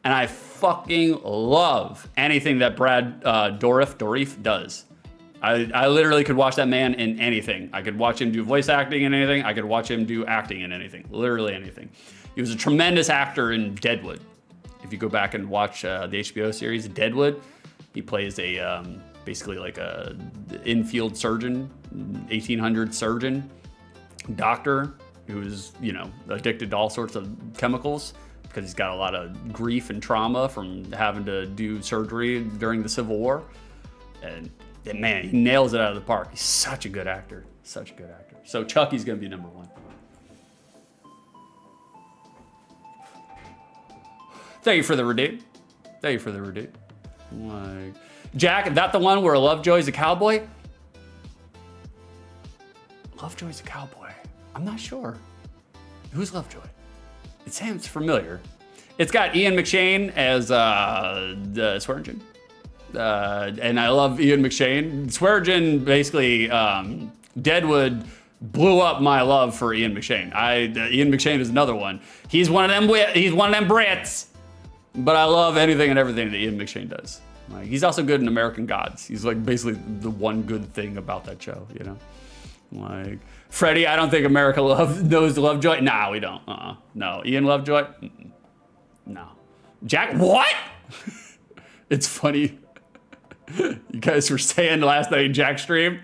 [SPEAKER 2] And I fucking love anything that Brad Dourif does. I literally could watch that man in anything. I could watch him do voice acting in anything. I could watch him do acting in anything. Literally anything. He was a tremendous actor in Deadwood. If you go back and watch the HBO series Deadwood, he plays a basically like a infield surgeon, 1800 surgeon, doctor who's, you know, addicted to all sorts of chemicals because he's got a lot of grief and trauma from having to do surgery during the Civil War. And man, he nails it out of the park. He's such a good actor. Such a good actor. So Chucky's gonna be number 1. Thank you for the redeem. Thank you for the redeem. Like, Jack, is that the one where Lovejoy's a cowboy? Lovejoy's a cowboy. I'm not sure. Who's Lovejoy? It sounds familiar. It's got Ian McShane as Swearingen. And I love Ian McShane. Swearingen, basically, Deadwood blew up my love for Ian McShane. Ian McShane is another one. He's one of them Brits. But I love anything and everything that Ian McShane does. Like, he's also good in American Gods. He's like basically the one good thing about that show, you know? Like, Freddie, I don't think America knows Lovejoy. Nah, we don't. No. Ian Lovejoy? No. Jack, what? It's funny. You guys were saying last night in Jack's stream,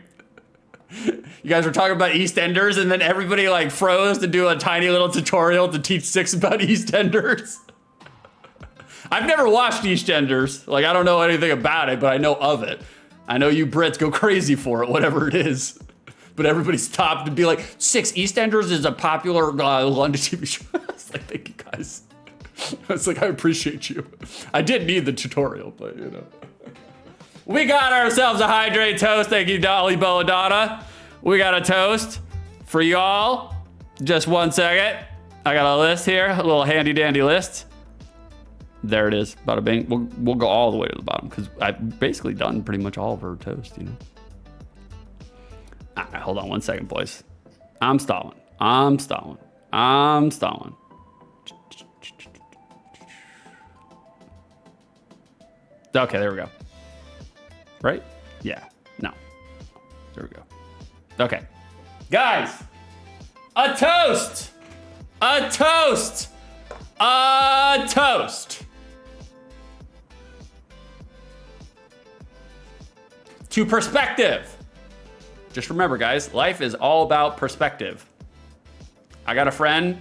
[SPEAKER 2] you guys were talking about EastEnders, and then everybody like froze to do a tiny little tutorial to teach Six about EastEnders. I've never watched EastEnders. Like, I don't know anything about it, but I know of it. I know you Brits go crazy for it, whatever it is. But everybody stopped to be like, Six, EastEnders is a popular London TV show. I was like, thank you guys. I was like, I appreciate you. I didn't need the tutorial, but you know. We got ourselves a hydrate toast. Thank you, Dolly Belladonna. We got a toast for y'all. Just 1 second. I got a list here, a little handy dandy list. There it is, bada bing. We'll go all the way to the bottom because I've basically done pretty much all of her toast, you know. All right, hold on 1 second, boys. I'm stalling. Okay, there we go. Right? Yeah. No. There we go. Okay. Guys, a toast! A toast! A toast! To perspective. Just remember, guys, life is all about perspective. I got a friend,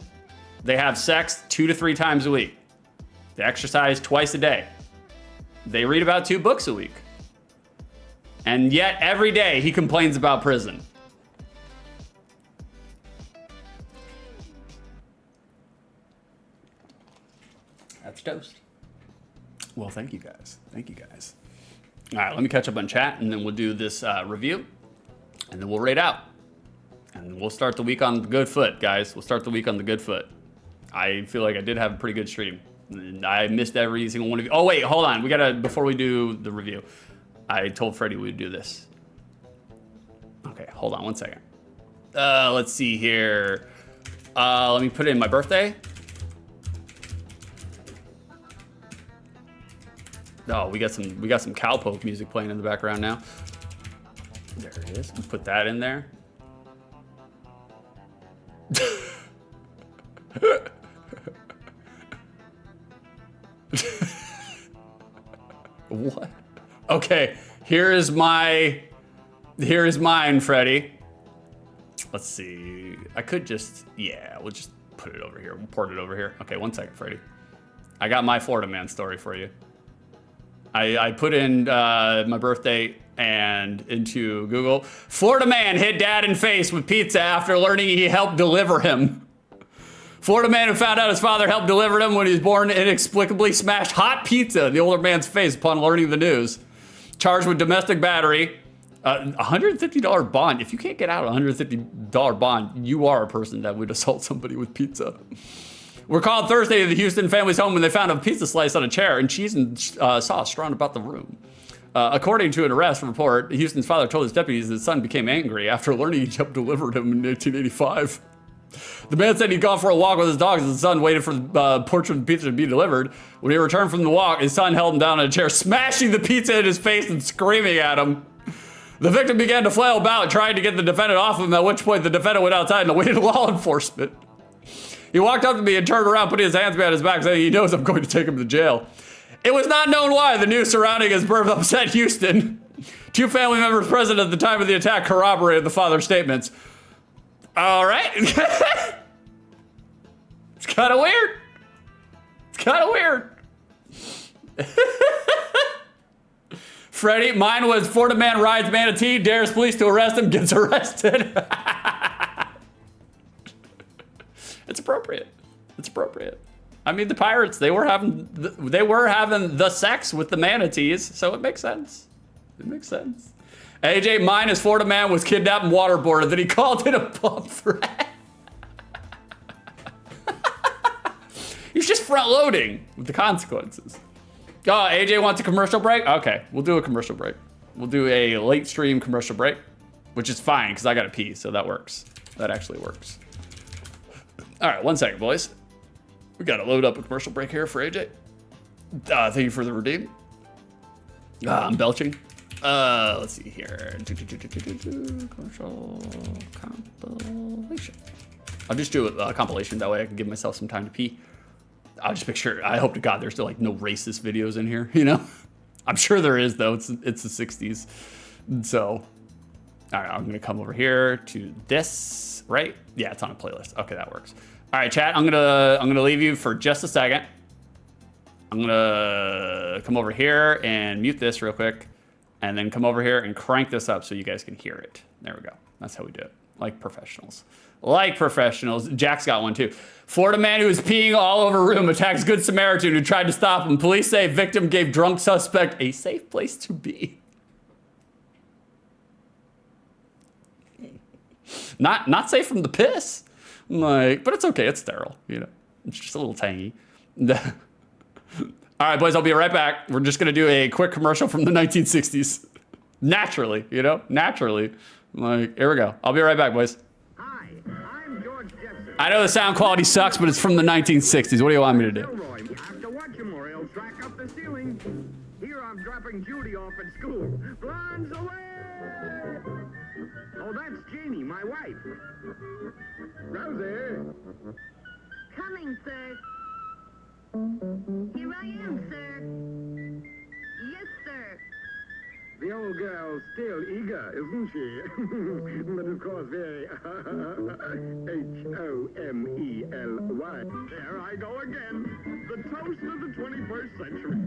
[SPEAKER 2] they have sex 2 to 3 times a week. They exercise twice a day. They read about 2 books a week. And yet every day he complains about prison. That's toast. Well, thank you guys. Thank you guys. All right, let me catch up on chat and then we'll do this review and then we'll rate out. And we'll start the week on the good foot, guys. We'll start the week on the good foot. I feel like I did have a pretty good stream. And I missed every single one of you. Oh, wait, hold on. We gotta, before we do the review, I told Freddie we'd do this. Okay, hold on 1 second. Let's see here. Let me put in my birthday. Oh, we got some cowpoke music playing in the background now. There it is. Let's put that in there. What? Okay, here is mine, Freddie. Let's see. I could just, yeah, we'll just put it over here. We'll port it over here. Okay, 1 second, Freddie. I got my Florida man story for you. I put in my birthday and into Google. Florida man hit dad in face with pizza after learning he helped deliver him. Florida man who found out his father helped deliver him when he was born inexplicably smashed hot pizza in the older man's face upon learning the news. Charged with domestic battery. $150 bond. If you can't get out a $150 bond, you are a person that would assault somebody with pizza. We're called Thursday to the Houston family's home when they found a pizza slice on a chair and cheese and sauce strewn about the room. According to an arrest report, Houston's father told his deputies his son became angry after learning he helped delivered him in 1985. The man said he'd gone for a walk with his dogs as his son waited for the porch of the pizza to be delivered. When he returned from the walk, his son held him down in a chair, smashing the pizza in his face and screaming at him. The victim began to flail about, trying to get the defendant off him, at which point the defendant went outside and awaited law enforcement. He walked up to me and turned around, putting his hands behind his back, saying he knows I'm going to take him to jail. It was not known why the news surrounding his birth upset Houston. 2 family members present at the time of the attack corroborated the father's statements. All right. It's kind of weird. It's kind of weird. Freddie, mine was Florida man rides manatee, dares police to arrest him, gets arrested. It's appropriate. It's appropriate. I mean, the pirates, they were having the sex with the manatees, so it makes sense. It makes sense. AJ, mine is Florida man was kidnapped and waterboarded, then he called it a bump threat. He's just front loading with the consequences. Oh, AJ wants a commercial break? Okay, we'll do a commercial break. We'll do a late stream commercial break, which is fine because I gotta pee, so that works. That actually works. All right, 1 second, boys. We gotta load up a commercial break here for AJ. Thank you for the redeem. I'm belching. Let's see here. Commercial compilation. I'll just do a compilation, that way I can give myself some time to pee. I'll just make sure, I hope to God there's still like no racist videos in here, you know? I'm sure there is though, it's the 60s. So, all right, I'm gonna come over here to this, right? Yeah, it's on a playlist. Okay, that works. All right, chat, I'm gonna leave you for just a second. I'm gonna come over here and mute this real quick, and then come over here and crank this up so you guys can hear it. There we go. That's how we do it, like professionals. Like professionals. Jack's got one too. Florida man who was peeing all over room attacks Good Samaritan who tried to stop him. Police say victim gave drunk suspect a safe place to be. Not safe from the piss. Like, but it's okay. It's sterile, you know. It's just a little tangy. All right, boys, I'll be right back. We're just going to do a quick commercial from the 1960s. Naturally, you know, naturally. Like, here we go. I'll be right back, boys.
[SPEAKER 5] Hi, I'm George Jetson.
[SPEAKER 2] I know the sound quality sucks, but it's from the 1960s. What do you want me to do?
[SPEAKER 5] Elroy, you have to watch him or he'll track up the ceiling. Here I'm dropping Judy off at school. Blondes away! Oh, that's Jeannie, my wife. Rosie!
[SPEAKER 8] Coming, sir. Here I am, sir. Yes, sir.
[SPEAKER 5] The old girl's still eager, isn't she? But of course, very Homely. There I go again. The toast of the 21st century.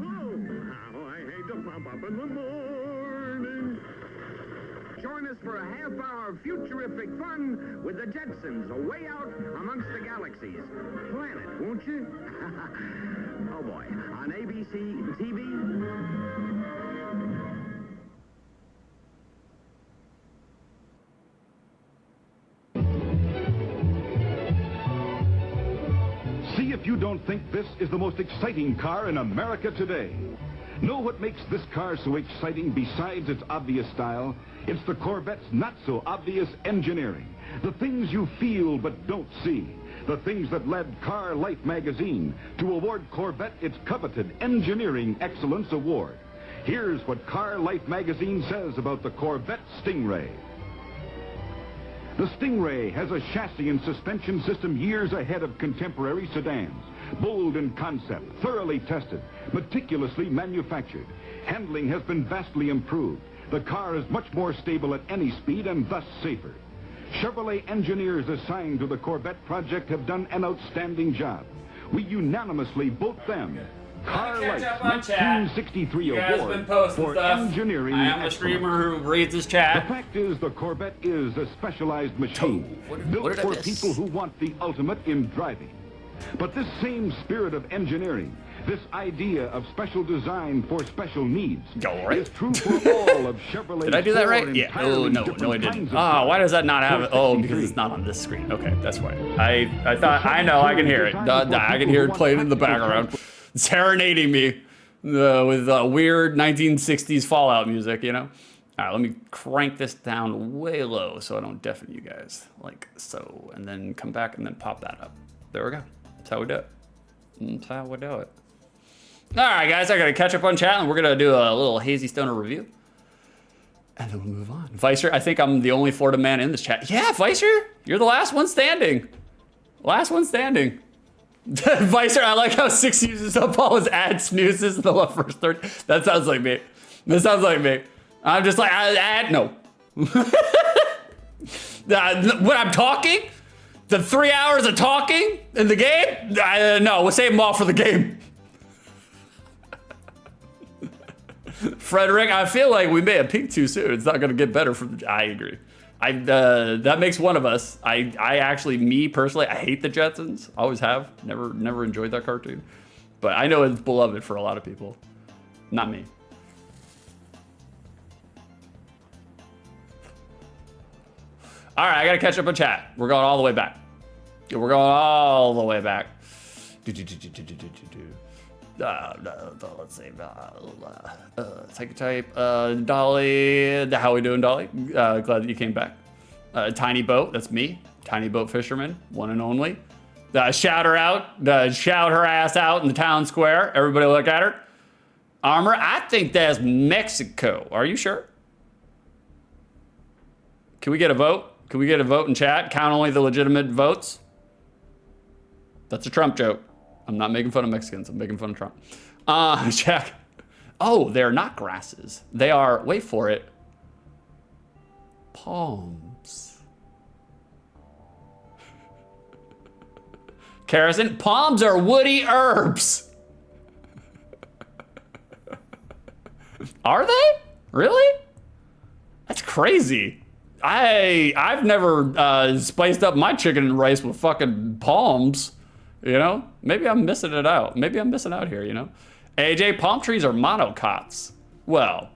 [SPEAKER 5] Oh, how I hate to pump up in the morning. Join us for a half-hour of futurific fun with the Jetsons, away out amongst the galaxies. Plan it, won't you? Oh, boy. On ABC TV.
[SPEAKER 9] See if you don't think this is the most exciting car in America today. Know what makes this car so exciting besides its obvious style? It's the Corvette's not-so-obvious engineering. The things you feel but don't see. The things that led Car Life magazine to award Corvette its coveted Engineering Excellence Award. Here's what Car Life magazine says about the Corvette Stingray. The Stingray has a chassis and suspension system years ahead of contemporary sedans. Bold in concept, thoroughly tested, meticulously manufactured. Handling has been vastly improved. The car is much more stable at any speed and thus safer. Chevrolet engineers assigned to the Corvette project have done an outstanding job. We unanimously vote them Car Lights 1963 award for engineering
[SPEAKER 2] I am a
[SPEAKER 9] excellence.
[SPEAKER 2] streamer who reads his chat.
[SPEAKER 9] The fact is, the Corvette is a specialized machine built for people who want the ultimate in driving. But this same spirit of engineering, this idea of special design for special needs, is true for all of Chevrolet's.
[SPEAKER 2] Did I do that right?
[SPEAKER 9] four
[SPEAKER 2] Yeah. Oh,
[SPEAKER 9] entirely
[SPEAKER 2] no,
[SPEAKER 9] different
[SPEAKER 2] I didn't.
[SPEAKER 9] kinds of
[SPEAKER 2] Ah,
[SPEAKER 9] cars.
[SPEAKER 2] why does that not have it? Oh, because
[SPEAKER 9] 63.
[SPEAKER 2] it's not on this screen. Okay, that's why. I thought, I know, I can hear it. I can hear it playing in the background, serenading me with weird 1960s Fallout music, you know? All right, let me crank this down way low so I don't deafen you guys, like so. And then come back and then pop that up. There we go. That's how we do it. That's how we do it. All right, guys, I got to catch up on chat, and we're going to do a little Hazy Stoner review. And then we'll move on. Vicer, I think I'm the only Florida man in this chat. Yeah, Vicer, you're the last one standing. Last one standing. Vicer, I like how 6 uses up all his ad snoozes in the first third. That sounds like me. That sounds like me. I'm just like, no. When I'm talking, the 3 hours of talking in the game, no, we'll save them all for the game. Frederick, I feel like we may have peaked too soon. It's not going to get better from the... I agree. That makes one of us. I actually, me personally, I hate the Jetsons. Always have. Never enjoyed that cartoon. But I know it's beloved for a lot of people. Not me. All right, I got to catch up on chat. We're going all the way back. We're going all the way back. Let's see. Psycho type. Dolly. How we doing, Dolly? Glad that you came back. Tiny Boat. That's me. Tiny Boat Fisherman. One and only. Shout her out. Shout her ass out in the town square. Everybody look at her. Armor. I think that's Mexico. Are you sure? Can we get a vote? Can we get a vote in chat? Count only the legitimate votes. That's a Trump joke. I'm not making fun of Mexicans. I'm making fun of Trump. Check. Oh, they're not grasses. They are, wait for it, palms. Kerosene, palms are woody herbs. Are they? Really? That's crazy. I've never spiced up my chicken and rice with fucking palms. You know, maybe I'm missing it out. Maybe I'm missing out here, you know? AJ, palm trees are monocots. Well,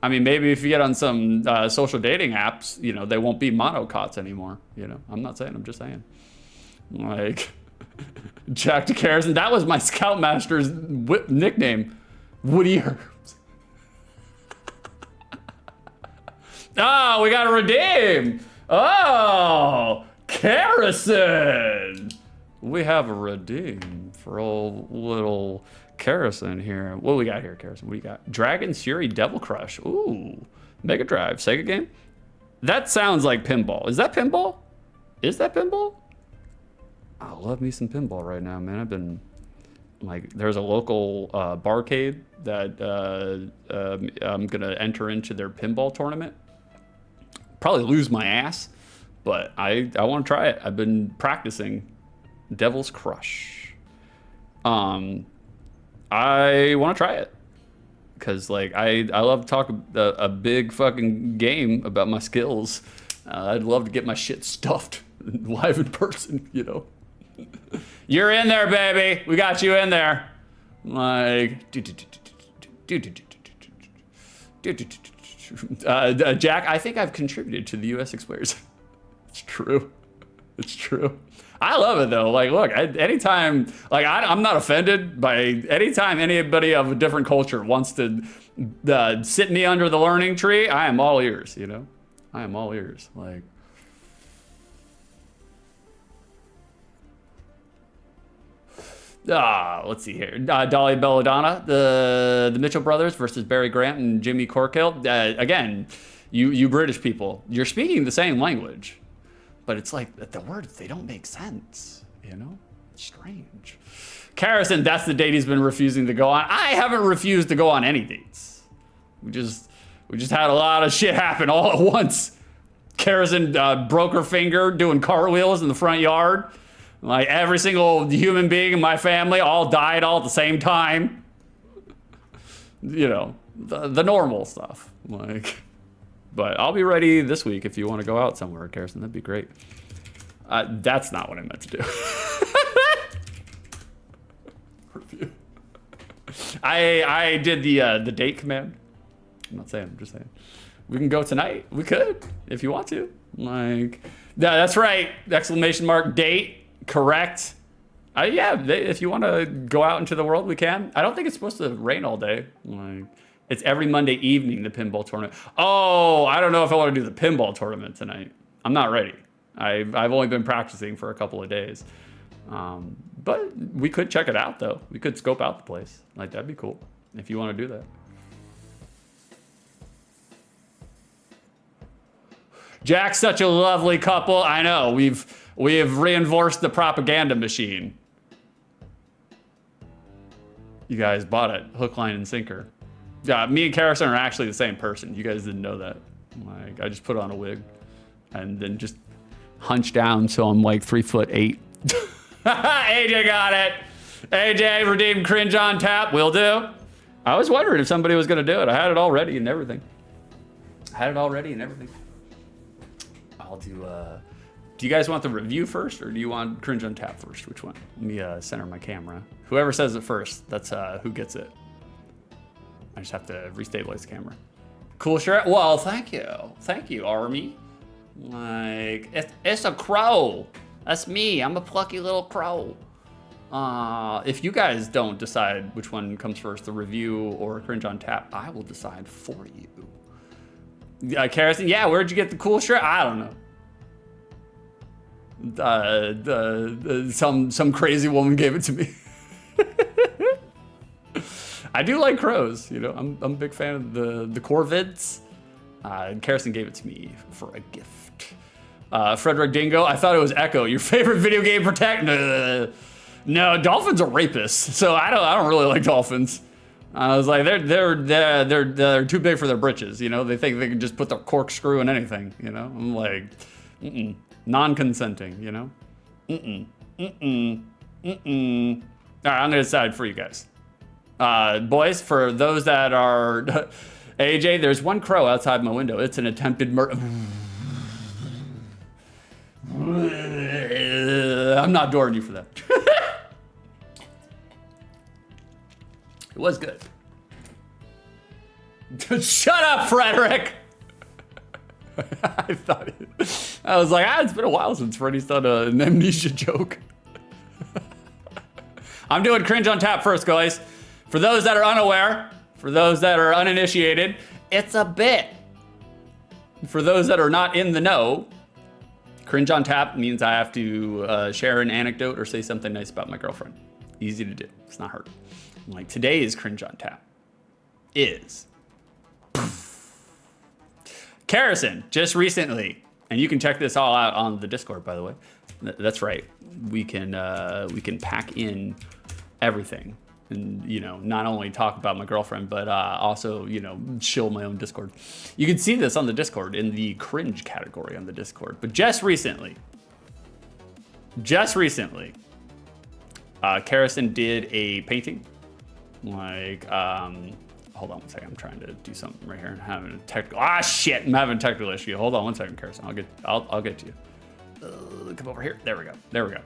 [SPEAKER 2] I mean, maybe if you get on some social dating apps, you know, they won't be monocots anymore. You know, I'm not saying, I'm just saying. Like, Jack DeCares, and that was my Scoutmaster's nickname, Woody Herbs. Oh, we got to redeem. Oh, Kerosene. We have a redeem for old little Kerosene here. What do we got here, Kerosene? What do you got? Dragon Fury Devil Crush. Ooh. Mega Drive. Sega game? That sounds like pinball. Is that pinball? Is that pinball? I love me some pinball right now, man. I've been, like, there's a local barcade that I'm going to enter into their pinball tournament. Probably lose my ass, but I want to try it. I've been practicing Devil's Crush. I want to try it because, like, I love to talk a big fucking game about my skills. I'd love to get my shit stuffed live in person, you know. You're in there, baby. We got you in there. Like, Jack, I think I've contributed to the U.S. Explorers. It's true. It's true. I love it though. Like, look, anytime, like, I'm not offended by anytime anybody of a different culture wants to sit me under the learning tree. I am all ears. You know, I am all ears. Like, let's see here. Dolly Belladonna, the Mitchell brothers versus Barry Grant and Jimmy Corkill. Again, you British people, you're speaking the same language. but it's like the words, they don't make sense, you know? Strange. Carrison, that's the date he's been refusing to go on. I haven't refused to go on any dates. We just had a lot of shit happen all at once. Carrison broke her finger doing cartwheels in the front yard. Like every single human being in my family all died all at the same time. You know, the normal stuff. Like, but I'll be ready this week if you want to go out somewhere, Carrison. That'd be great. That's not what I meant to do. Review. I did the date command. I'm not saying, I'm just saying. We can go tonight. We could, if you want to. Like, yeah, that's right. Exclamation mark, date. Correct. Yeah, if you want to go out into the world, we can. I don't think it's supposed to rain all day. Like, it's every Monday evening, the pinball tournament. Oh, I don't know if I want to do the pinball tournament tonight. I'm not ready. I've only been practicing for a couple of days. But we could check it out, though. We could scope out the place. Like, that'd be cool if you want to do that. Jack's such a lovely couple. I know. We have reinforced the propaganda machine. You guys bought it, hook, line, and sinker. Yeah, me and Carrison are actually the same person. You guys didn't know that. Like, I just put on a wig and then just hunch down so I'm like 3'8". AJ got it. AJ redeemed cringe on tap. Will do. I was wondering if somebody was gonna do it. I had it all ready and everything. I'll do. Do you guys want the review first, or do you want cringe on tap first? Which one? Let me center my camera. Whoever says it first, that's who gets it. I just have to restabilize the camera. Cool shirt. Well, thank you, Army. Like, it's a crow. That's me. I'm a plucky little crow. If you guys don't decide which one comes first, the review or cringe on tap, I will decide for you. Carrison, yeah, where'd you get the cool shirt? I don't know. Some crazy woman gave it to me. I do like crows, you know. I'm a big fan of the corvids. Carrison gave it to me for a gift. Frederick Dingo, I thought it was Echo. Your favorite video game No, dolphins are rapists, so I don't really like dolphins. I was like, they're too big for their britches, you know. They think they can just put their corkscrew in anything, you know. I'm like, non-consenting, you know. All right, I'm gonna decide for you guys, boys. For those that are, AJ, there's one crow outside my window. It's an attempted murder. I'm not adoring you for that. It was good. Shut up, Frederick! I was like, it's been a while since Freddy's done an amnesia joke. I'm doing cringe on tap first, guys. For those that are unaware, for those that are uninitiated, it's a bit. For those that are not in the know, cringe on tap means I have to share an anecdote or say something nice about my girlfriend. Easy to do. It's not hard. Like today's cringe on tap is Carrison just recently, and you can check this all out on the Discord, by the way. That's right. We can pack in everything, and you know, not only talk about my girlfriend, but also, you know, shill my own Discord. You can see this on the Discord in the cringe category on the Discord. But just recently, Carrison did a painting. Like, hold on one second. I'm trying to do something right here. I'm having a technical. I'm having a technical issue. Hold on one second, Carrison. I'll get to you. Come over here. There we go.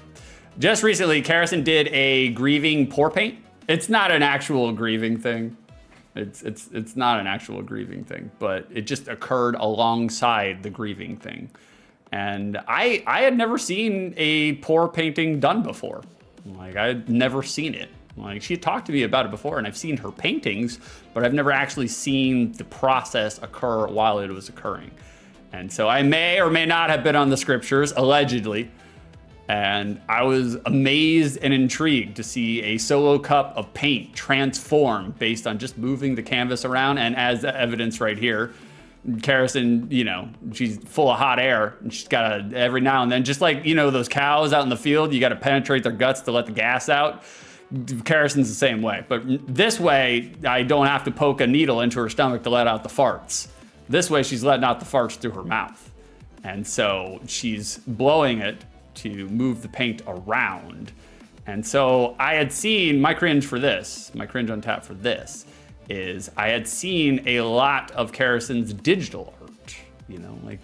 [SPEAKER 2] Just recently, Carrison did a grieving pour paint. It's not an actual grieving thing. It's not an actual grieving thing, but it just occurred alongside the grieving thing. And I had never seen a pour painting done before. Like, I had never seen it. Like, she had talked to me about it before, and I've seen her paintings, but I've never actually seen the process occur while it was occurring. And so I may or may not have been on the scriptures, allegedly, and I was amazed and intrigued to see a solo cup of paint transform based on just moving the canvas around. And as the evidence right here, Kerrison, you know, she's full of hot air, and she's got to, every now and then, just like, you know, those cows out in the field, you got to penetrate their guts to let the gas out. Kerrison's the same way, but this way, I don't have to poke a needle into her stomach to let out the farts. This way, she's letting out the farts through her mouth. And so she's blowing it to move the paint around. And so I had seen my cringe on tap for this, is I had seen a lot of Kerrison's digital art, you know, like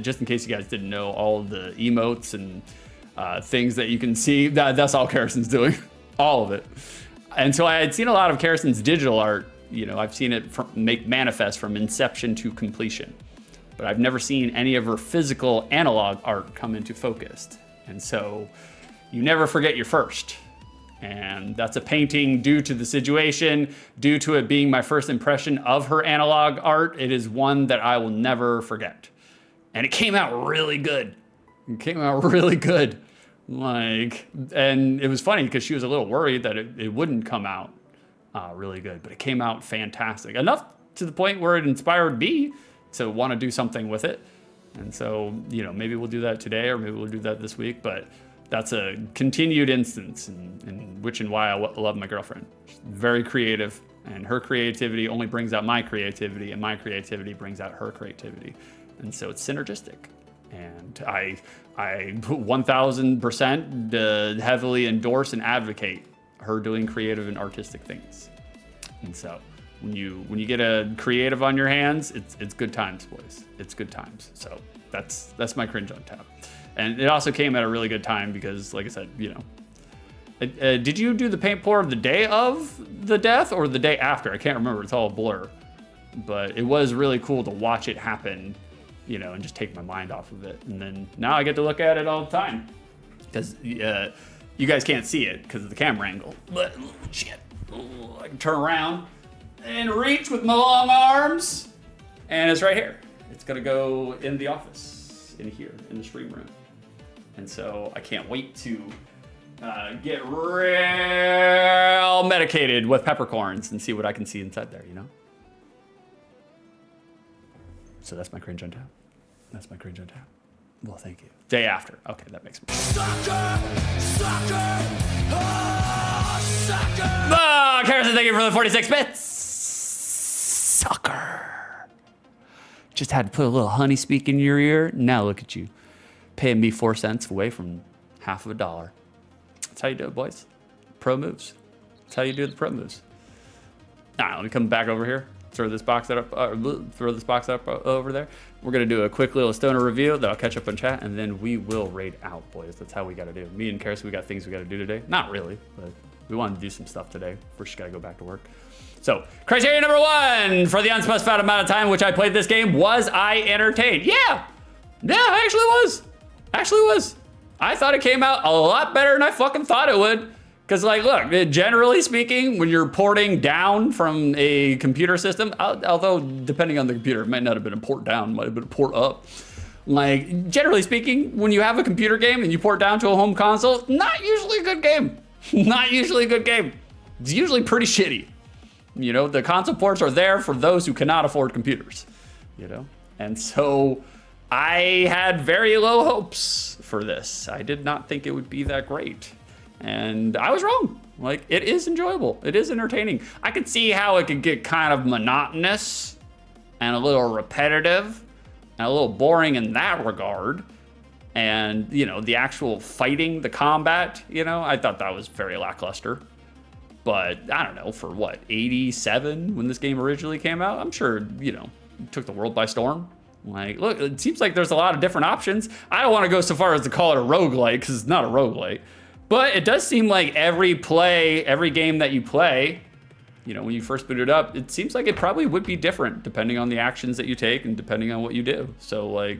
[SPEAKER 2] just in case you guys didn't know, all the emotes and things that you can see, that's all Kerrison's doing, all of it. And so I had seen a lot of Kerrison's digital art, you know, I've seen it make manifest from inception to completion, but I've never seen any of her physical analog art come into focus. And so you never forget your first. And that's a painting due to the situation, due to it being my first impression of her analog art. It is one that I will never forget. And it came out really good. Like, and it was funny because she was a little worried that it wouldn't come out really good, but it came out fantastic. Enough to the point where it inspired me to want to do something with it. And so, you know, maybe we'll do that today, or maybe we'll do that this week, but that's a continued instance in which and why I love my girlfriend. She's very creative, and her creativity only brings out my creativity, and my creativity brings out her creativity. And so it's synergistic. And I 1000% heavily endorse and advocate her doing creative and artistic things. And so when you get a creative on your hands, it's good times, boys. It's good times. So that's my cringe on tap. And it also came at a really good time because, like I said, you know, did you do the paint pour the day of the death or the day after? I can't remember. It's all a blur. But it was really cool to watch it happen, you know, and just take my mind off of it. And then now I get to look at it all the time because you guys can't see it because of the camera angle. But shit, I can turn around and reach with my long arms, and it's right here. It's gonna go in the office, in here, in the stream room. And so I can't wait to get real medicated with peppercorns and see what I can see inside there, you know? So that's my cringe on tap. Well, thank you. Day after. Okay, that makes sense. Sucker! Oh, Kerrison, thank you for the 46 bits. Sucker. Just had to put a little honey speak in your ear. Now look at you, paying me 4 cents away from half of a dollar. That's how you do it, boys. Pro moves. That's how you do the pro moves. All right, let me come back over here. Throw this box up over there. We're gonna do a quick little stoner review, then I'll catch up on chat, and then we will raid out, boys. That's how we gotta do. Me and Kerrison, we got things we gotta do today. Not really, but we wanted to do some stuff today. First, you gotta go back to work. So, criteria number 1 for the unspecified amount of time which I played this game, was I entertained? Yeah, I actually was. I thought it came out a lot better than I fucking thought it would. Because, like, look, generally speaking, when you're porting down from a computer system, although depending on the computer, it might not have been a port down, might have been a port up. Like, generally speaking, when you have a computer game and you port down to a home console, not usually a good game. Not usually a good game. It's usually pretty shitty. You know, the console ports are there for those who cannot afford computers, you know? And so I had very low hopes for this. I did not think it would be that great. And I was wrong. Like, it is enjoyable. It is entertaining. I could see how it could get kind of monotonous and a little repetitive and a little boring in that regard. And, you know, the actual fighting, the combat, you know, I thought that was very lackluster. But I don't know, for what, 87 when this game originally came out? I'm sure, you know, it took the world by storm. Like, look, it seems like there's a lot of different options. I don't want to go so far as to call it a roguelite, because it's not a roguelite. But it does seem like every game that you play, you know, when you first boot it up, it seems like it probably would be different depending on the actions that you take and depending on what you do. So, like,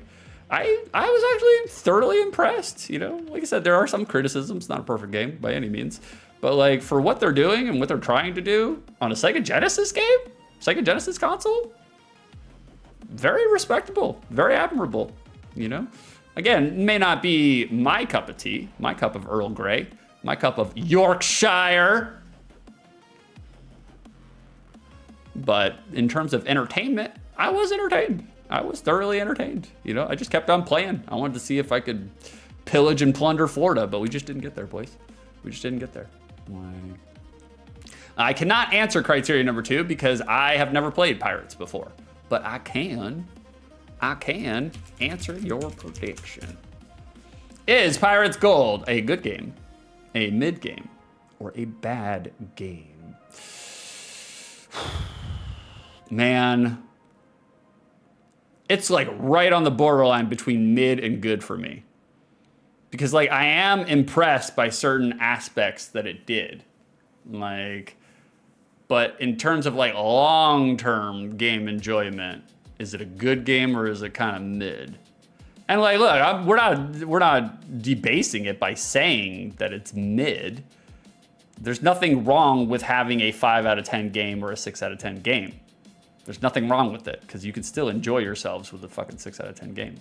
[SPEAKER 2] I was actually thoroughly impressed, you know? Like I said, there are some criticisms, not a perfect game by any means. But, like, for what they're doing and what they're trying to do on a Sega Genesis game, Sega Genesis console, very respectable, very admirable, you know? Again, may not be my cup of tea, my cup of Earl Grey, my cup of Yorkshire. But in terms of entertainment, I was entertained. I was thoroughly entertained. You know, I just kept on playing. I wanted to see if I could pillage and plunder Florida, but we just didn't get there, boys. We just didn't get there. I cannot answer criteria number 2 because I have never played Pirates before, but I can answer your prediction. Is Pirates Gold a good game, a mid game, or a bad game? Man, it's like right on the borderline between mid and good for me. Because like I am impressed by certain aspects that it did. Like, but in terms of like long-term game enjoyment, is it a good game or is it kind of mid? And like, look, we're not debasing it by saying that it's mid. There's nothing wrong with having a 5 out of 10 game or a 6 out of 10 game. There's nothing wrong with it because you can still enjoy yourselves with a fucking 6 out of 10 game.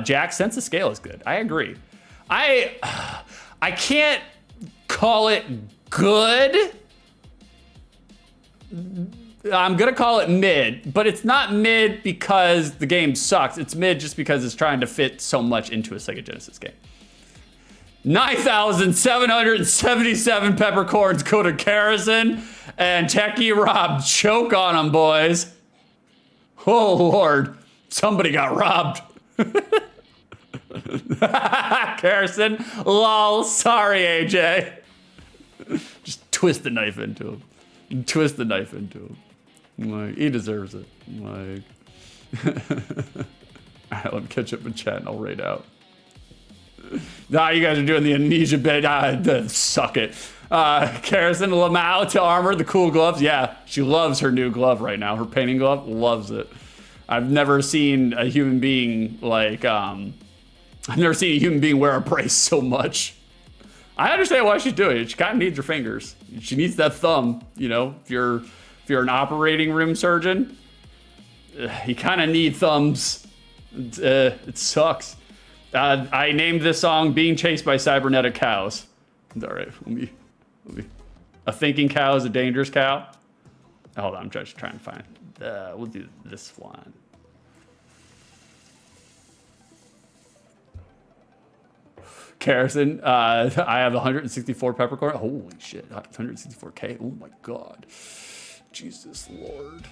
[SPEAKER 2] Jack's sense of scale is good. I agree. I can't call it good. I'm gonna call it mid, but it's not mid because the game sucks. It's mid just because it's trying to fit so much into a Sega Genesis game. 9,777 peppercorns go to Garrison and Techie Rob. Choke on them, boys. Oh Lord, somebody got robbed. Garrison, lol, sorry AJ. Just twist the knife into him. Twist the knife into him. Like, he deserves it. Like, alright, let me catch up in chat and I'll raid out. Nah, you guys are doing the amnesia bit. Suck it. Garrison, Lamau to Armor, the cool gloves. Yeah, she loves her new glove right now. Her painting glove, loves it. I've never seen a human being like, I've never seen a human being wear a brace so much. I understand why she's doing it. She kind of needs her fingers. She needs that thumb, you know, if you're an operating room surgeon, you kind of need thumbs. It sucks. I named this song Being Chased by Cybernetic Cows. All right, let me. A thinking cow is a dangerous cow. Hold on, I'm just trying to find. We'll do this one. Garrison, I have 164 peppercorn. Holy shit, 164K. Oh my God. Jesus Lord.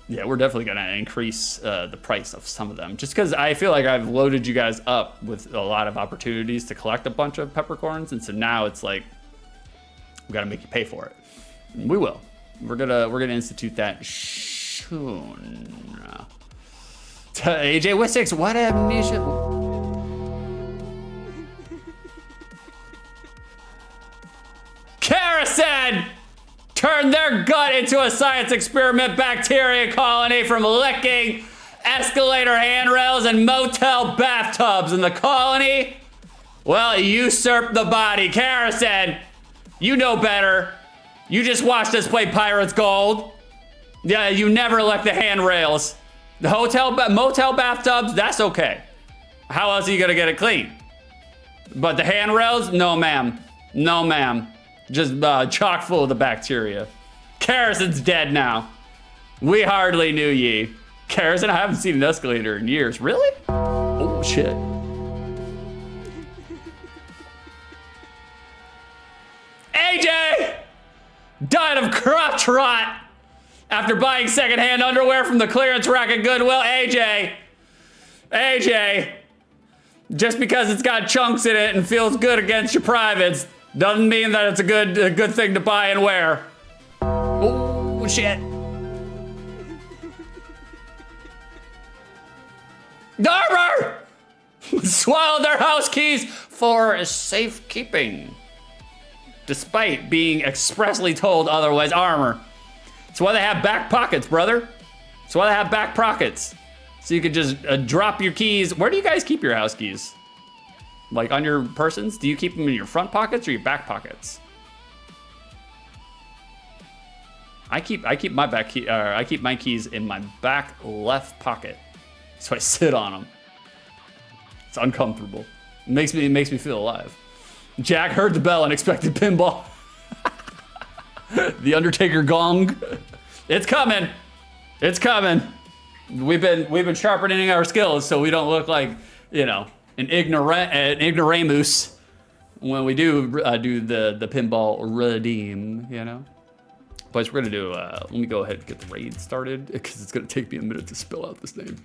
[SPEAKER 2] Yeah, we're definitely gonna increase the price of some of them, just because I feel like I've loaded you guys up with a lot of opportunities to collect a bunch of peppercorns, and so now it's like we gotta make you pay for it. And we will. We're gonna institute that soon. AJ Wessex, what amnesia? Kerosene turned their gut into a science experiment bacteria colony from licking escalator handrails and motel bathtubs. And the colony, well, it usurped the body. Kerosene, you know better. You just watched us play Pirates Gold. Yeah, you never licked the handrails. The motel bathtubs, that's okay. How else are you gonna get it clean? But the handrails, no ma'am. No ma'am. Just chock full of the bacteria. Kerosene dead now. We hardly knew ye. Kerosene, I haven't seen an escalator in years. Really? Oh, shit. AJ died of crotch rot after buying secondhand underwear from the clearance rack at Goodwill. AJ, just because it's got chunks in it and feels good against your privates doesn't mean that it's a good thing to buy and wear. Oh shit. Armor! Swallowed their house keys for safekeeping, despite being expressly told otherwise. Armor. That's why they have back pockets, brother. That's why they have back pockets. So you can just drop your keys. Where do you guys keep your house keys? Like on your persons? Do you keep them in your front pockets or your back pockets? I keep my back key. I keep my keys in my back left pocket, so I sit on them. It's uncomfortable. It makes me feel alive. Jack heard the bell and expected pinball. The Undertaker gong. It's coming. It's coming. We've been sharpening our skills so we don't look like, you know, an ignoramus when we do the pinball redeem, you know. But we're gonna do. Let me go ahead and get the raid started because it's gonna take me a minute to spell out this name.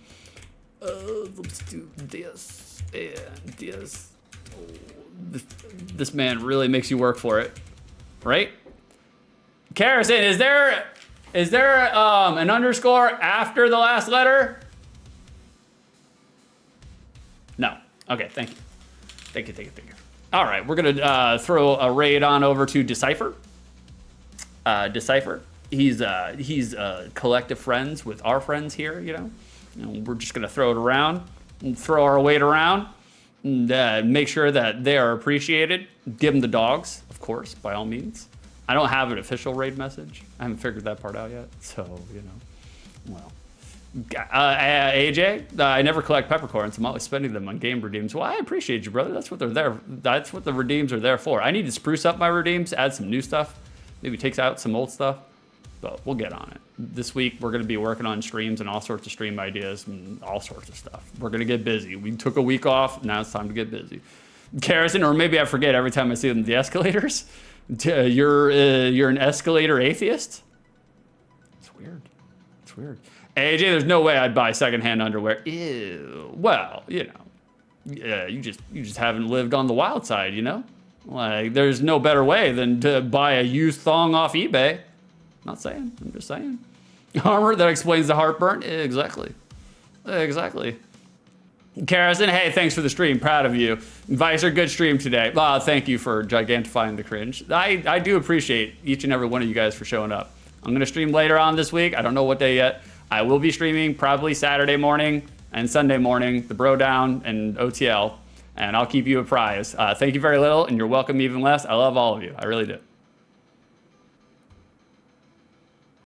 [SPEAKER 2] Let's do this and this. Oh, this man really makes you work for it, right? Carrison, is there an underscore after the last letter? No. Okay, thank you. Thank you. All right, we're gonna throw a raid on over to Decipher. Decipher. He's collective friends with our friends here, you know. And we're just gonna throw it around and throw our weight around and make sure that they are appreciated. Give them the dogs, of course, by all means. I don't have an official raid message. I haven't figured that part out yet, so, you know, well. AJ, I never collect peppercorns. I'm always spending them on game redeems. Well, I appreciate you, brother. That's what they're there. That's what the redeems are there for. I need to spruce up my redeems, add some new stuff, maybe takes out some old stuff, but we'll get on it. This week, we're going to be working on streams and all sorts of stream ideas and all sorts of stuff. We're going to get busy. We took a week off. Now it's time to get busy. Carrison, or maybe I forget every time I see them, the escalators. You're an escalator atheist? It's weird. It's weird. AJ, there's no way I'd buy secondhand underwear. Ew. Well, you know, yeah, you just haven't lived on the wild side, you know? Like, there's no better way than to buy a used thong off eBay. Not saying, I'm just saying. Armor that explains the heartburn? Exactly. Exactly. Carrison, hey, thanks for the stream. Proud of you. Vicer, good stream today. Thank you for gigantifying the cringe. I do appreciate each and every one of you guys for showing up. I'm going to stream later on this week. I don't know what day yet. I will be streaming probably Saturday morning and Sunday morning, the Bro Down and OTL, and I'll keep you apprised. Thank you very little, and you're welcome even less. I love all of you. I really do.